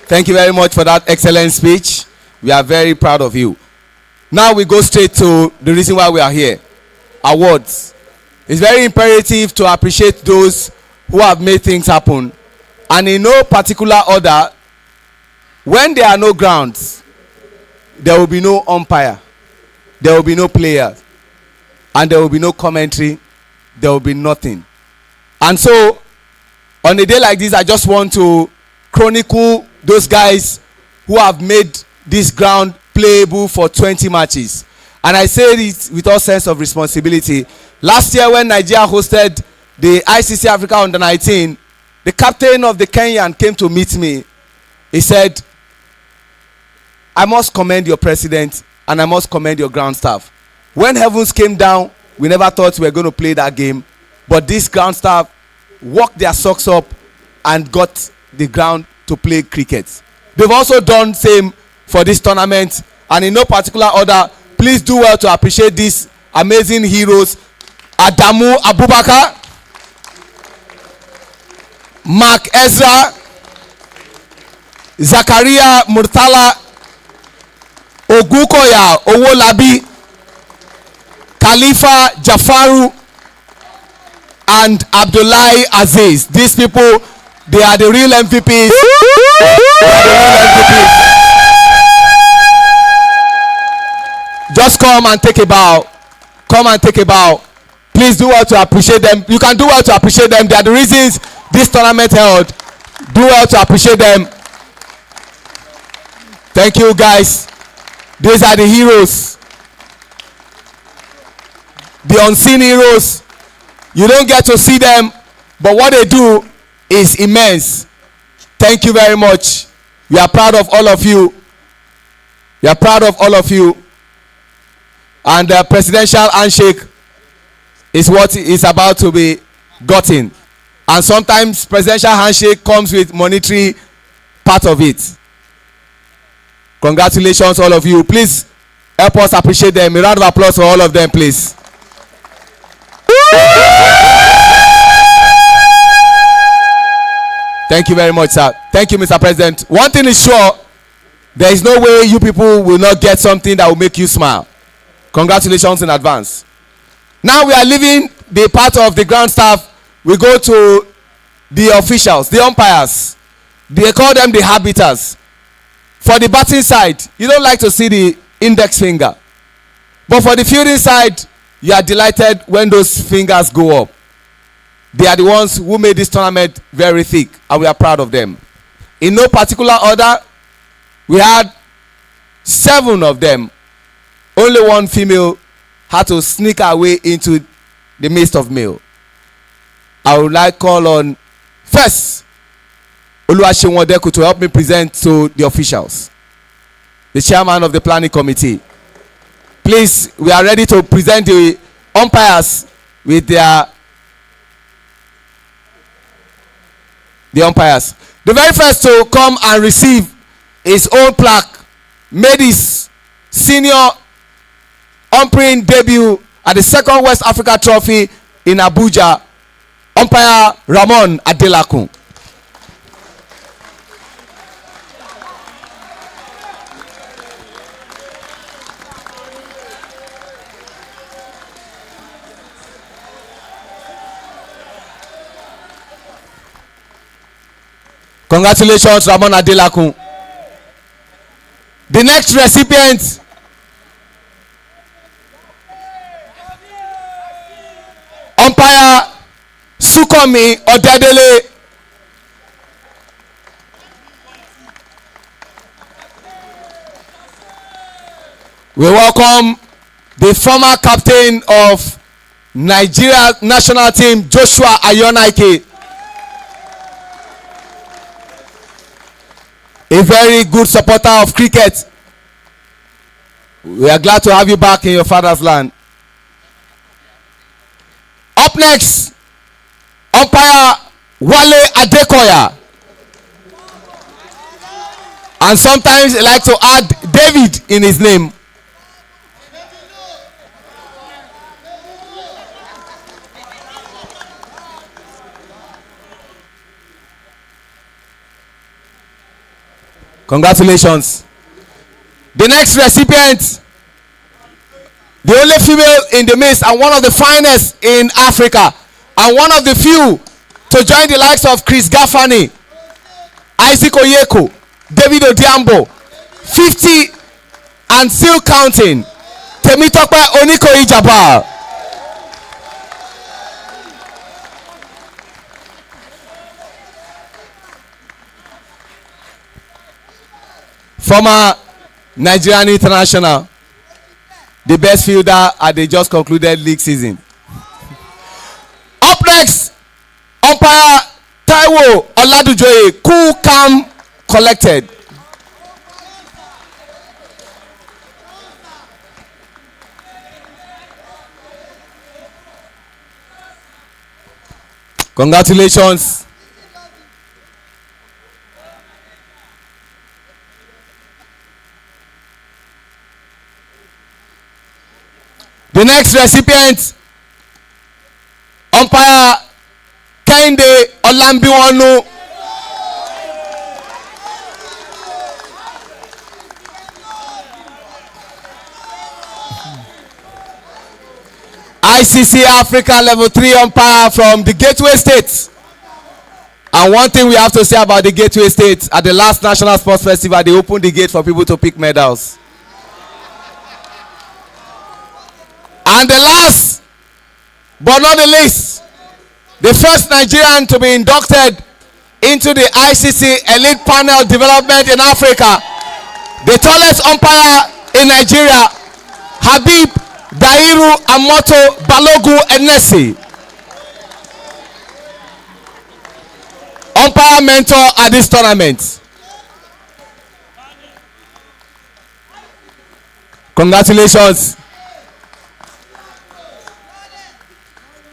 Thank you very much for that excellent speech. We are very proud of you. Now we go straight to the reason why we are here. Awards. It's very imperative to appreciate those who have made things happen. And in no particular order, when there are no grounds, there will be no umpire, there will be no players, and there will be no commentary, there will be nothing. And so, on a day like this, I just want to chronicle those guys who have made this ground playable for 20 matches. And I say it with all sense of responsibility. Last year when Nigeria hosted the ICC Africa Under-19, the captain of the Kenyan came to meet me. He said, I must commend your president and I must commend your ground staff. When heavens came down, we never thought we were going to play that game, but this ground staff worked their socks up and got the ground to play cricket. They've also done same for this tournament, and in no particular order, please do well to appreciate these amazing heroes: Adamu Abubakar, Mark Ezra, Zakaria Murtala, Ogukoya Owolabi, Khalifa Jafaru, and Abdullahi Aziz. These people, they are the real MVPs. They are the real MVPs. Just come and take a bow. Come and take a bow. Please do well to appreciate them. You can do well to appreciate them. They are the reasons this tournament held. Do well to appreciate them. Thank you, guys. These are the heroes. The unseen heroes. You don't get to see them, but what they do is immense. Thank you very much. We are proud of all of you. We are proud of all of you. And the presidential handshake is what is about to be gotten. And sometimes presidential handshake comes with monetary part of it. Congratulations, all of you. Please help us appreciate them. A round of applause for all of them, please. Thank you very much, sir. Thank you, Mr. President. One thing is sure, there is no way you people will not get something that will make you smile. Congratulations in advance. Now we are leaving the part of the ground staff. We go to the officials, the umpires. They call them the arbiters. For the batting side, you don't like to see the index finger. But for the fielding side, you are delighted when those fingers go up. They are the ones who made this tournament very thick, and we are proud of them. In no particular order, we had 7 of them. Only one female had to sneak her way into the midst of male. I would like to call on first Oluwaseun Odeku to help me present to the officials, the chairman of the planning committee. Please, we are ready to present the umpires with the umpires. The very first to come and receive his own plaque made his senior umpiring debut at the 2nd West Africa Trophy in Abuja, umpire Ramon Adelakun. Congratulations, Ramon Adelakun. The next recipient, umpire Sukomi Odedele. We welcome the former captain of Nigeria national team, Joshua Ayonaike. A very good supporter of cricket. We are glad to have you back in your father's land. Up next, umpire Wale Adekoya. And sometimes they like to add David in his name. Congratulations. The next recipient, the only female in the midst and one of the finest in Africa, and one of the few to join the likes of Chris Gaffani, Isaac Oyeko, David Odiambo, 50 and still counting, Temitope Onikoyi Jabbar. Former Nigerian international, the best fielder at the just concluded league season. Up next, umpire Taiwo Taiwo Oladujoye, cool, calm, collected. Congratulations. The next recipient, umpire Kehinde Olambiwonu. ICC Africa Level 3 umpire from the Gateway State. And one thing we have to say about the Gateway State, at the last National Sports Festival, they opened the gate for people to pick medals. And the last, but not the least, the first Nigerian to be inducted into the ICC Elite Panel Development in Africa, the tallest umpire in Nigeria, Habib Dairu Amoto Balogu Enesi, umpire mentor at this tournament. Congratulations.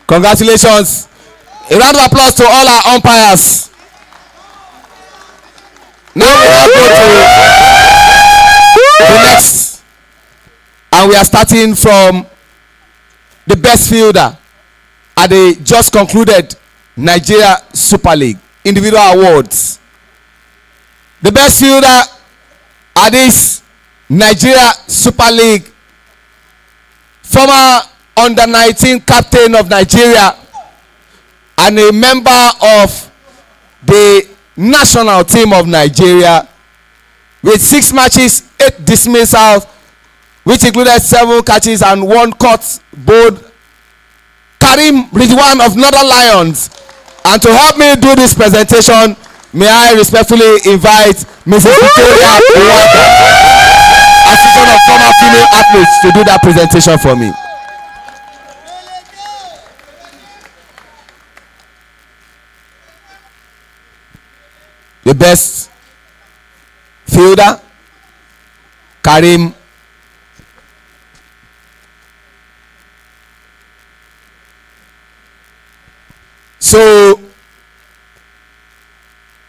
Congratulations. A round of applause to all our umpires. Now we now go to the next. And we are starting from the best fielder at the just concluded Nigeria Super League individual awards. The best fielder at this Nigeria Super League, former under-19 captain of Nigeria and a member of the national team of Nigeria, with 6 matches, 8 dismissals, which included 7 catches and 1 caught, bowled Karim Ridwan of Northern Lions. And to help me do this presentation, may I respectfully invite Mrs. Victoria Uwaka, assistant of former female athletes, to do that presentation for me. The best fielder, Karim So,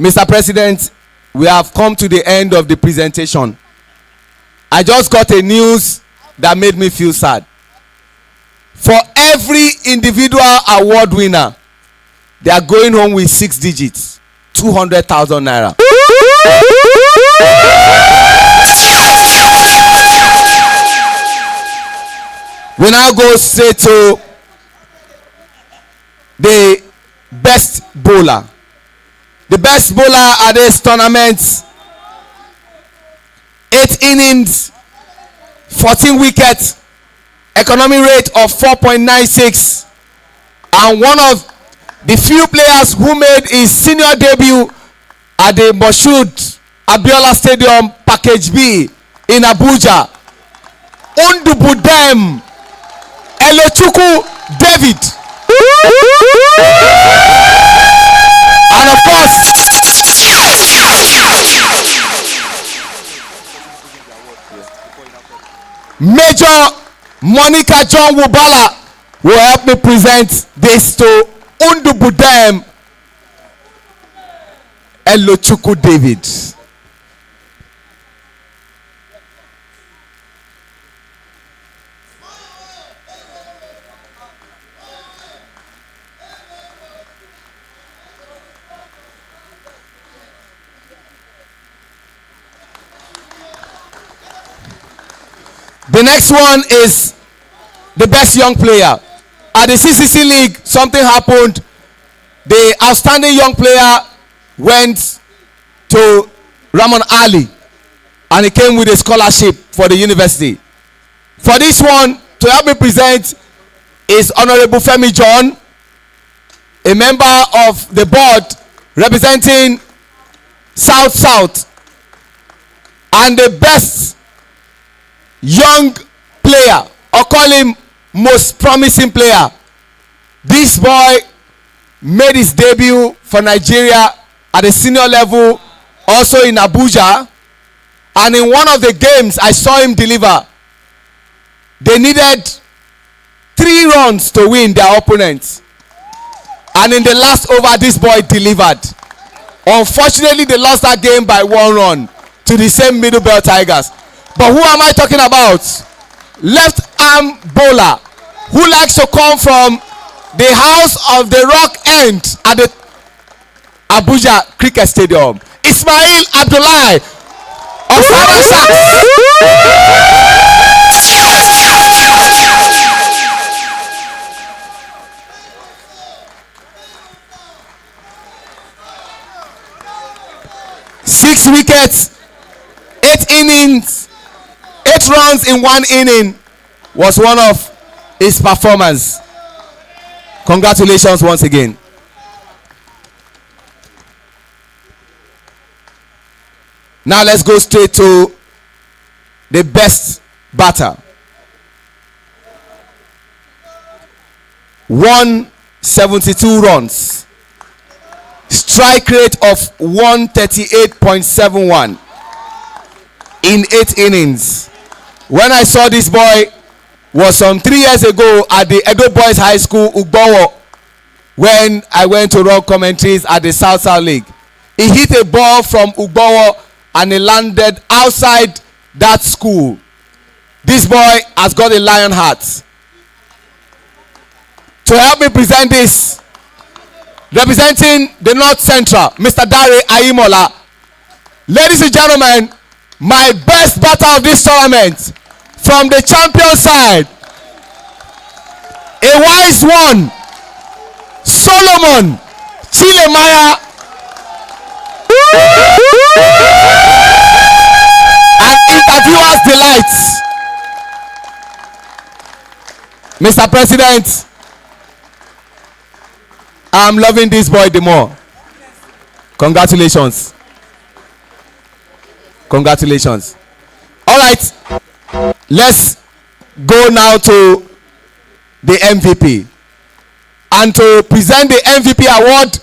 Mr. President, we have come to the end of the presentation. I just got a news that made me feel sad. For every individual award winner, they are going home with 6 digits, 200,000 naira. We now go straight to the best bowler. The best bowler at this tournament, 8 innings, 14 wickets, economy rate of 4.96, and one of the few players who made his senior debut at the Moshood Abiola Stadium Package B in Abuja, Undubudem Elochukwu David. And of course, Major Monica John Wubala will help me present this to Undubudem Elochukwu David. The next one is the best young player. At the CCC League, something happened. The outstanding young player went to Ramon Ali and he came with a scholarship for the university. For this one, to help me present is Honorable Femi John, a member of the board representing South South, and the best young player, or call him most promising player. This boy made his debut for Nigeria at the senior level, also in Abuja. And in one of the games I saw him deliver, they needed 3 runs to win their opponents. And in the last over, this boy delivered. Unfortunately, they lost that game by 1 run to the same Middle Belt Tigers. But who am I talking about? Left arm bowler who likes to come from the house of the Rock End at the Abuja Cricket Stadium. Ismail Abdullahi of Silver Sharks. 6 wickets, 8 innings, 8 runs in 1 inning was one of his performance. Congratulations once again. Now let's go straight to the best batter. 172 runs. Strike rate of 138.71 in 8 innings. When I saw this boy was some 3 years ago at the Edo Boys High School, Ugbowo, when I went to run commentaries at the South League. He hit a ball from Ugbowo and it landed outside that school. This boy has got a lion heart. To help me present this, representing the North Central, Mr. Dare Ayimola. Ladies and gentlemen, my best batter of this tournament from the champion side, a wise one, Solomon Chilemaya. An interviewer's delight. Mr. President, I'm loving this boy the more. Congratulations. Congratulations. All right. Let's go now to the MVP. And to present the MVP award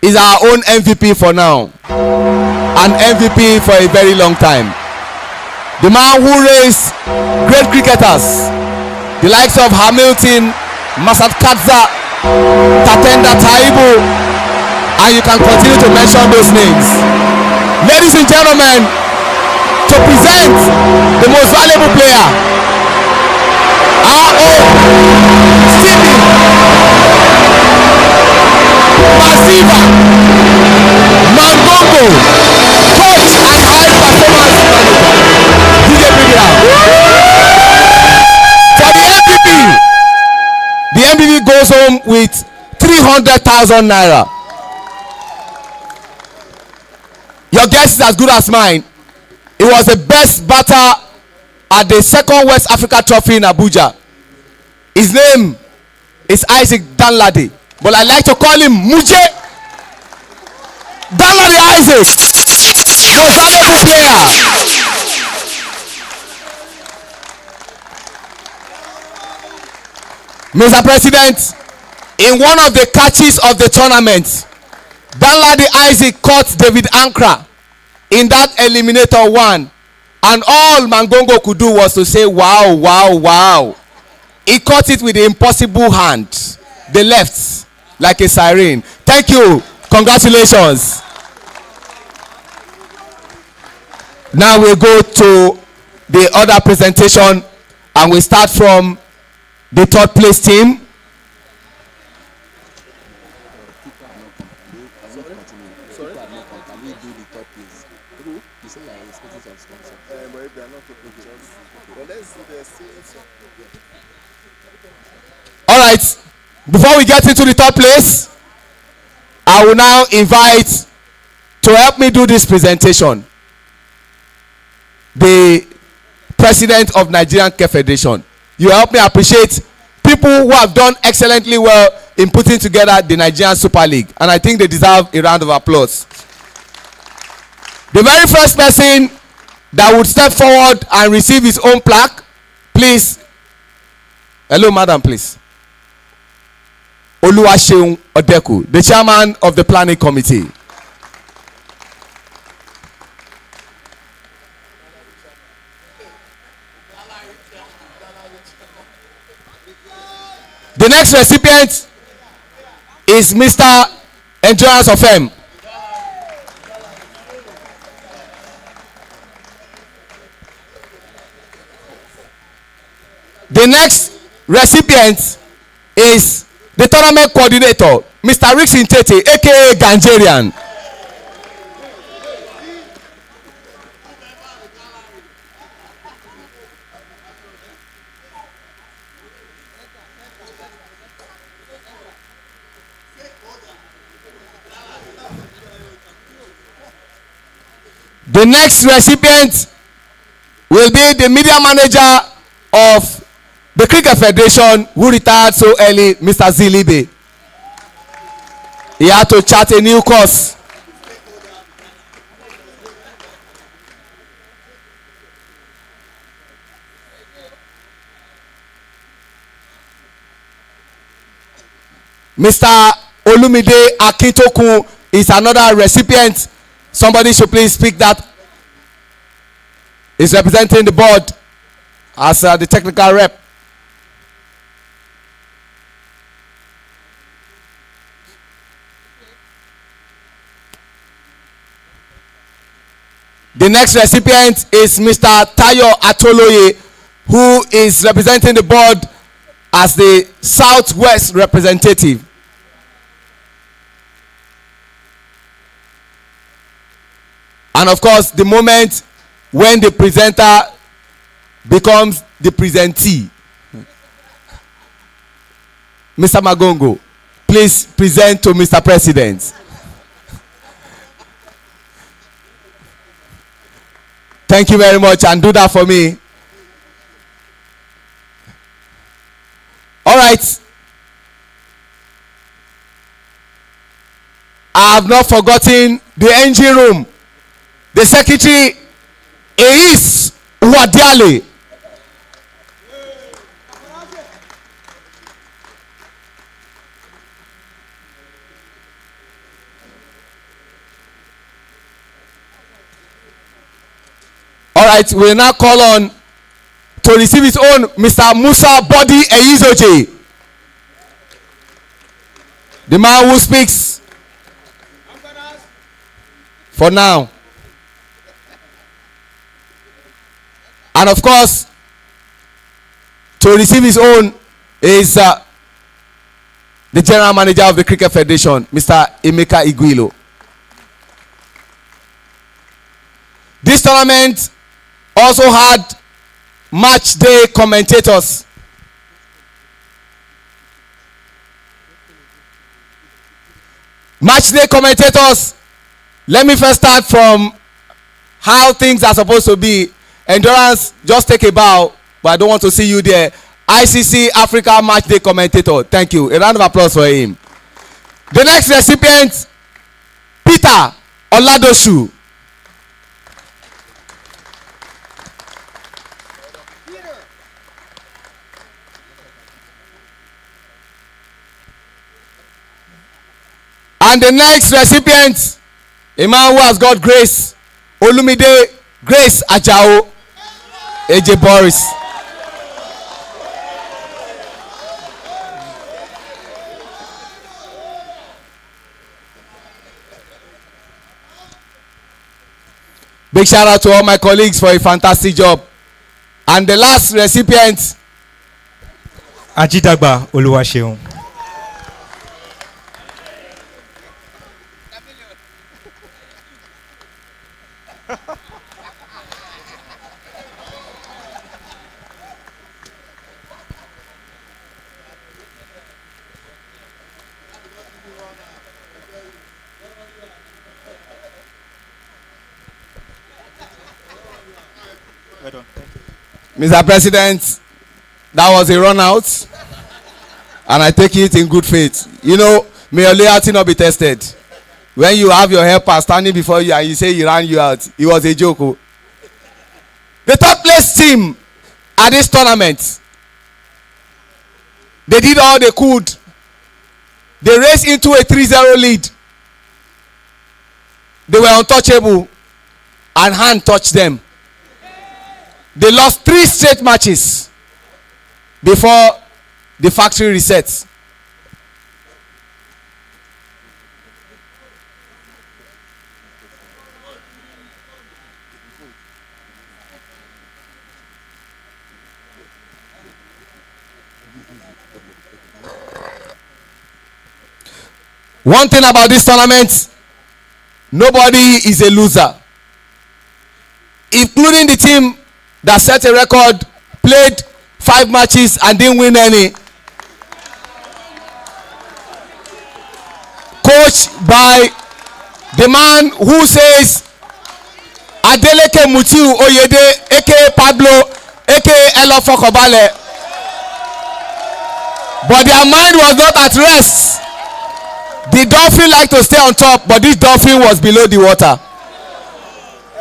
is our own MVP for now. An MVP for a very long time. The man who raised great cricketers, the likes of Hamilton, Masat-Kadza, Tatenda Taibu, and you can continue to mention those names. Ladies and gentlemen, to present the most valuable player, our own Stevie Masiva Mangongo, coach and high performance manager. DJ bring it out. For the MVP goes home with 300,000 naira. Your guess is as good as mine. It was the best batter at the 2nd West Africa Trophy in Abuja. His name is Isaac Danladi, but I like to call him Muje. Danladi Isaac, most valuable player. Mr. President, in one of the catches of the tournament, Danladi Isaac caught David Ankra in that eliminator 1, and all Mangongo could do was to say wow, wow, wow. He caught it with the impossible hand, the left, like a siren. Thank you. Congratulations. Now we'll go to the other presentation, and we start from the 3rd place team. All right, before we get into the 3rd place, I will now invite to help me do this presentation the president of Nigerian Cricket Federation. You help me appreciate people who have done excellently well in putting together the Nigerian Super League, and I think they deserve a round of applause. The very first person that would step forward and receive his own plaque, please. Hello, madam, please. Oluwaseun Odeku, the chairman of the planning committee. The next recipient is Mr. Endurance of M. The next recipient is the tournament coordinator, Mr. Rick Sintete, aka Ganjerian. The next recipient will be the media manager of the Cricket Federation, who retired so early, Mr. Zilibe. He had to chart a new course. Mr. Olumide Akintokun is another recipient. Somebody should please speak that. Is representing the board as the technical rep. The next recipient is Mr. Tayo Atoloye, who is representing the board as the Southwest representative. And of course, the moment when the presenter becomes the presentee, Mr. Magongo, please present to Mr. President. Thank you very much, and do that for me. All right. I have not forgotten the engine room. The secretary is Wadiale. All right, we will now call on to receive his own Mr. Musa Body Eizoje, the man who speaks for now. And of course, to receive his own is the general manager of the Cricket Federation, Mr. Emeka Iguilo. This tournament also had match day commentators. Match day commentators, let me first start from how things are supposed to be. Endurance, just take a bow, but I don't want to see you there. ICC Africa Match Day commentator. Thank you. A round of applause for him. The next recipient, Peter Oladoshu. And the next recipient, a man who has got grace, Olumide Grace Ajao, AJ Boris. Big shout out to all my colleagues for a fantastic job. And the last recipient, Ajidagba Oluwaseun. Mr. President, that was a run out, and I take it in good faith. You know, may your loyalty not be tested. When you have your helper standing before you and you say he ran you out, it was a joke. The third place team at this tournament, they did all they could they raced into a 3-0 lead. They were untouchable and hand touched them. They lost 3 straight matches before the factory resets. One thing about this tournament, nobody is a loser, including the team that set a record, played 5 matches and didn't win any. Coached by the man who says Adeleke Mutiu Oyede, aka Pablo, aka Elo Fokobale. But their mind was not at rest. The Dolphin like to stay on top, but this Dolphin was below the water.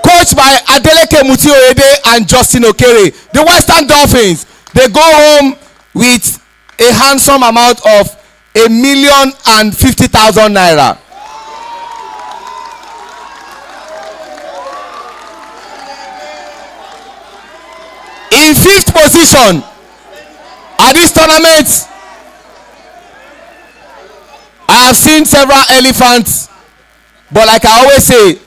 Coached by Adeleke Mutiu Oyede and Justin Okere, the Western Dolphins, they go home with a handsome amount of $1,050,000 naira. In 5th position at this tournament, I have seen several elephants, but like I always say,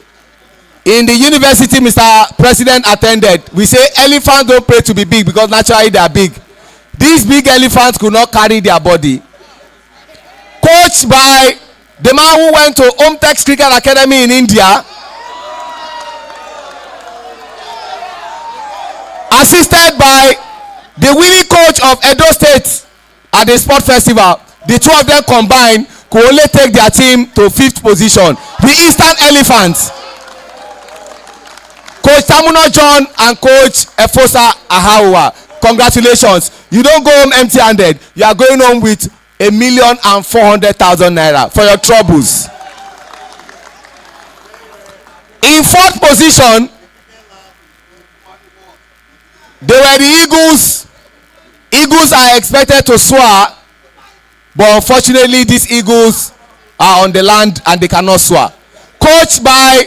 in the university Mr. President attended, we say elephants don't pray to be big because naturally they are big. These big elephants could not carry their body. Coached by the man who went to Omtex Cricket Academy in India, assisted by the winning coach of Edo State at the sport festival. The two of them combined could only take their team to 5th position. The Eastern Elephants, Coach Tamuno John and Coach Efosa Ahawa. Congratulations. You don't go home empty-handed. You are going home with $1,400,000 naira for your troubles. In 4th position, they were the Eagles. Eagles are expected to soar, but unfortunately these Eagles are on the land and they cannot soar. Coached by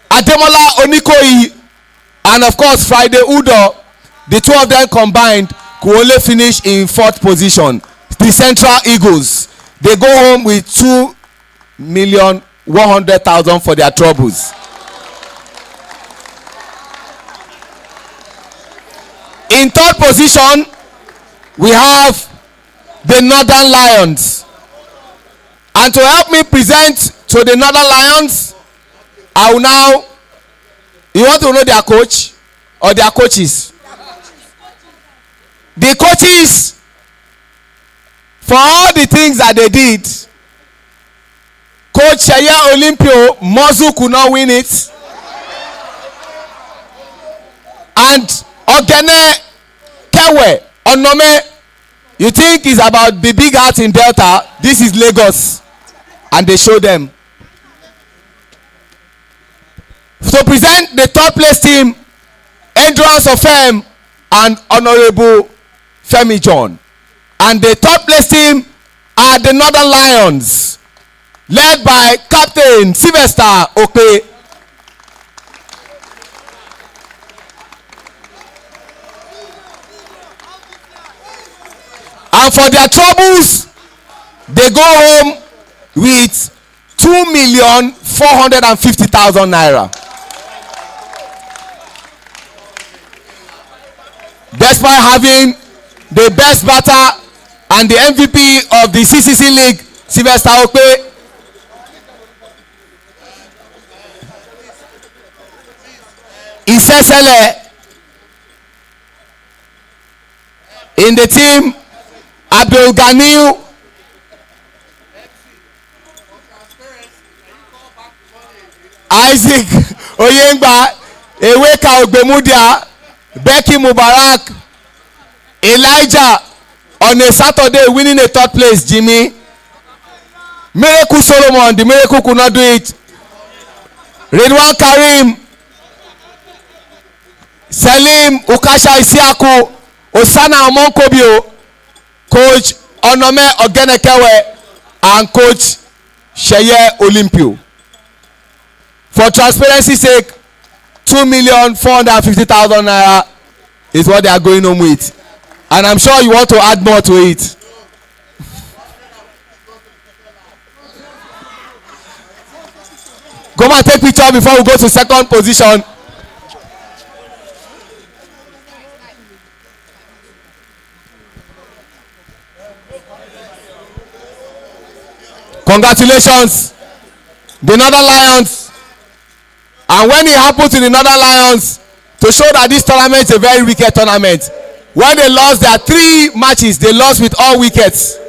Ademola Onikoyi and of course Friday Udo, the two of them combined could only finish in 4th position. The Central Eagles, they go home with $2,100,000 for their troubles. In 3rd position, we have the Northern Lions. And to help me present to the Northern Lions, I will now, you want to know their coach or their coaches? The coaches, for all the things that they did, Coach Shaya Olympio, Mozu could not win it. And Ogene Kewe Onome, you think it's about the big heart in Delta? This is Lagos, and they show them. To present the 3rd place team, Endurance of Fame and Honorable Femi John, and the 3rd place team are the Northern Lions, led by Captain Sylvester Oke. And for their troubles, they go home with $2,450,000 naira. Despite having the best batter and the MVP of the CCC League, Sylvester Okpe, Isesele, in the team, Abdul Ganiu, Isaac Oyengba, Eweka Ogbemudia, Becky Mubarak, Elijah on a Saturday winning a 3rd place, Jimmy. Miracle Solomon, the miracle could not do it. Ridwan Karim, Selim Ukasha Isiaku, Osana Omonkobio, Coach Onome Ogenekewe, and Coach Sheye Olympio. For transparency's sake, 2,450,000 naira is what they are going home with, and I'm sure you want to add more to it. Come and take picture before we go to second position. Congratulations, the Northern Lions. And when it happened to the Northern Lions, to show that this tournament is a very wicked tournament, when they lost their 3 matches, they lost with all wickets.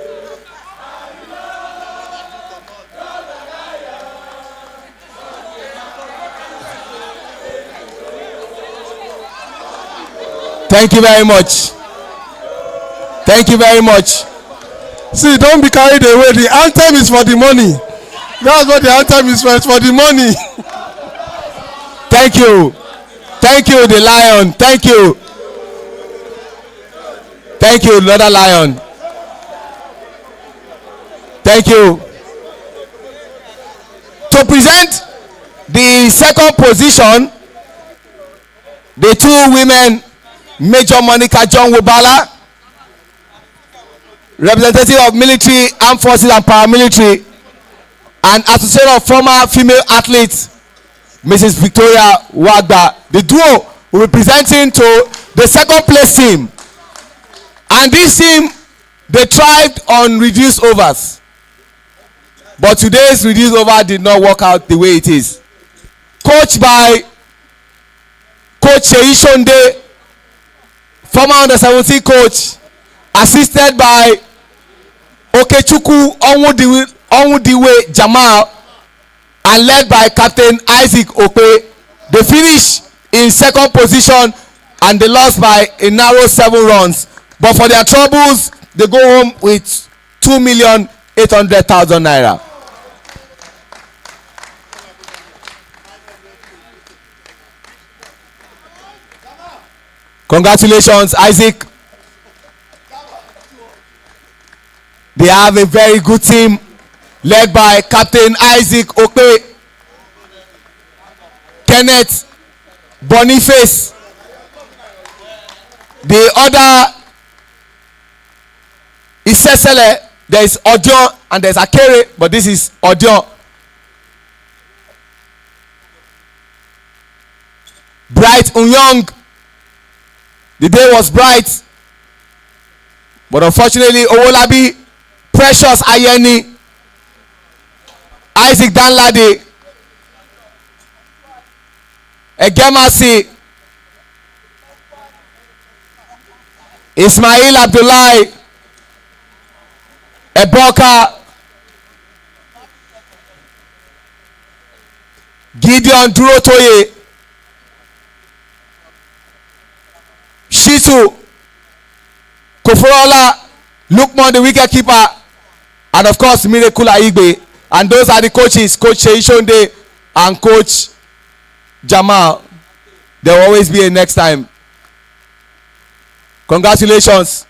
Thank you very much. Thank you very much. See, don't be carried away. The anthem is for the money. That's what the anthem is for. It's for the money. Thank you. Thank you, the Lion. Thank you. Thank you, Northern Lion. Thank you. To present the second position, the 2 women, Major Monica John Wubala, representative of military, armed forces and paramilitary, and associate of former female athletes, Mrs. Victoria Wagba. The duo will be presenting to the second place team, and this team, they thrived on reduced overs, but today's reduced over did not work out the way it is. Coached by Coach Seyi Shonde, former under-17 coach, assisted by Okechukwu Onwudiwe Jamal, and led by Captain Isaac Okpe. They finished in second position and they lost by a narrow 7 runs. But for their troubles, they go home with 2,800,000 naira. Congratulations, Isaac. They have a very good team led by Captain Isaac Okpe, Kenneth Boniface. The other is Sesele. There is Odion and there is Akere, but this is Odion. Bright Unyong. The day was bright, but unfortunately Owolabi, Precious Ayeni, Isaac Danlade, Egemasi, Ismail Abdullahi, Eboka, Gideon Durotoye, Shitu, Koforola, Lukman the wicket keeper, and of course Miracle Aigbe. And those are the coaches, Coach Seyi Shonde and Coach Jamal. There will always be a next time. Congratulations.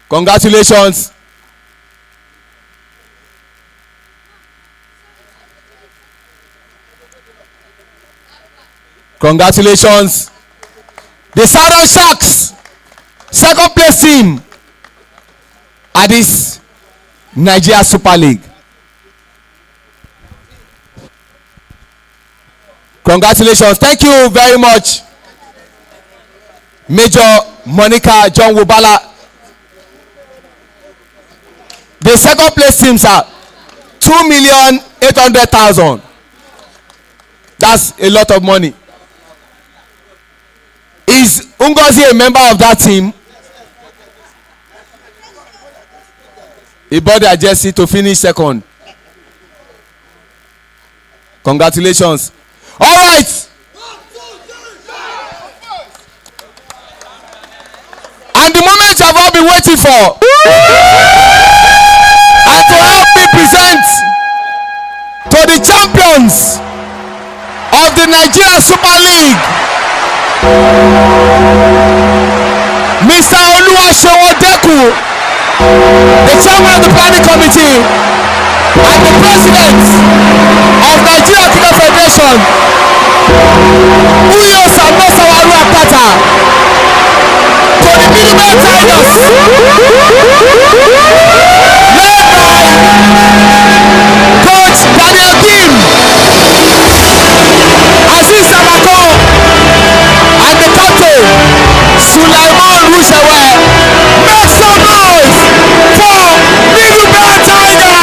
Congratulations. Congratulations. The Southern Sharks, second place team at this Nigeria Super League. Congratulations. Thank you very much, Major Monica John Wubala. The second place teams are 2,800,000. That's a lot of money. Is Ngozi a member of that team? He bought their jersey to finish second. Congratulations. All right. And the moment I've all been waiting for. And to help me present to the champions of the Nigeria Super League, Mr. Oluwaseun Odeku, the chairman of the planning committee, and the president of Nigeria Cricket Federation, Uyo Samosawaru Akpata, to the Middlebelt Tigers, led by Coach Daniel Kim, Aziz Salako, and the captain, Sulaiman Rushewe. Make some noise for Middlebelt Tigers!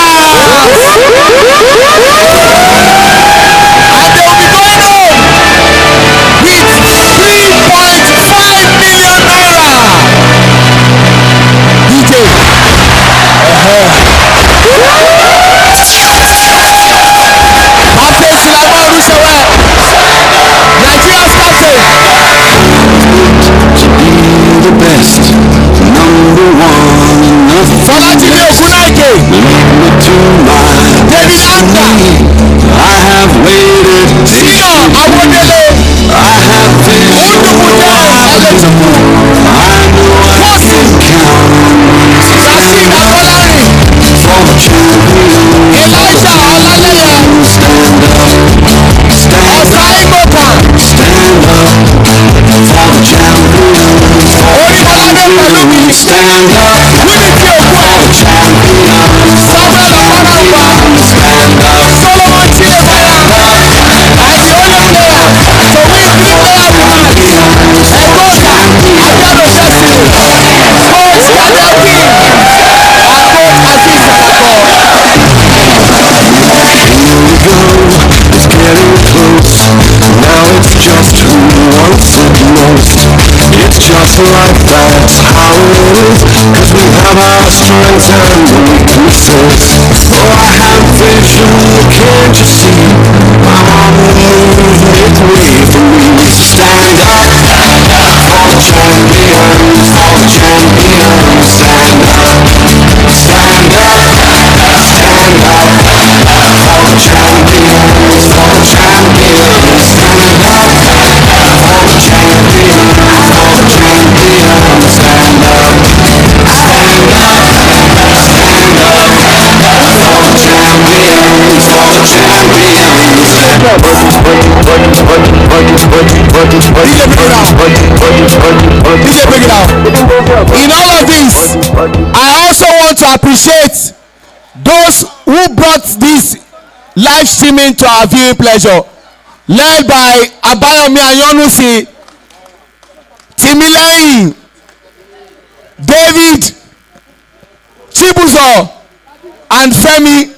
And they will be going home with 3.5 million naira. DJ. Captain Sulaiman Rushewe, Nigeria's captain. To be the best, number one, Fọlájìmí Ògúnnáìkè, David Anda, I have waited Sina Awodele, Ndubute Elechukwu, Kosi, Yasin Afolarin, Elijah Olaleye, Ọ̀sà Imokan, Orímọládé Pẹ̀lúmi, Unity Ogun, Samuel Okanagba, Solomon Chidebere, and the only player to win 3 player of the match, Egoka Ajalo Destiny, Coach Daniel King, and Coach Aziz Salako. It's getting close. Now it's just who wants it most. It's just like that's how it is. Cause we have our strengths and weaknesses. Oh, I have vision, can't you see? I'm on the move, make way for me. Stand up for the champions, for the champions. Stand up, stand up, stand up for the champions, for the champions. Stand up for the champions, for the champions. Stand up, stand up, stand up for the champions, for the DJ, bring it out. In all of this, I also want to appreciate those who brought this live streaming to our viewing pleasure, led by Abayomi Ayonusi, Timileyin, David, Chibuzo, and Femi.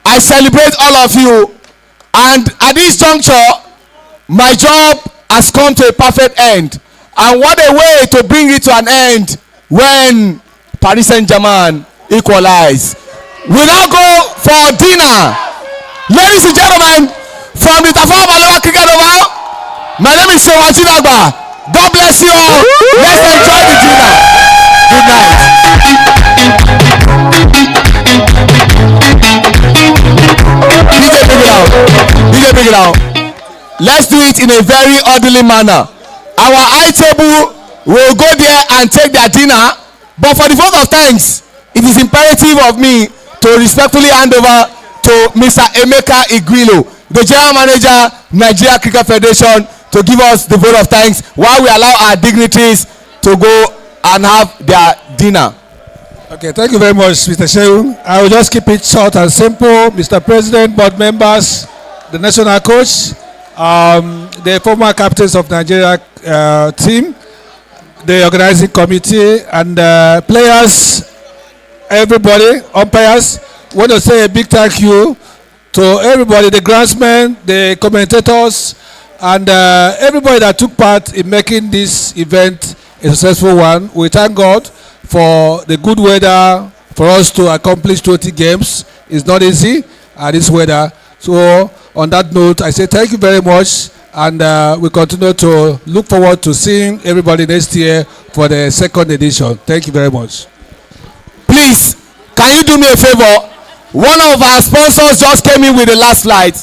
I celebrate all of you, and at this juncture, my job has come to a perfect end. And what a way to bring it to an end when Paris Saint-Germain equalize. We now go for dinner. Ladies and gentlemen, from the Tafawa Balewa Cricket Oval, my name is Seun Atinagba. God bless you all. Let's enjoy the dinner. Good night. DJ, bring it out. DJ, bring it out. Let's do it in a very orderly manner. Our high table will go there and take their dinner. But for the vote of thanks, it is imperative of me to respectfully hand over to Mr. Emeka Igwilo, the General Manager, Nigeria Cricket Federation, to give us the vote of thanks while we allow our dignitaries to go and have their dinner. Okay, thank you very much, Mr. Seun. I will just keep it short and simple. Mr. President, board members, the national coach, the former captains of Nigeria team, the organizing committee, and players, everybody, umpires. Want to say a big thank you to everybody, the groundsmen, the commentators, and everybody that took part in making this event a successful one. We thank God for the good weather for us to accomplish 20 games. It's not easy at this weather. So on that note, I say thank you very much, and we continue to look forward to seeing everybody next year for the second edition. Thank you very much. Please, can you do me a favor? One of our sponsors just came in with the last flight.